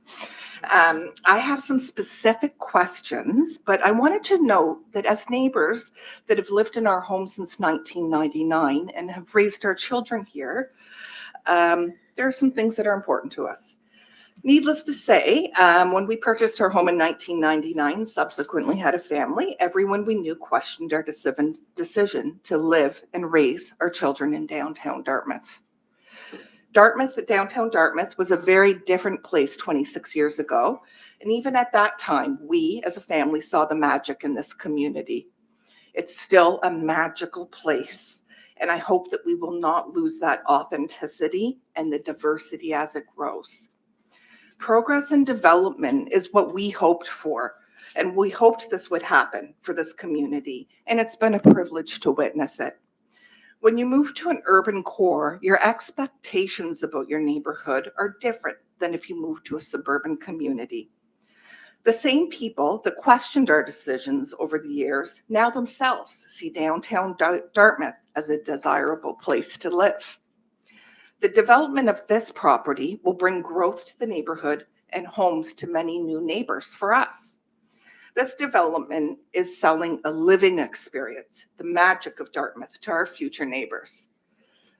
I have some specific questions, but I wanted to note that as neighbors that have lived in our home since 1999 and have raised our children here, there are some things that are important to us. Needless to say, when we purchased our home in 1999, subsequently had a family, everyone we knew questioned our decision to live and raise our children in downtown Dartmouth. Downtown Dartmouth was a very different place 26 years ago. And even at that time, we as a family saw the magic in this community. It's still a magical place. And I hope that we will not lose that authenticity and the diversity as it grows. Progress and development is what we hoped for. And we hoped this would happen for this community. And it's been a privilege to witness it. When you move to an urban core, your expectations about your neighborhood are different than if you move to a suburban community. The same people that questioned our decisions over the years now themselves see downtown Dartmouth as a desirable place to live. The development of this property will bring growth to the neighborhood and homes to many new neighbors for us. This development is selling a living experience, the magic of Dartmouth, to our future neighbors.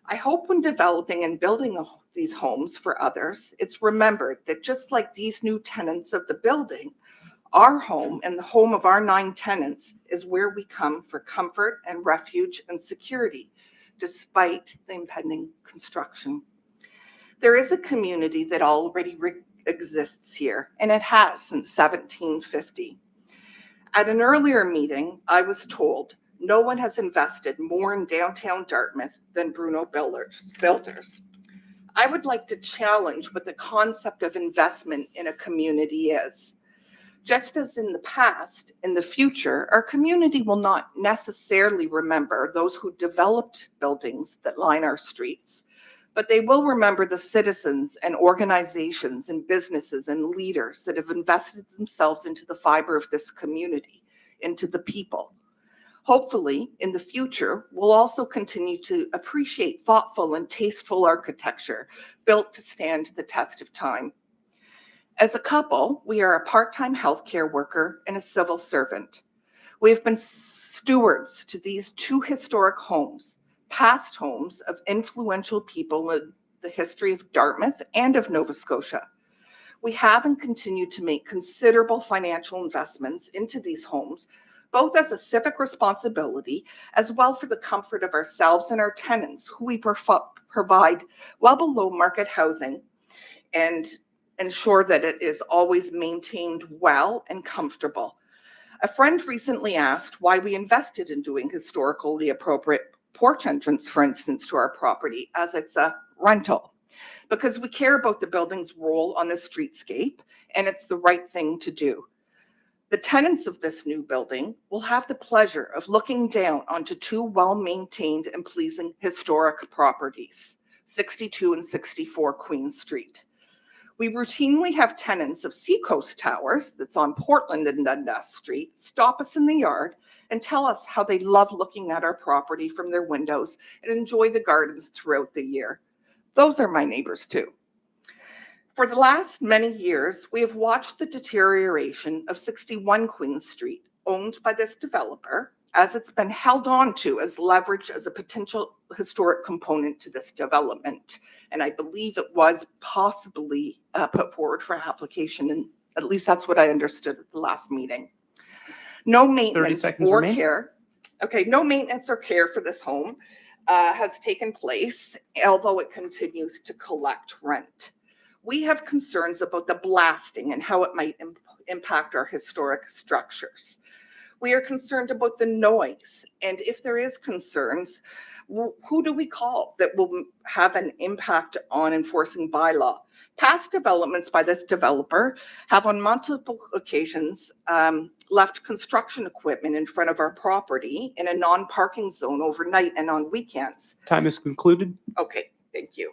I hope when developing and building these homes for others, it's remembered that just like these new tenants of the building, our home and the home of our 9 tenants is where we come for comfort and refuge and security, despite the impending construction. There is a community that already exists here, and it has since 1750. At an earlier meeting, I was told no one has invested more in downtown Dartmouth than Bruno Builders. I would like to challenge what the concept of investment in a community is. Just as in the past, in the future, our community will not necessarily remember those who developed buildings that line our streets, but they will remember the citizens and organizations and businesses and leaders that have invested themselves into the fiber of this community, into the people. Hopefully, in the future, we'll also continue to appreciate thoughtful and tasteful architecture built to stand the test of time. As a couple, we are a part-time healthcare worker and a civil servant. We have been stewards to these 2 historic homes, past homes of influential people in the history of Dartmouth and of Nova Scotia. We have and continue to make considerable financial investments into these homes, both as a civic responsibility as well for the comfort of ourselves and our tenants, who we provide well below market housing and ensure that it is always maintained well and comfortable. A friend recently asked why we invested in doing historically appropriate porch entrance, for instance, to our property, as it's a rental. Because we care about the building's role on the streetscape, and it's the right thing to do. The tenants of this new building will have the pleasure of looking down onto 2 well-maintained and pleasing historic properties, 62 and 64 Queen Street. We routinely have tenants of Seacoast Towers, that's on Portland and Dundas Street, stop us in the yard and tell us how they love looking at our property from their windows and enjoy the gardens throughout the year. Those are my neighbors too. For the last many years, we have watched the deterioration of 61 Queen Street, owned by this developer, as it's been held on to as leverage as a potential historic component to this development. And I believe it was possibly put forward for application, and at least that's what I understood at the last meeting. No maintenance or care. Okay, no maintenance or care for this home has taken place, although it continues to collect rent. We have concerns about the blasting and how it might impact our historic structures. We are concerned about the noise, and if there is concerns, who do we call that will have an impact on enforcing bylaw? Past developments by this developer have on multiple occasions left construction equipment in front of our property in a non-parking zone overnight and on weekends. Time is concluded. Okay, thank you.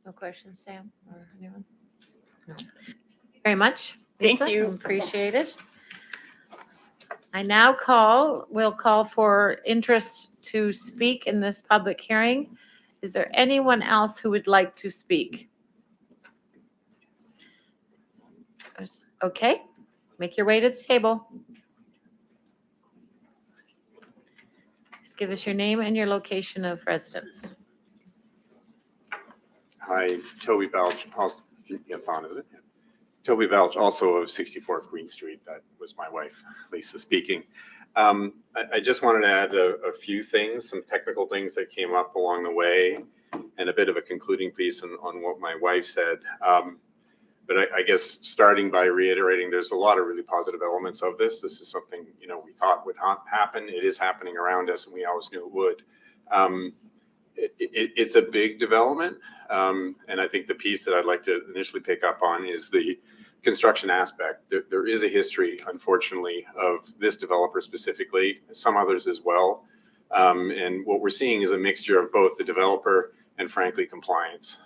No questions, Sam, or anyone? No. Very much. Thank Lisa, you. Appreciate it. I now will call for interest to speak in this public hearing. Is there anyone else who would like to speak? Okay, make your way to the table. Just give us your name and your location of residence. Hi, Toby Belch. It's on, is it? Toby Belch, also of 64 Queen Street. That was my wife, Lisa, speaking. I just wanted to add a few things, some technical things that came up along the way, and a bit of a concluding piece on what my wife said. But I guess starting by reiterating, there's a lot of really positive elements of this. This is something, we thought would happen. It is happening around us, and we always knew it would. It's a big development, and I think the piece that I'd like to initially pick up on is the construction aspect. There is a history, unfortunately, of this developer specifically, some others as well, and what we're seeing is a mixture of both the developer and, frankly, compliance.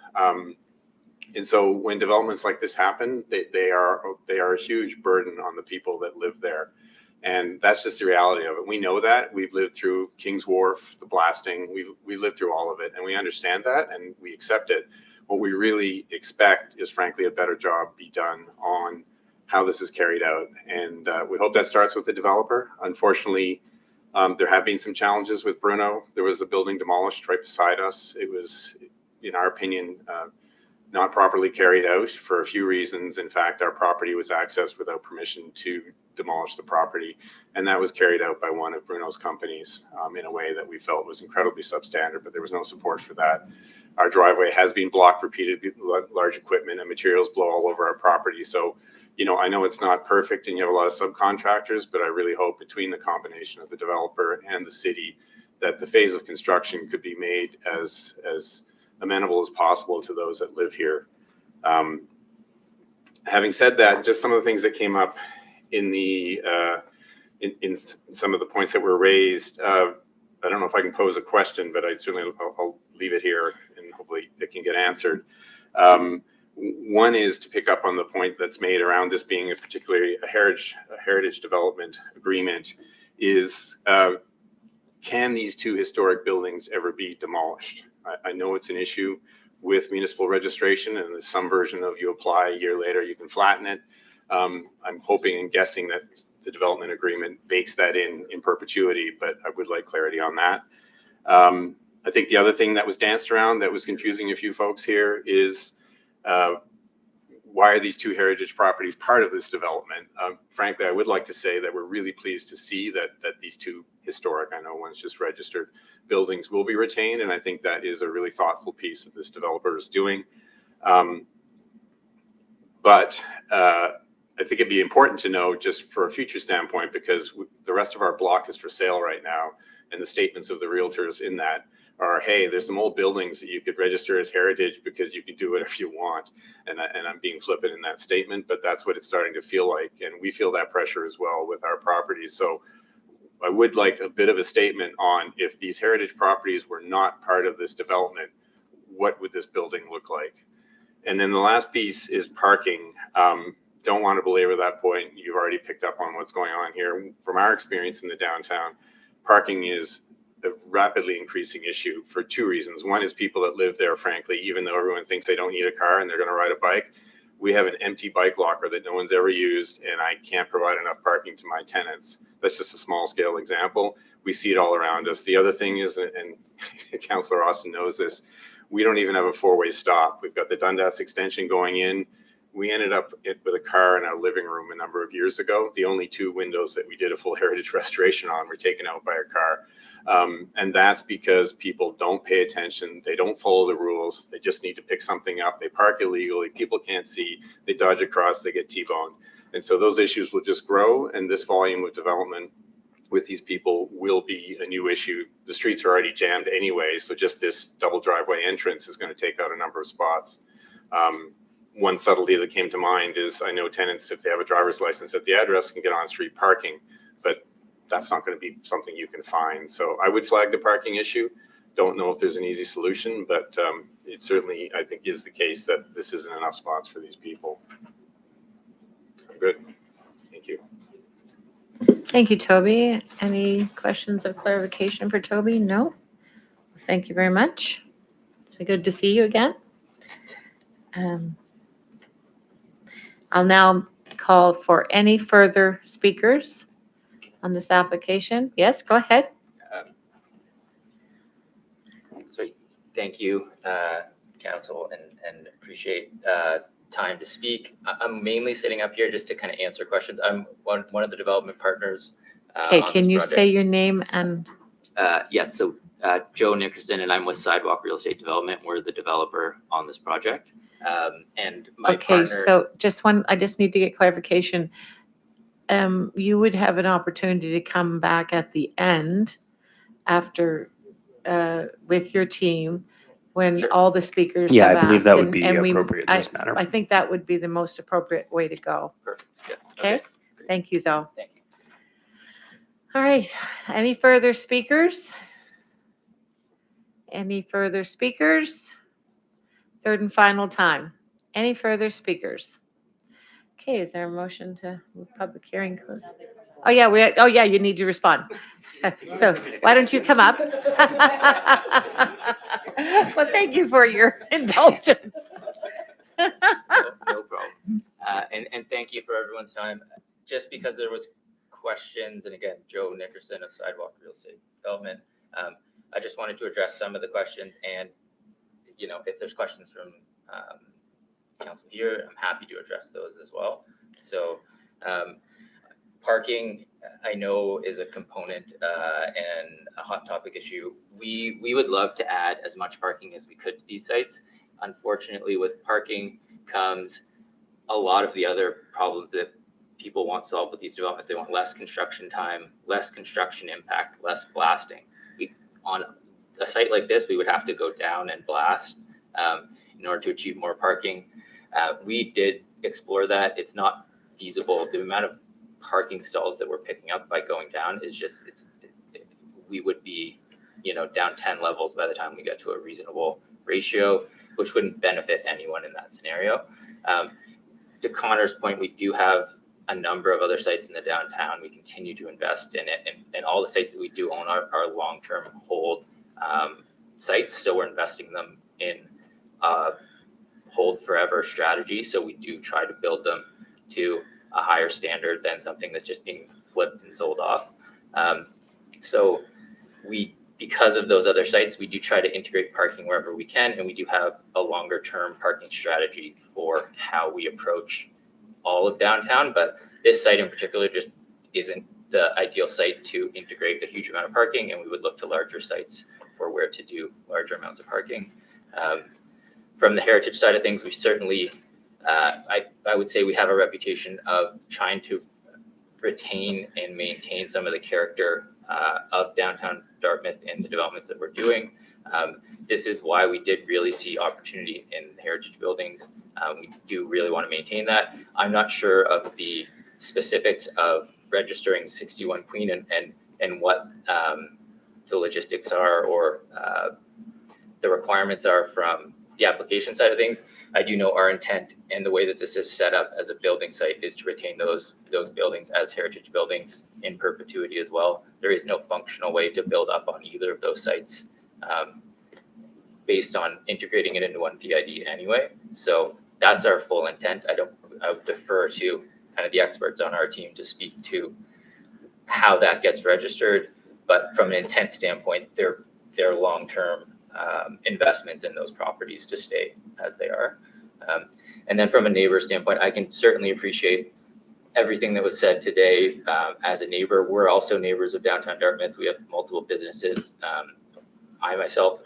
And so when developments like this happen, they are a huge burden on the people that live there. And that's just the reality of it. We know that. We've lived through King's Wharf, the blasting. We lived through all of it, and we understand that, and we accept it. What we really expect is, frankly, a better job be done on how this is carried out. And we hope that starts with the developer. Unfortunately, There have been some challenges with Bruno. There was a building demolished right beside us. It was, in our opinion, not properly carried out for a few reasons. In fact, our property was accessed without permission to demolish the property, and that was carried out by one of Bruno's companies in a way that we felt was incredibly substandard, but there was no support for that. Our driveway has been blocked repeatedly, large equipment and materials blow all over our property. So, you know, I know it's not perfect and you have a lot of subcontractors, but I really hope between the combination of the developer and the city that the phase of construction could be made as amenable as possible to those that live here. Having said that, just some of the things that came up in the in some of the points that were raised, I don't know if I can pose a question, but I'll leave it here and hopefully it can get answered. One is to pick up on the point that's made around this being particularly a heritage development agreement is, can these two historic buildings ever be demolished? I know it's an issue with municipal registration, and there's some version of you apply a year later, you can flatten it. I'm hoping and guessing that the development agreement bakes that in perpetuity, but I would like clarity on that. I think the other thing that was danced around that was confusing a few folks here is why are these two heritage properties part of this development? Frankly, I would like to say that we're really pleased to see that these two historic, I know one's just registered, buildings will be retained, and I think that is a really thoughtful piece that this developer is doing. But I think it'd be important to know just for a future standpoint, because the rest of our block is for sale right now, and the statements of the realtors in that are, hey, there's some old buildings that you could register as heritage because you can do whatever you want. And I'm being flippant in that statement, but that's what it's starting to feel like. And we feel that pressure as well with our properties. So I would like a bit of a statement on, if these heritage properties were not part of this development, what would this building look like? And then the last piece is parking. Don't want to belabor that point. You've already picked up on what's going on here. From our experience in the downtown, parking is a rapidly increasing issue for two reasons. One is people that live there, frankly, even though everyone thinks they don't need a car and they're going to ride a bike, we have an empty bike locker that no one's ever used, and I can't provide enough parking to my tenants. That's just a small scale example. We see it all around us. The other thing is, and Councillor Austin knows this, we don't even have a four-way stop. We've got the Dundas extension going in. We ended up with a car in our living room a number of years ago. The only two windows that we did a full heritage restoration on were taken out by a car. And that's because people don't pay attention. They don't follow the rules. They just need to pick something up. They park illegally. People can't see. They dodge across. They get T-boned. And so those issues will just grow. And this volume of development with these people will be a new issue. The streets are already jammed anyway. So just this double driveway entrance is going to take out a number of spots. One subtlety that came to mind is, I know tenants, if they have a driver's license at the address, can get on-street parking, but that's not going to be something you can find. So I would flag the parking issue. Don't know if there's an easy solution, but it certainly, I think, is the case that this isn't enough spots for these people. I'm good. Thank you. Thank you, Toby. Any questions of clarification for Toby? No? Thank you very much. It's been good to see you again. I'll now call for any further speakers on this application. Yes, go ahead. So thank you, Council, and appreciate time to speak. I'm mainly sitting up here just to kind of answer questions. I'm one of the development partners. Okay, on can this you project. say your name and? Yes, so Joe Nickerson, and I'm with Sidewalk Real Estate Development. We're the developer on this project. And my Okay, partner. so I just need to get clarification. You would have an opportunity to come back at the end after, with your team, when all the speakers Yeah, have I believe asked, that would and- be and we- appropriate in this matter. I think that would be the most appropriate way to go. Perfect. Yeah. Okay? Thank you, though. Thank you. All right, any further speakers? Any further speakers? Third and final time. Any further speakers? Okay, is there a motion to move public hearing close? Oh, yeah, you need to respond. So why don't you come up? Well, thank you for your indulgence. No problem. And thank you for everyone's time. Just because there was questions, and again, Joe Nickerson of Sidewalk Real Estate Development. I just wanted to address some of the questions, and if there's questions from council here, I'm happy to address those as well. So parking, I know, is a component and a hot topic issue. We would love to add as much parking as we could to these sites. Unfortunately, with parking comes a lot of the other problems that people want solved with these developments. They want less construction time, less construction impact, less blasting. On a site like this, we would have to go down and blast in order to achieve more parking. We did explore that. It's not feasible. The amount of parking stalls that we're picking up by going down is just, we would be, down 10 levels by the time we get to a reasonable ratio, which wouldn't benefit anyone in that scenario. To Connor's point, we do have a number of other sites in the downtown. We continue to invest in it, and all the sites that we do own are long-term hold sites. So we're investing them in hold forever strategy. So we do try to build them to a higher standard than something that's just being flipped and sold off. So because of those other sites, we do try to integrate parking wherever we can, and we do have a longer term parking strategy for how we approach all of downtown. But this site in particular just isn't the ideal site to integrate a huge amount of parking, and we would look to larger sites for where to do larger amounts of parking. From the heritage side of things, we certainly, I would say we have a reputation of trying to retain and maintain some of the character of downtown Dartmouth in the developments that we're doing. This is why we did really see opportunity in heritage buildings. We do really want to maintain that. I'm not sure of the specifics of registering 61 Queen and what the logistics are or the requirements are from the application side of things. I do know our intent and the way that this is set up as a building site is to retain those buildings as heritage buildings in perpetuity as well. There is no functional way to build up on either of those sites based on integrating it into one PID anyway. So that's our full intent. I would defer to kind of the experts on our team to speak to how that gets registered. But from an intent standpoint, they're long-term investments in those properties to stay as they are. And then from a neighbor standpoint, I can certainly appreciate everything that was said today. As a neighbor, we're also neighbors of downtown Dartmouth. We have multiple businesses. I myself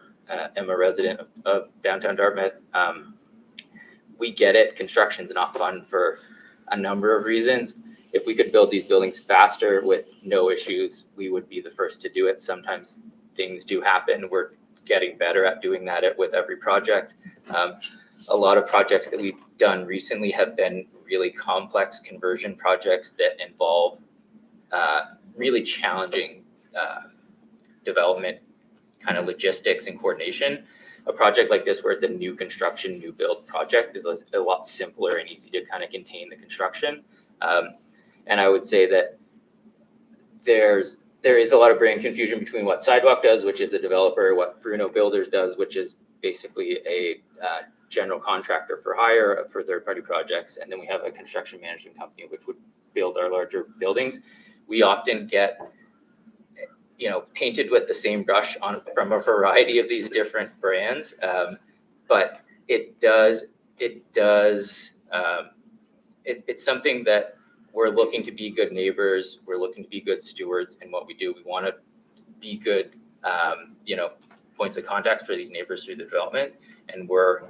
am a resident of downtown Dartmouth. We get it. Construction's not fun for a number of reasons. If we could build these buildings faster with no issues, we would be the first to do it. Sometimes things do happen. We're getting better at doing that with every project. A lot of projects that we've done recently have been really complex conversion projects that involve really challenging development kind of logistics and coordination. A project like this, where it's a new construction, new build project, is a lot simpler and easy to kind of contain the construction. And I would say that there is a lot of brand confusion between what Sidewalk does, which is a developer, what Bruno Builders does, which is basically a general contractor for hire for third-party projects. And then we have a construction management company, which would build our larger buildings. We often get painted with the same brush from a variety of these different brands. But it's something that we're looking to be good neighbors. We're looking to be good stewards in what we do. We want to be good, points of contact for these neighbors through the development. And we're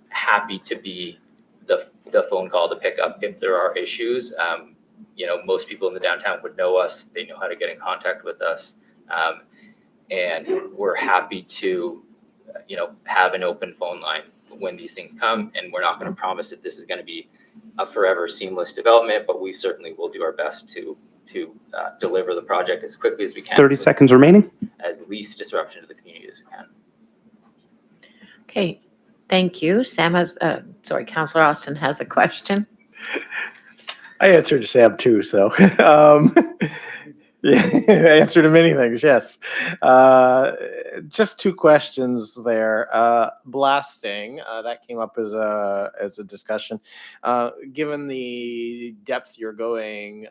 happy to be the phone call to pick up if there are issues. Most people in the downtown would know us. They know how to get in contact with us. And we're happy to, have an open phone line when these things come. And we're not going to promise that this is going to be a forever seamless development, but we certainly will do our best to deliver the project as quickly as we can. 30 seconds remaining. As least disruption to the community as we can. Okay, thank you. Councillor Austin has a question. I answered to Sam too, so yeah, I answered to many things. Yes, just two questions there. Blasting that came up as a discussion. Given the depth you're going,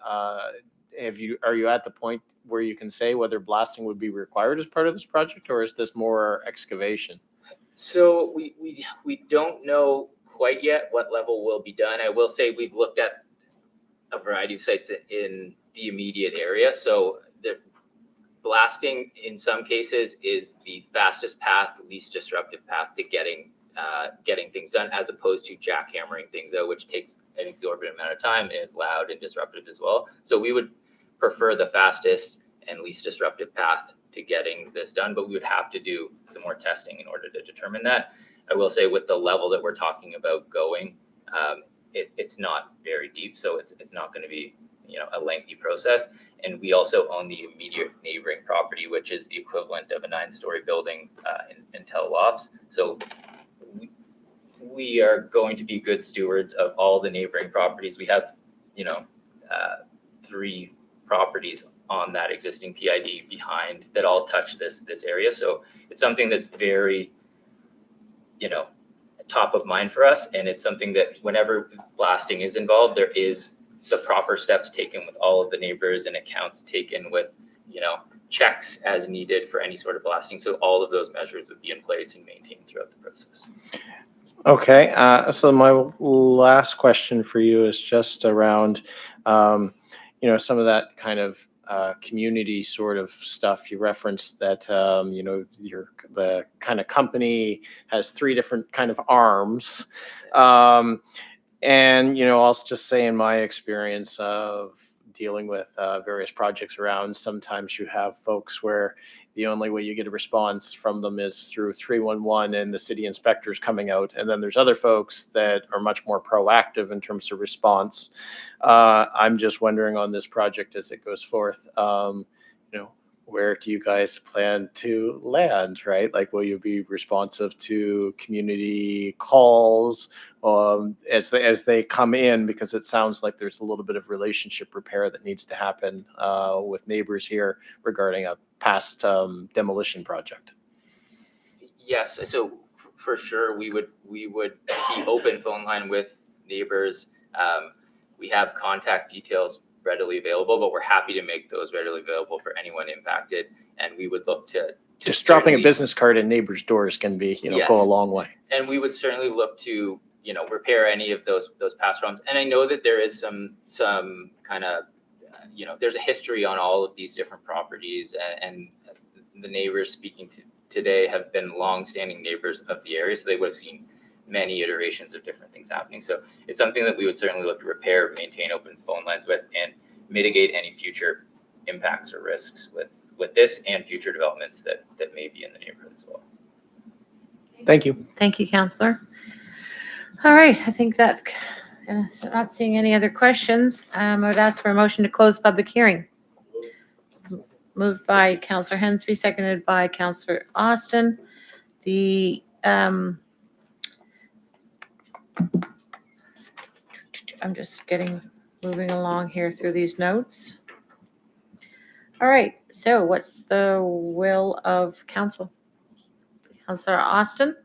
are you at the point where you can say whether blasting would be required as part of this project, or is this more excavation? So we don't know quite yet what level will be done. I will say we've looked at a variety of sites in the immediate area. So the blasting in some cases is the fastest path, least disruptive path to getting things done, as opposed to jackhammering things out, which takes an exorbitant amount of time and is loud and disruptive as well. So we would prefer the fastest and least disruptive path to getting this done, but we would have to do some more testing in order to determine that. I will say with the level that we're talking about going, it's not very deep, so it's not going to be a lengthy process. And we also own the immediate neighboring property, which is the equivalent of a 9-story building in Telelofts. So we are going to be good stewards of all the neighboring properties. We have 3 properties on that existing PID behind that all touch this area. So it's something that's very top of mind for us, and it's something that whenever blasting is involved, there is the proper steps taken with all of the neighbors and accounts taken with checks as needed for any sort of blasting. So all of those measures would be in place and maintained throughout the process. Okay, so my last question for you is just around some of that kind of community sort of stuff. You referenced that the kind of company has 3 different kind of arms, and I'll just say in my experience of dealing with various projects around, sometimes you have folks where the only way you get a response from them is through 311 and the city inspectors coming out, and then there's other folks that are much more proactive in terms of response. I'm just wondering on this project as it goes forth, where do you guys plan to land, right? Like, will you be responsive to community calls as they come in? Because it sounds like there's a little bit of relationship repair that needs to happen with neighbors here regarding a past demolition project. Yes, so for sure, we would be open phone line with neighbors. We have contact details readily available, but we're happy to make those readily available for anyone impacted. And we would look to just dropping a business card in neighbors' doors can be, Yes. go a long way. And we would certainly look to, repair any of those past problems. And I know that there is some kind of, there's a history on all of these different properties, and the neighbors speaking to today have been long-standing neighbors of the area, so they would have seen many iterations of different things happening. So it's something that we would certainly look to repair, maintain open phone lines with, and mitigate any future impacts or risks with this and future developments that may be in the neighborhood as well. Thank you. Thank you, Councillor. All right, I think that, not seeing any other questions, I would ask for a motion to close public hearing. Moved by Councillor Hensby, seconded by Councillor Austin. I'm just moving along here through these notes. All right, so what's the will of council? Councillor Austin?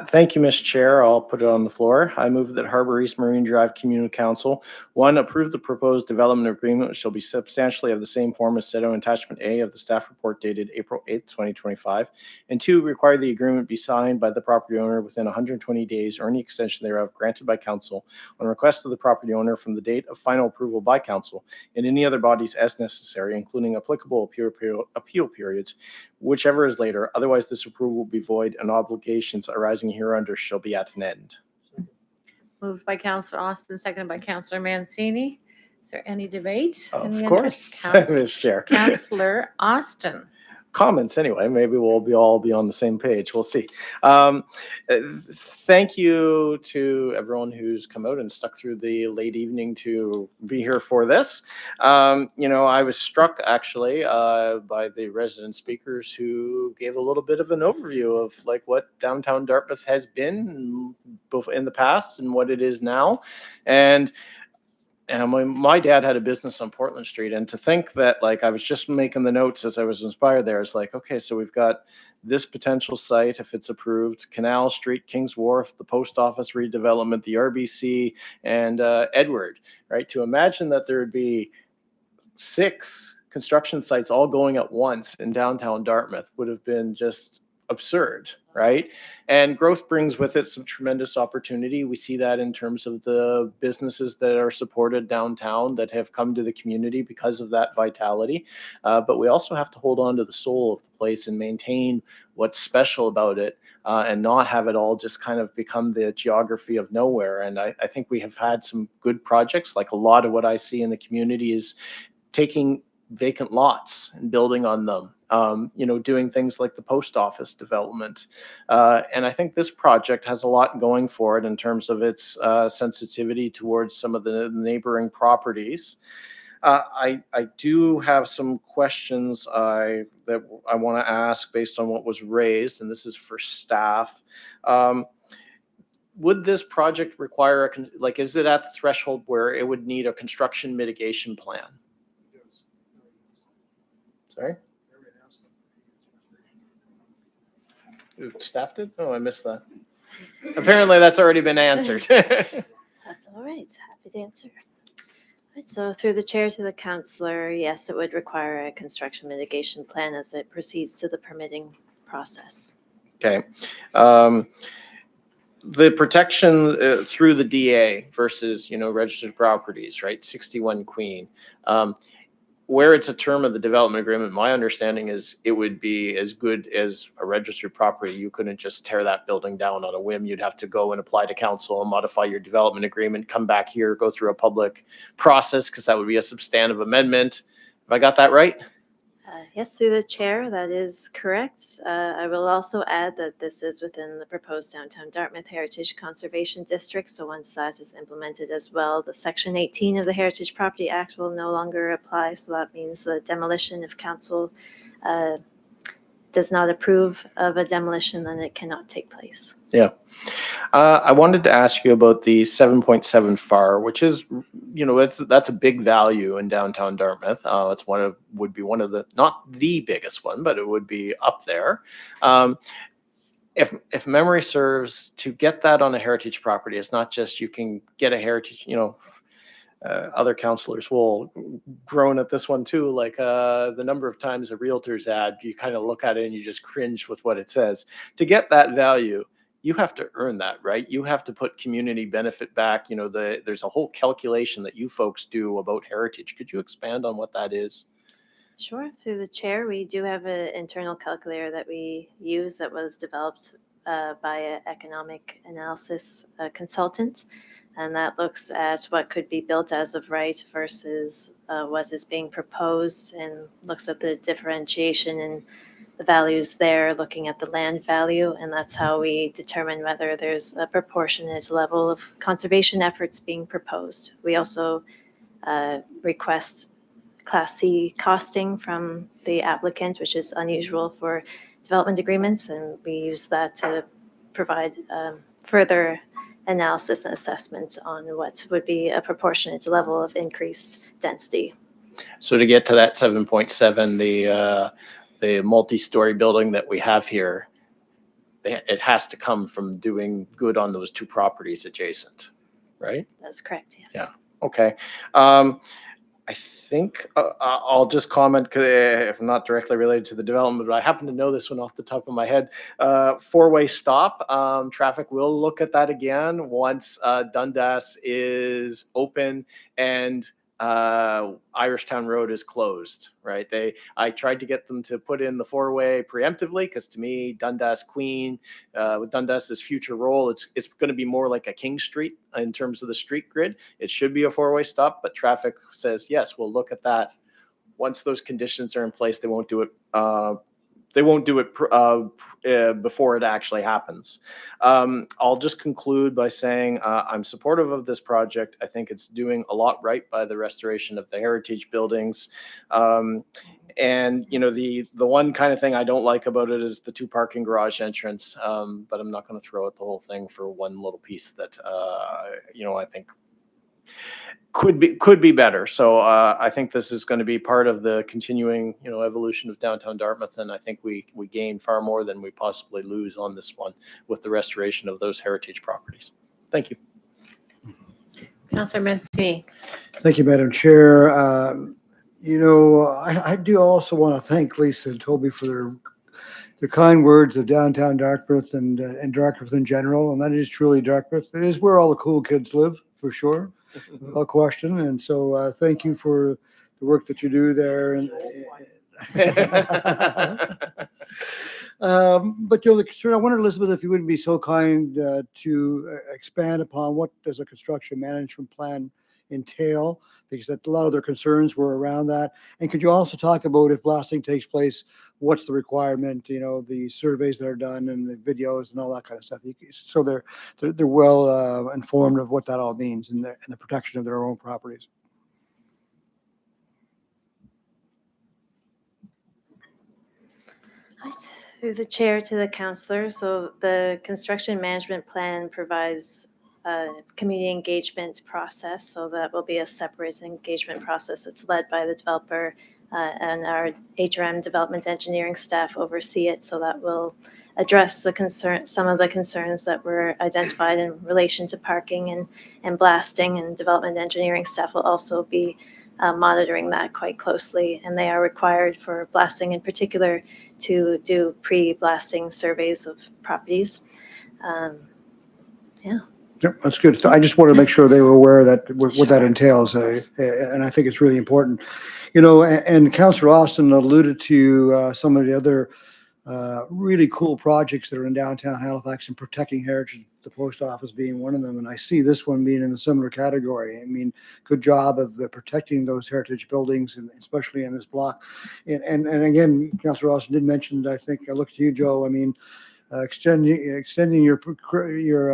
Thank you, Ms. Chair. I'll put it on the floor. I move that Harbour East Marine Drive Community Council, 1, approve the proposed development agreement, which shall be substantially of the same form as set out in Attachment A of the staff report dated April 8th, 2025, and 2, require the agreement be signed by the property owner within 120 days or any extension thereof granted by council on request of the property owner from the date of final approval by council and any other bodies as necessary, including applicable appeal periods, whichever is later. Otherwise, this approval will be void and obligations arising hereunder shall be at an end. Moved by Councillor Austin, seconded by Councillor Mancini. Is there any debate? Of Any course, interest? Ms. Chair. Councillor Austin. Comments anyway. Maybe we'll all be on the same page. We'll see. Thank you to everyone who's come out and stuck through the late evening to be here for this. I was struck actually by the resident speakers who gave a little bit of an overview of like what downtown Dartmouth has been in the past and what it is now. And my dad had a business on Portland Street, and to think that, like, I was just making the notes as I was inspired there. It's like, okay, so we've got this potential site, if it's approved, Canal Street, Kings Wharf, the post office redevelopment, the RBC, and Edward, right? To imagine that there would be 6 construction sites all going at once in downtown Dartmouth would have been just absurd, right? And growth brings with it some tremendous opportunity. We see that in terms of the businesses that are supported downtown that have come to the community because of that vitality. But we also have to hold on to the soul of the place and maintain what's special about it, and not have it all just kind of become the geography of nowhere. And I think we have had some good projects. Like a lot of what I see in the community is taking vacant lots and building on them, doing things like the post office development. And I think this project has a lot going for it in terms of its sensitivity towards some of the neighboring properties. I do have some questions that I want to ask based on what was raised, and this is for staff. Would this project require is it at the threshold where it would need a construction mitigation plan? Sorry? Ooh, staff did? Oh, I missed that. Apparently that's already been answered. That's all right. Happy to answer. All right, so through the chair to the councillor, yes, it would require a construction mitigation plan as it proceeds to the permitting process. Okay. The protection through the DA versus, registered properties, right? 61 Queen. Where it's a term of the development agreement, my understanding is it would be as good as a registered property. You couldn't just tear that building down on a whim. You'd have to go and apply to council and modify your development agreement, come back here, go through a public process, because that would be a substantive amendment. Have I got that right? Yes, through the chair, that is correct. I will also add that this is within the proposed downtown Dartmouth Heritage Conservation District. So once that is implemented as well, the Section 18 of the Heritage Property Act will no longer apply. So that means the demolition, if council does not approve of a demolition, then it cannot take place. Yeah. I wanted to ask you about the 7.7 FAR, which is, that's a big value in downtown Dartmouth. It's would be one of the, not the biggest one, but it would be up there. If memory serves, to get that on a heritage property, it's not just you can get a heritage, other councillors will groan at this one too, like the number of times a realtor's ad, you kind of look at it and you just cringe with what it says. To get that value, you have to earn that, right? You have to put community benefit back. There's a whole calculation that you folks do about heritage. Could you expand on what that is? Sure. Through the chair, we do have an internal calculator that we use that was developed by an economic analysis consultant. And that looks at what could be built as of right versus what is being proposed, and looks at the differentiation in the values there, looking at the land value. And that's how we determine whether there's a proportionate level of conservation efforts being proposed. We also request Class C costing from the applicant, which is unusual for development agreements. And we use that to provide further analysis and assessment on what would be a proportionate level of increased density. So to get to that 7.7, the multi-story building that we have here, it has to come from doing good on those 2 properties adjacent, right? That's correct, yes. Yeah, okay. I think I'll just comment, if not directly related to the development, but I happen to know this one off the top of my head. 4-way stop. Traffic will look at that again once Dundas is open and Irishtown Road is closed, right? I tried to get them to put in the 4-way preemptively, because to me, Dundas Queen, with Dundas's future role, it's going to be more like a King Street in terms of the street grid. It should be a 4-way stop, but traffic says, yes, we'll look at that. Once those conditions are in place, they won't do it. They won't do it before it actually happens. I'll just conclude by saying I'm supportive of this project. I think it's doing a lot right by the restoration of the heritage buildings. And the one kind of thing I don't like about it is the 2 parking garage entrance. But I'm not going to throw out the whole thing for one little piece that I think could be better. So I think this is going to be part of the continuing, evolution of downtown Dartmouth, and I think we gain far more than we possibly lose on this one with the restoration of those heritage properties. Thank you. Councillor Mancini. Thank you, Madam Chair. I do also want to thank Lisa and Toby for their kind words of downtown Dartmouth and Dartmouth in general. And that is truly Dartmouth. It is where all the cool kids live, for sure, without question. And so thank you for the work that you do there. And but the concern, I wonder, Elizabeth, if you wouldn't be so kind to expand upon what does a construction management plan entail, because a lot of their concerns were around that. And could you also talk about if blasting takes place, what's the requirement? The surveys that are done and the videos and all that kind of stuff. So they're well informed of what that all means and the protection of their own properties. Through the chair to the councillor. So the construction management plan provides a community engagement process. So that will be a separate engagement process. It's led by the developer and our HRM development engineering staff oversee it. So that will address some of the concerns that were identified in relation to parking and blasting, and development engineering staff will also be monitoring that quite closely. And they are required for blasting in particular to do pre-blasting surveys of properties. Yeah. Yep, that's good. I just wanted to make sure they were aware that what that entails, and I think it's really important. And Councillor Austin alluded to some of the other really cool projects that are in downtown Halifax and protecting heritage, the post office being one of them. And I see this one being in a similar category. I mean, good job of protecting those heritage buildings, and especially in this block. And again, Councillor Austin did mention, I think I looked to you, Joe, I mean, extending your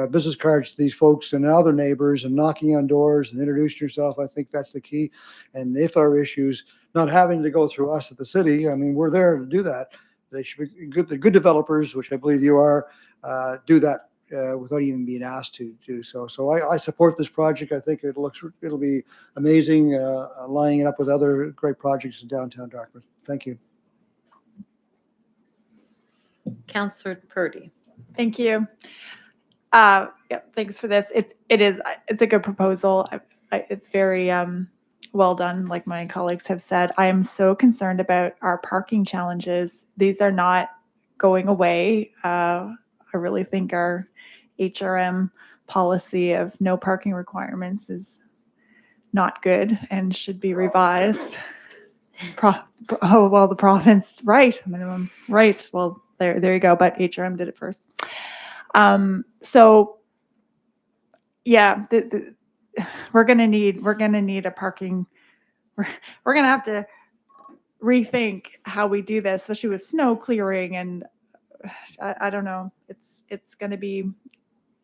business cards to these folks and other neighbors and knocking on doors and introducing yourself. I think that's the key. And if there are issues, not having to go through us at the city, I mean, we're there to do that. They should be good. The good developers, which I believe you are, do that without even being asked to do so. So I support this project. I think it'll be amazing, lining it up with other great projects in downtown Dartmouth. Thank you. Councillor Purdy. Thank you. Yeah, thanks for this. It's a good proposal. It's very well done, like my colleagues have said. I am so concerned about our parking challenges. These are not going away. I really think our HRM policy of no parking requirements is not good and should be revised. The province, right, minimum, right. Well, there you go, but HRM did it first. So yeah, we're gonna need a parking. We're gonna have to rethink how we do this, especially with snow clearing, and I don't know. It's gonna be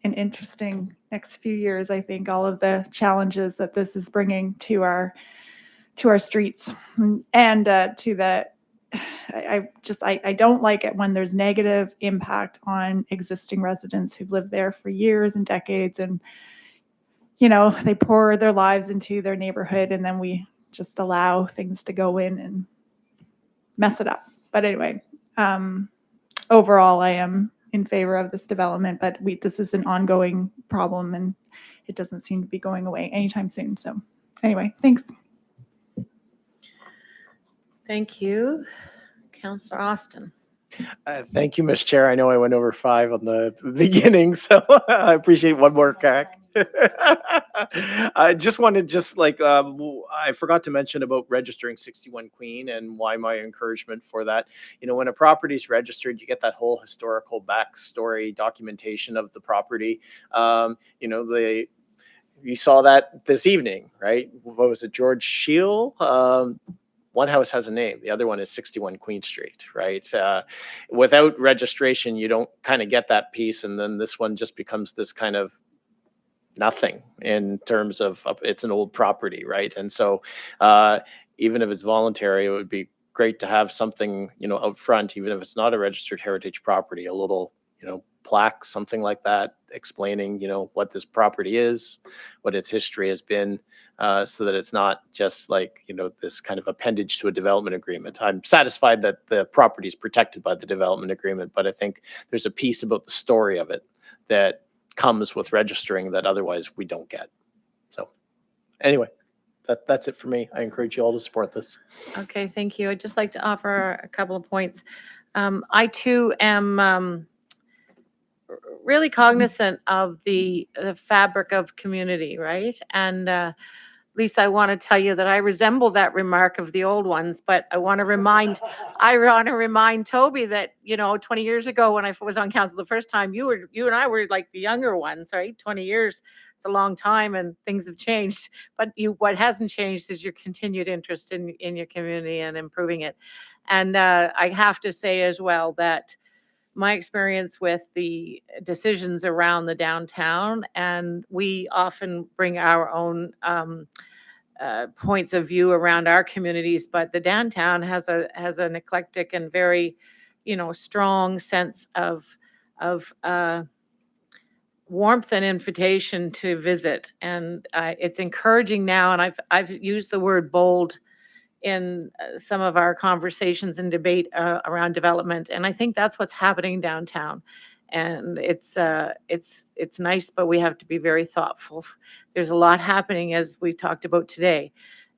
an interesting next few years. I think all of the challenges that this is bringing to our streets and to the. I don't like it when there's negative impact on existing residents who've lived there for years and decades, and they pour their lives into their neighborhood, and then we just allow things to go in and mess it up. But anyway, overall, I am in favor of this development, but this is an ongoing problem, and it doesn't seem to be going away anytime soon. So anyway, thanks. Thank you. Councillor Austin. Thank you, Ms. Chair. I know I went over 5 on the beginning, so I appreciate one more crack. I just wanted, I forgot to mention about registering 61 Queen and why my encouragement for that. When a property is registered, you get that whole historical backstory documentation of the property. You saw that this evening, right? What was it, George Shiel? One house has a name. The other one is 61 Queen Street, right? Without registration, you don't kind of get that piece. And then this one just becomes this kind of nothing in terms of it's an old property, right? And so even if it's voluntary, it would be great to have something, out front, even if it's not a registered heritage property, a little, plaque, something like that, explaining, what this property is, what its history has been, so that it's not just like, this kind of appendage to a development agreement. I'm satisfied that the property is protected by the development agreement, but I think there's a piece about the story of it that comes with registering that otherwise we don't get. So anyway, that's it for me. I encourage you all to support this. Okay, thank you. I'd just like to offer a couple of points. I too am really cognizant of the fabric of community, right? And Lisa, I want to tell you that I resemble that remark of the old ones, but I want to remind Toby that, 20 years ago when I was on council the first time, you and I were like the younger ones, right? 20 years, it's a long time and things have changed. But what hasn't changed is your continued interest in your community and improving it. And I have to say as well that my experience with the decisions around the downtown, and we often bring our own points of view around our communities, but the downtown has an eclectic and very, strong sense of warmth and invitation to visit, and it's encouraging now. And I've used the word bold in some of our conversations and debate around development, and I think that's what's happening downtown. And it's nice, but we have to be very thoughtful. There's a lot happening, as we talked about today.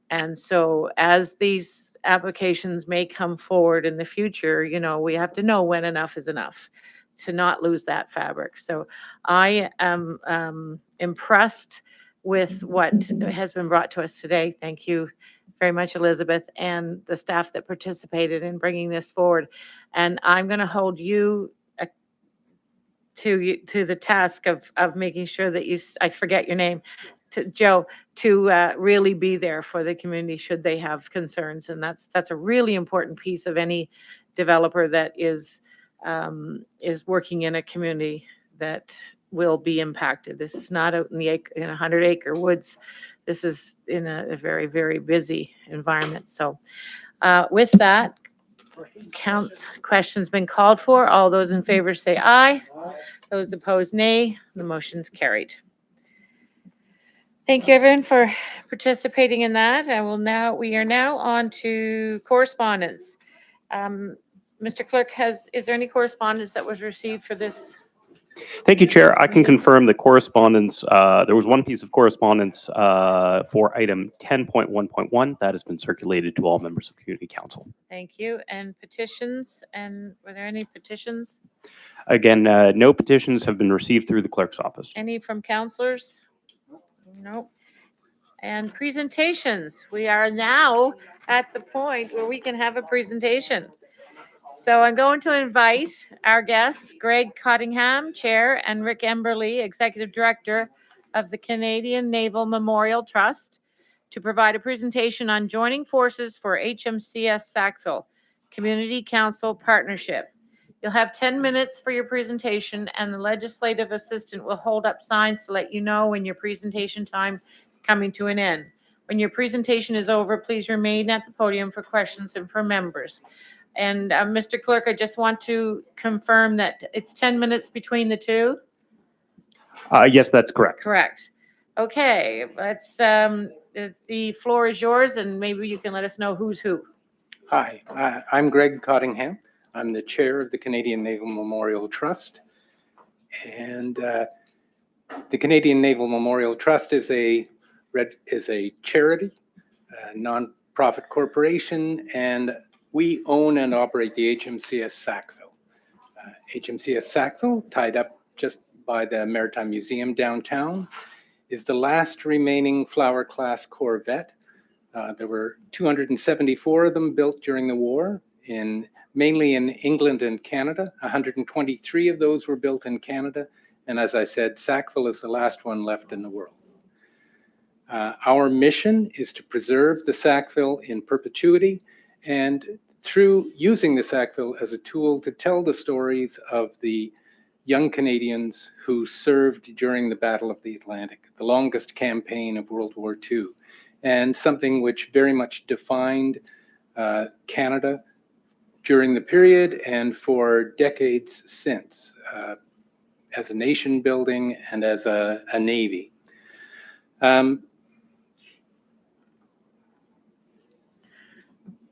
And so as these applications may come forward in the future, we have to know when enough is enough to not lose that fabric. So I am impressed with what has been brought to us today. Thank you very much, Elizabeth, and the staff that participated in bringing this forward. And I'm going to hold you to the task of making sure that I forget your name, to Joe, to really be there for the community should they have concerns. And that's a really important piece of any developer that is working in a community that will be impacted. This is not out in the 100-acre woods. This is in a very, very busy environment. So with that, question's been called for. All those in favor say aye. Those opposed, nay. The motion's carried. Thank you, everyone, for participating in that. We are now on to correspondence. Mr. Clerk, is there any correspondence that was received for this? Thank you, Chair. I can confirm the correspondence. There was one piece of correspondence for item 10.1.1 that has been circulated to all members of Community Council. Thank you. And petitions, and were there any petitions? Again, no petitions have been received through the clerk's office. Any from councillors? Nope. And presentations. We are now at the point where we can have a presentation. So I'm going to invite our guests, Greg Cottingham, Chair, and Rick Emberley, Executive Director of the Canadian Naval Memorial Trust, to provide a presentation on joining forces for HMCS Sackville Community Council Partnership. You'll have 10 minutes for your presentation, and the legislative assistant will hold up signs to let you know when your presentation time is coming to an end. When your presentation is over, please remain at the podium for questions and for members. And Mr. Clerk, I just want to confirm that it's 10 minutes between the two? Yes, that's correct. Correct. Okay, let's, the floor is yours, and maybe you can let us know who's who. Hi, I'm Greg Cottingham. I'm the chair of the Canadian Naval Memorial Trust. And the Canadian Naval Memorial Trust is a charity, a non-profit corporation, and we own and operate the HMCS Sackville. HMCS Sackville, tied up just by the Maritime Museum downtown, is the last remaining Flower-class corvette. There were 274 of them built during the war, mainly in England and Canada. 123 of those were built in Canada. And as I said, Sackville is the last one left in the world. Our mission is to preserve the Sackville in perpetuity, and through using the Sackville as a tool to tell the stories of the young Canadians who served during the Battle of the Atlantic, the longest campaign of World War II, and something which very much defined Canada during the period and for decades since, as a nation building and as a navy.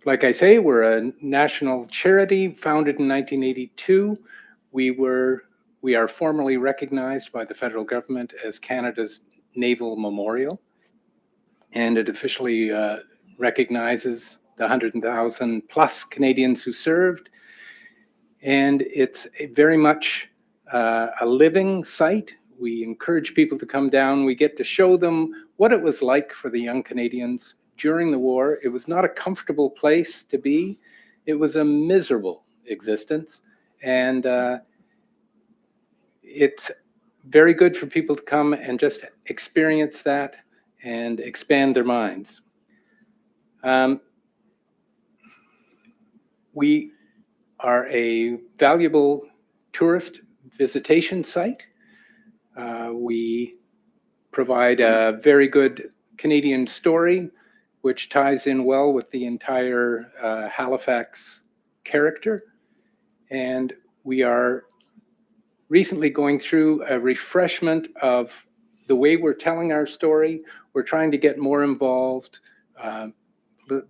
Like I say, we're a national charity founded in 1982. We are formally recognized by the federal government as Canada's Naval Memorial. and it officially recognizes the 100,000 plus Canadians who served. And it's very much a living site. We encourage people to come down. We get to show them what it was like for the young Canadians during the war. It was not a comfortable place to be. It was a miserable existence. And it's very good for people to come and just experience that and expand their minds. We are a valuable tourist visitation site. We provide a very good Canadian story, which ties in well with the entire Halifax character. And we are recently going through a refreshment of the way we're telling our story. We're trying to get more involved,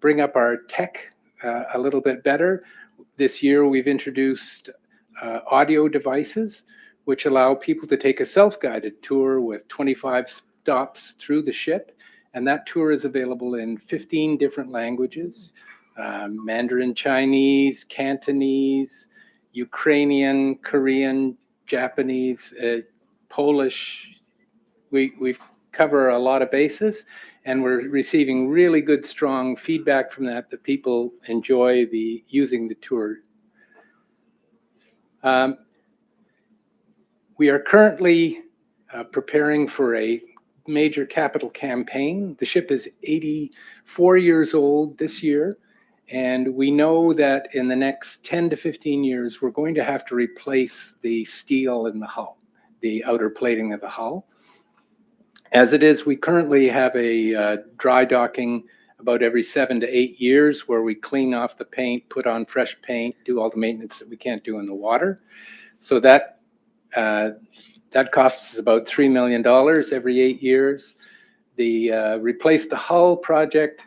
bring up our tech a little bit better. This year we've introduced audio devices which allow people to take a self-guided tour with 25 stops through the ship. And that tour is available in 15 different languages: Mandarin Chinese, Cantonese, Ukrainian, Korean, Japanese, Polish. We cover a lot of bases, and we're receiving really good, strong feedback from that people enjoy using the tour. We are currently preparing for a major capital campaign. The ship is 84 years old this year, and we know that in the next 10 to 15 years, we're going to have to replace the steel in the hull, the outer plating of the hull. As it is, we currently have a dry docking about every 7 to 8 years where we clean off the paint, put on fresh paint, do all the maintenance that we can't do in the water. So that costs us about $3 million every 8 years. The replace the hull project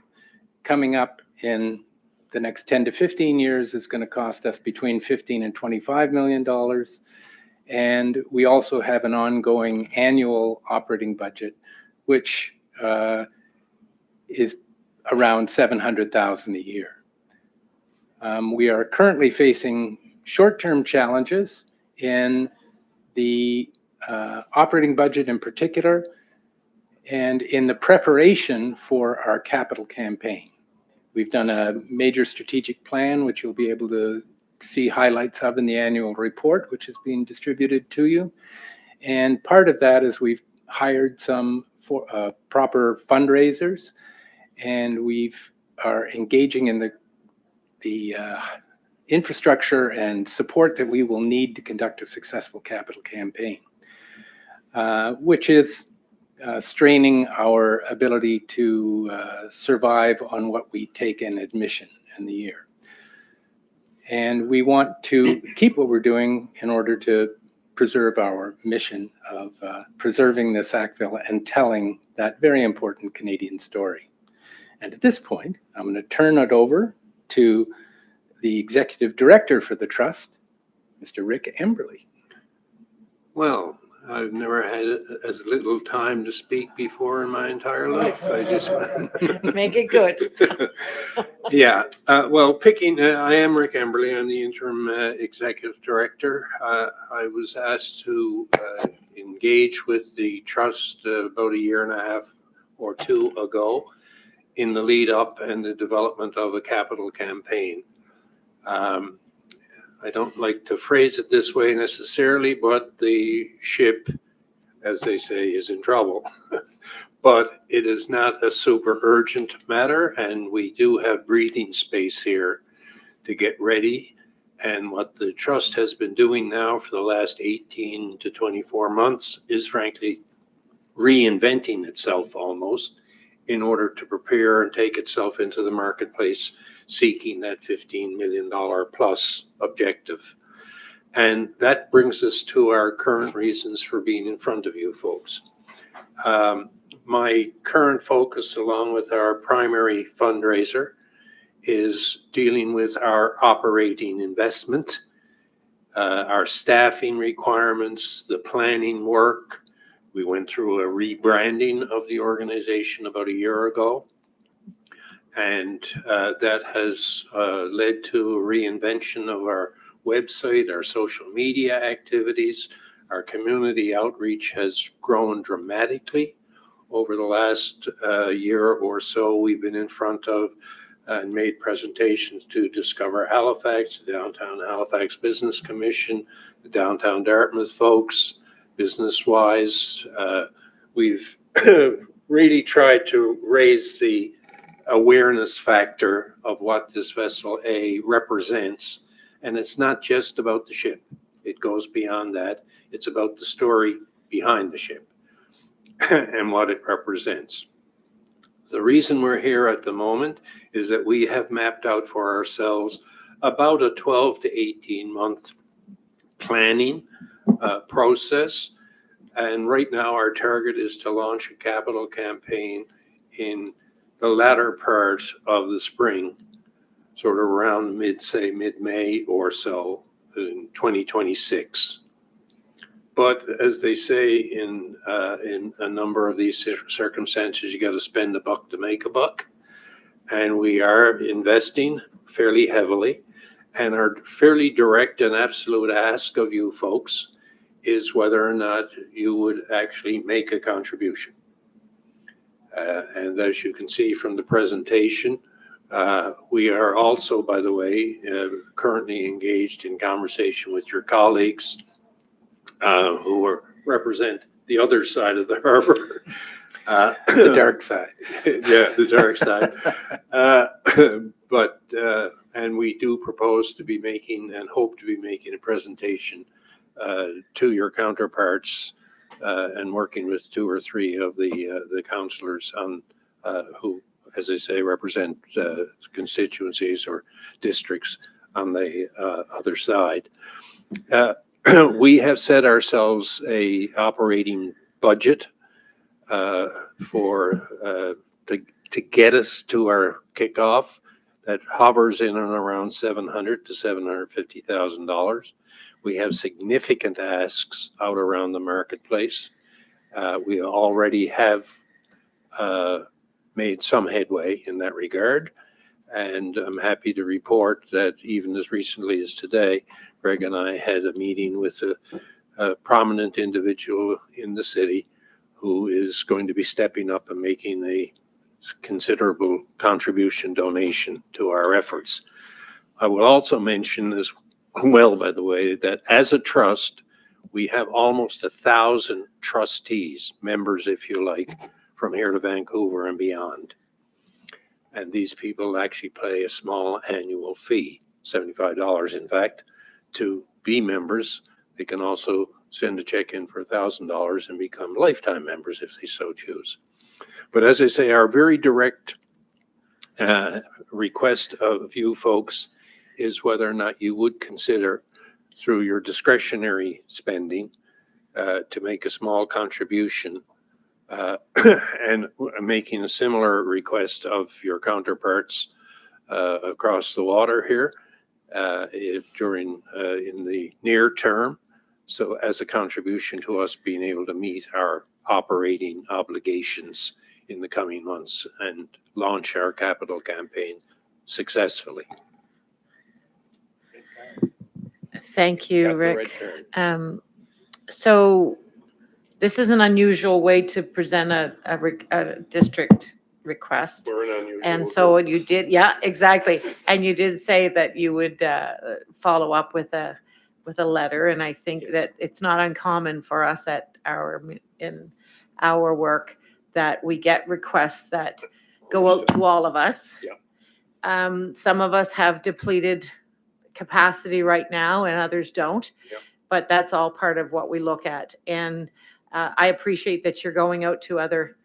coming up in the next 10 to 15 years is going to cost us between $15 and $25 million. And we also have an ongoing annual operating budget, which is around $700,000 a year. We are currently facing short-term challenges in the operating budget in particular, and in the preparation for our capital campaign. We've done a major strategic plan, which you'll be able to see highlights of in the annual report, which is being distributed to you. And part of that is we've hired some proper fundraisers, and we are engaging in the infrastructure and support that we will need to conduct a successful capital campaign, which is straining our ability to survive on what we take in admission in the year. And we want to keep what we're doing in order to preserve our mission of preserving the Sackville and telling that very important Canadian story. And at this point, I'm going to turn it over to the Executive Director for the Trust, Mr. Rick Emberley. Well, I've never had as little time to speak before in my entire life. I just make it good. Yeah. Well, I am Rick Emberley. I'm the interim executive director. I was asked to engage with the trust about a year and a half or two ago in the lead up and the development of a capital campaign. I don't like to phrase it this way necessarily, but the ship, as they say, is in trouble. But it is not a super urgent matter, and we do have breathing space here to get ready. And what the trust has been doing now for the last 18 to 24 months is frankly reinventing itself almost in order to prepare and take itself into the marketplace, seeking that $15 million plus objective. And that brings us to our current reasons for being in front of you folks. My current focus, along with our primary fundraiser, is dealing with our operating investment, our staffing requirements, the planning work, We went through a rebranding of the organization about a year ago. And that has led to a reinvention of our website, our social media activities. Our community outreach has grown dramatically over the last year or so. We've been in front of and made presentations to Discover Halifax, the Downtown Halifax Business Commission, the Downtown Dartmouth folks, business-wise. We've really tried to raise the awareness factor of what this Vessel A represents. And it's not just about the ship. It goes beyond that. It's about the story behind the ship and what it represents. The reason we're here at the moment is that we have mapped out for ourselves about a 12 to 18 month planning process. And right now our target is to launch a capital campaign in the latter part of the spring, sort of around mid-May or so in 2026. But as they say in a number of these circumstances, you got to spend a buck to make a buck. And we are investing fairly heavily. And our fairly direct and absolute ask of you folks is whether or not you would actually make a contribution. And as you can see from the presentation, we are also, by the way, currently engaged in conversation with your colleagues who represent the other side of the harbor. The dark side. Yeah, the dark side. And we do propose to be making and hope to be making a presentation to your counterparts and working with 2 or 3 of the councillors on who, as I say, represent constituencies or districts on the other side. We have set ourselves a operating budget to get us to our kickoff that hovers in and around $700,000 to $750,000. We have significant asks out around the marketplace. We already have made some headway in that regard. And I'm happy to report that even as recently as today, Greg and I had a meeting with a prominent individual in the city who is going to be stepping up and making a considerable contribution donation to our efforts. I will also mention as well, by the way, that as a trust, we have almost 1,000 trustees, members, if you like, from here to Vancouver and beyond. And these people actually pay a small annual fee, $75 in fact, to be members. They can also send a check in for $1,000 and become lifetime members if they so choose. But as I say, our very direct request of you folks is whether or not you would consider, through your discretionary spending, to make a small contribution and making a similar request of your counterparts across the water here in the near term. So as a contribution to us being able to meet our operating obligations in the coming months and launch our capital campaign successfully. Thank you, Rick. So this is an unusual way to present a district request. We're an unusual And so what you did, yeah, exactly. And you did say that you would follow up with a letter. And I think that it's not uncommon for us in our work that we get requests that go out to all of us. Yeah. Some of us have depleted capacity right now and others don't. Yeah. But that's all part of what we look at. And I appreciate that you're going out to other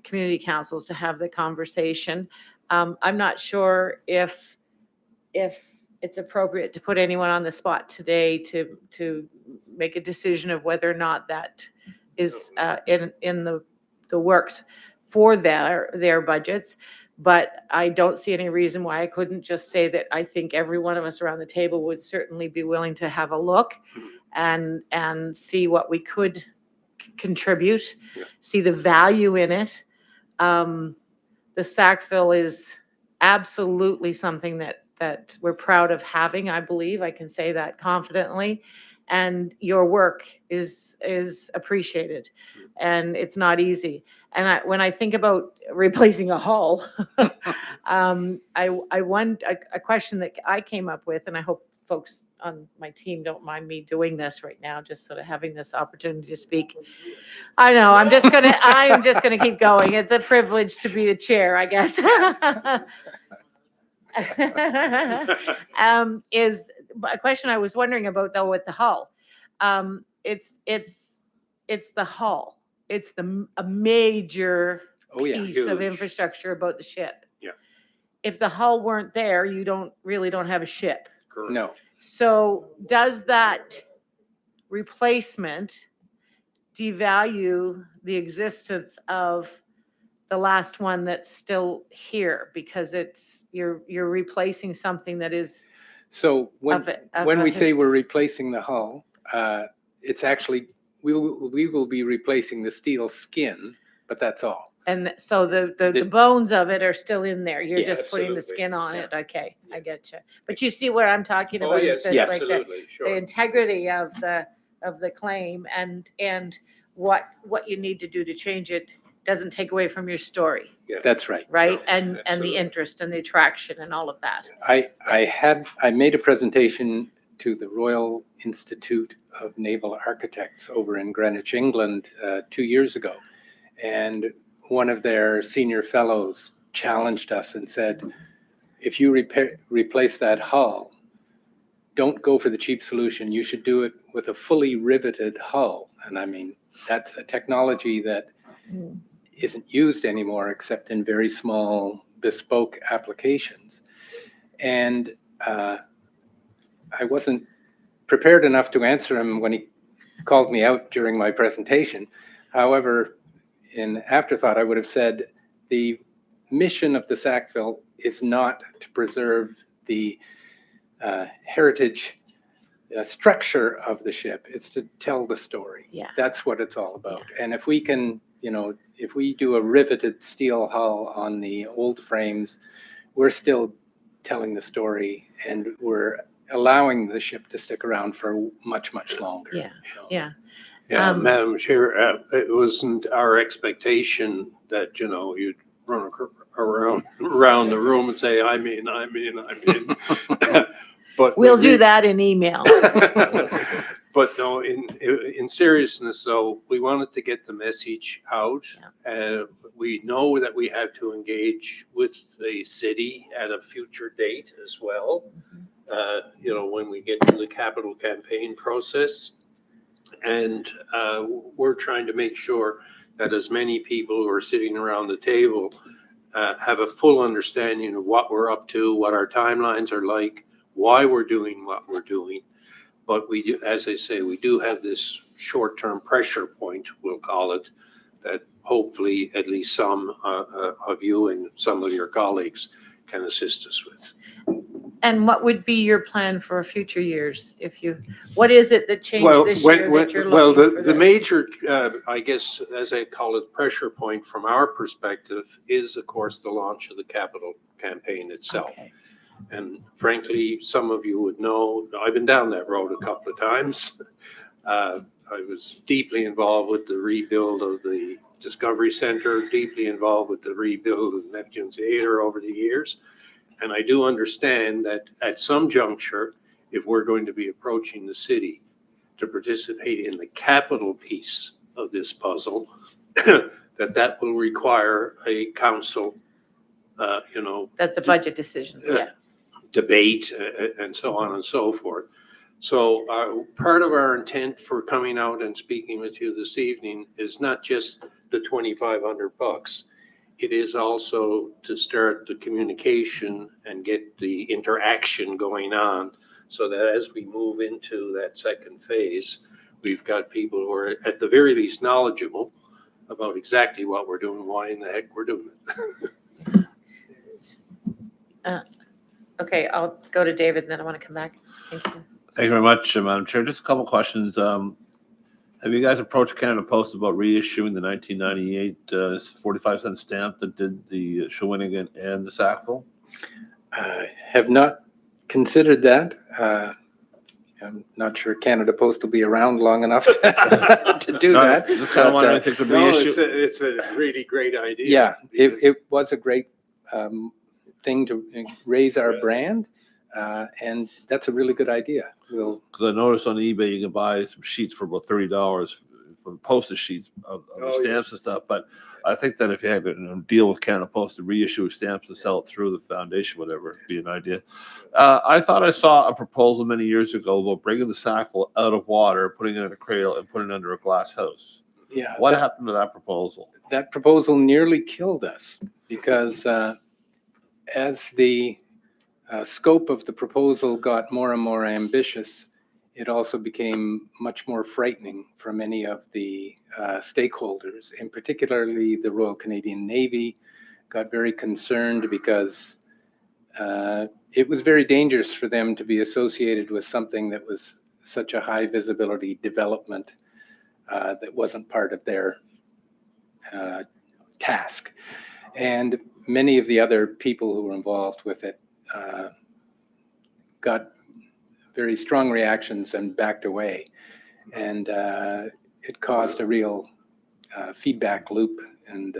community councils to have the conversation. I'm not sure if it's appropriate to put anyone on the spot today to make a decision of whether or not that is in the works for their budgets. But I don't see any reason why I couldn't just say that I think every one of us around the table would certainly be willing to have a look and see what we could contribute, see the value in it. The Sackville is absolutely something that we're proud of having, I believe. I can say that confidently. And your work is appreciated, and it's not easy. And when I think about replacing a hull, a question that I came up with, and I hope folks on my team don't mind me doing this right now, just sort of having this opportunity to speak. I know, I am just gonna keep going. It's a privilege to be the chair, I guess. Is a question I was wondering about though with the hull. It's the hull. It's a major piece of huge. infrastructure about the ship. Yeah. If the hull weren't there, you don't have a ship. No. So does that replacement devalue the existence of the last one that's still here, because you're replacing something that is So when of we say history. we're replacing the hull, it's actually, we will be replacing the steel skin, but that's all. And so the bones of it are still in there. You're Yeah, just putting the absolutely. skin on it. Okay, I get you. But you see what I'm talking about? Oh, in yes, sense, like absolutely, the sure. integrity of the claim and what you need to do to change it doesn't take away from your story, That's right. right? And the absolutely. interest and the attraction and all of that. I made a presentation to the Royal Institute of Naval Architects over in Greenwich, England, 2 years ago. And one of their senior fellows challenged us and said, if you replace that hull, don't go for the cheap solution. You should do it with a fully riveted hull. And I mean, that's a technology that isn't used anymore except in very small bespoke applications. And I wasn't prepared enough to answer him when he called me out during my presentation. However, in afterthought, I would have said the mission of the Sackville is not to preserve the heritage structure of the ship. It's to tell the story. Yeah. That's what it's all about. And if we can, if we do a riveted steel hull on the old frames, we're still telling the story, and we're allowing the ship to stick around for much, much longer. Yeah, yeah. Yeah, Madam Chair, it wasn't our expectation that, you'd run around the room and say, I mean. But We'll do that in email. But no, in seriousness, though, we wanted to get the message out. We know that we have to engage with the city at a future date as well. When we get to the capital campaign process. And we're trying to make sure that as many people who are sitting around the table have a full understanding of what we're up to, what our timelines are like, why we're doing what we're doing. But we do, as I say, we do have this short-term pressure point, we'll call it, that hopefully at least some of you and some of your colleagues can assist us with. And what would be your plan for future years? What is it that changed this year that you're looking for the this? major, I guess, as I call it, pressure point from our perspective is, of course, the launch of the capital campaign itself. Okay. And frankly, some of you would know, I've been down that road a couple of times. I was deeply involved with the rebuild of the Discovery Center, deeply involved with the rebuild of Neptune Theater over the years. And I do understand that at some juncture, if we're going to be approaching the city to participate in the capital piece of this puzzle, that will require a council, That's a budget decision, yeah. Debate and so on and so forth. So part of our intent for coming out and speaking with you this evening is not just the $2,500. It is also to start the communication and get the interaction going on so that as we move into that second phase, we've got people who are at the very least knowledgeable about exactly what we're doing, why in the heck we're doing it. Okay, I'll go to David and then I want to come back. Thank you. Thank you very much, Madam Chair. Just a couple questions. Have you guys approached Canada Post about reissuing the 1998 45-cent stamp that did the Shawinigan and the Sackville? Have not considered that. I'm not sure Canada Post will be around long enough to do that. Just kind of but, wondering if they could reissue. It's a really great idea. Yeah, it was a great thing to raise our brand, and that's a really good idea. Because I noticed on eBay you can buy some sheets for about $30 for the postage sheets of the stamps and stuff. But I think that if you had a deal with Canada Post to reissue stamps and sell it through the foundation, whatever, it'd be an idea. I thought I saw a proposal many years ago about bringing the Sackville out of water, putting it in a cradle, and putting it under a glass house. Yeah. What happened to that proposal? That proposal nearly killed us because as the scope of the proposal got more and more ambitious, it also became much more frightening for many of the stakeholders, and particularly the Royal Canadian Navy got very concerned because it was very dangerous for them to be associated with something that was such a high visibility development that wasn't part of their task. And many of the other people who were involved with it got very strong reactions and backed away. And it caused a real feedback loop and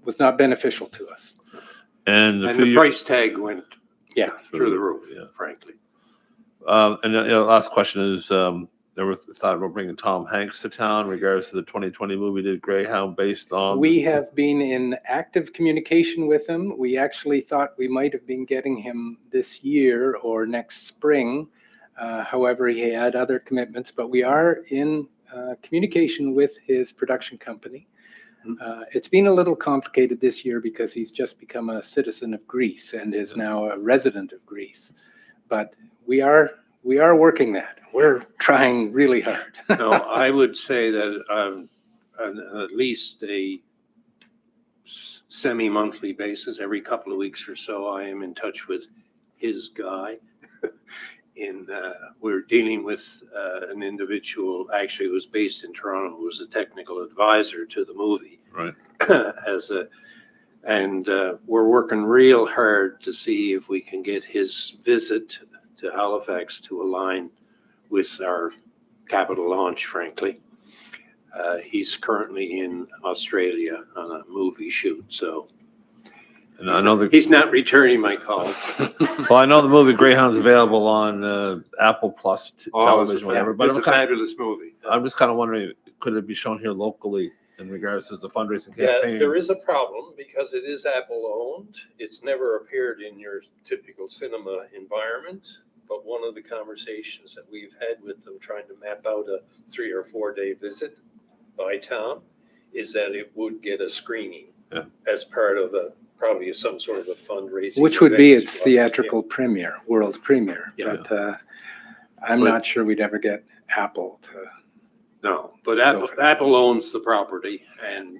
was not beneficial to us. And the price tag went through the roof, frankly. And the last question is, there was thought about bringing Tom Hanks to town in regards to the 2020 movie did Greyhound based on. We have been in active communication with him. We actually thought we might have been getting him this year or next spring. However, he had other commitments, but we are in communication with his production company. It's been a little complicated this year because he's just become a citizen of Greece and is now a resident of Greece. But we are working that. We're trying really hard. No, I would say that at least a semi-monthly basis, every couple of weeks or so, I am in touch with his guy. We're dealing with an individual actually who was based in Toronto, who was a technical advisor to the movie. Right. We're working real hard to see if we can get his visit to Halifax to align with our capital launch, frankly. He's currently in Australia on a movie shoot, so and I know he's not returning my calls. Well, I know the movie Greyhound's available on Apple Plus television, whatever. But it's a fabulous movie. I'm just kind of wondering, could it be shown here locally in regards to the fundraising campaign? Yeah, there is a problem because it is Apple owned. It's never appeared in your typical cinema environment. But one of the conversations that we've had with them trying to map out a 3 or 4 day visit by Tom is that it would get a screening as part of probably some sort of a fundraising. Which would be its theatrical premiere, world premiere. Yeah. But I'm not sure we'd ever get Apple to. No, but Apple owns the property. And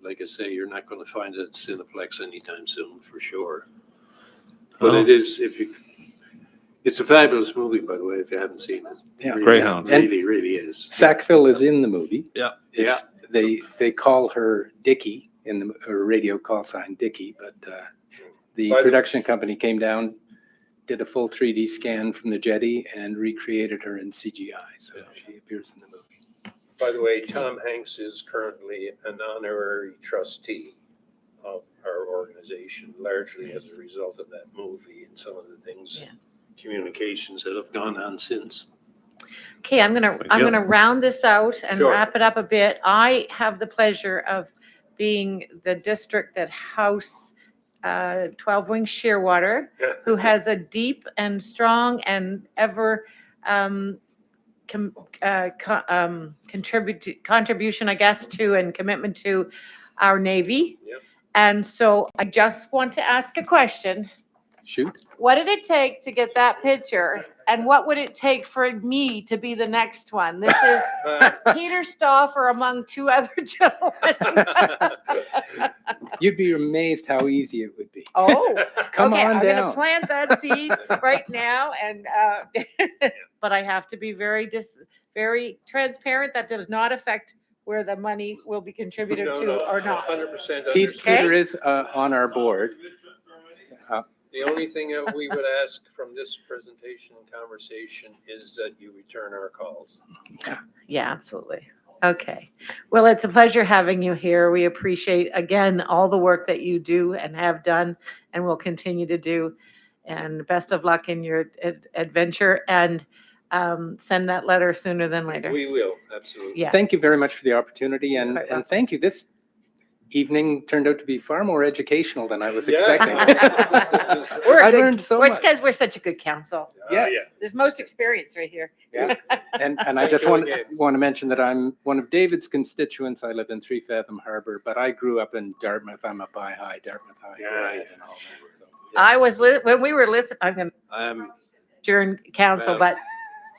like I say, you're not going to find it at Cineplex anytime soon for sure. But it is, it's a fabulous movie, by the way, if you haven't seen it. Yeah. Really, Greyhound. really is. Sackville is in the movie. Yeah. They call her Dickie in the radio call sign Dickie, but the production company came down, did a full 3D scan from the jetty and recreated her in CGI. So she appears in the movie. By the way, Tom Hanks is currently an honorary trustee of our organization, largely as a result of that movie and some of the things, communications that have gone on since. Okay, I'm gonna round this out and Sure. wrap it up a bit. I have the pleasure of being the district that house 12 Wing Shearwater, who has a deep and strong and ever contribution, I guess, to and commitment to our Navy. And so I just want to ask a question. Shoot. What did it take to get that picture? And what would it take for me to be the next one? This is Peter Stauffer among 2 other gentlemen. You'd be amazed how easy it would be. Oh, Come okay, on I'm down. gonna plant that seed right now, and but I have to be very very transparent. That does not affect where the money will be contributed to or not. 100% Okay. understand. Peter is on our board. The only thing that we would ask from this presentation and conversation is that you return our calls. Yeah, absolutely. Okay. Well, it's a pleasure having you here. We appreciate, again, all the work that you do and have done and will continue to do. And best of luck in your adventure, and send that letter sooner than later. We will, absolutely. Yeah. Thank you very much for the opportunity, Quite and welcome. thank you. This evening turned out to be far more educational than I was Yeah. expecting. We're I good- learned so well, it's much. because we're such a good council. Yes. There's most experience right here. Yeah. And I Thank just you want again. to mention that I'm one of David's constituents. I live in 3 Fathom Harbour, but I grew up in Dartmouth. I'm a High, Dartmouth High grad and all that. So. I was, when we were listening, I'm going to I'm adjourn council, Well-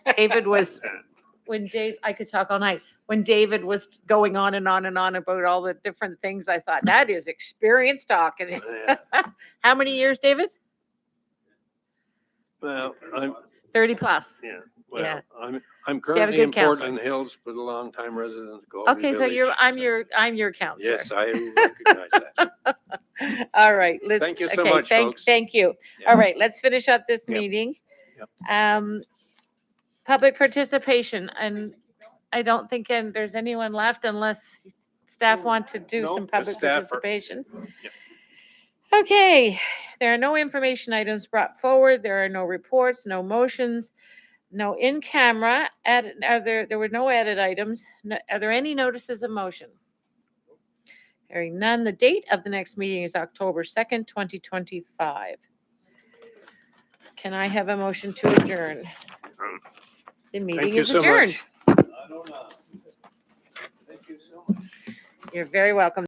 but David was, I could talk all night. When David was going on and on and on about all the different things, I thought, that is experience talking. How many years, David? Well, I'm 30 plus. yeah. Yeah. I'm So you have a currently good in counselor. Portland Hills, but a longtime resident of Galway Okay, so Village. I'm your counselor. Yes, I recognize that. All right. Let's, Thank you so okay, much, folks. Thank you. Yeah. All right, let's finish up this Yep. meeting. Yep. Public participation, and I don't think there's anyone left unless staff want to do No, some the public staff are- participation. Yep. Okay, there are no information items brought forward. There are no reports, no motions, no in-camera. There were no added items. Are there any notices of motion? Hearing none. The date of the next meeting is October 2nd, 2025. Can I have a motion to adjourn? The meeting you is so adjourned. much. You're very welcome.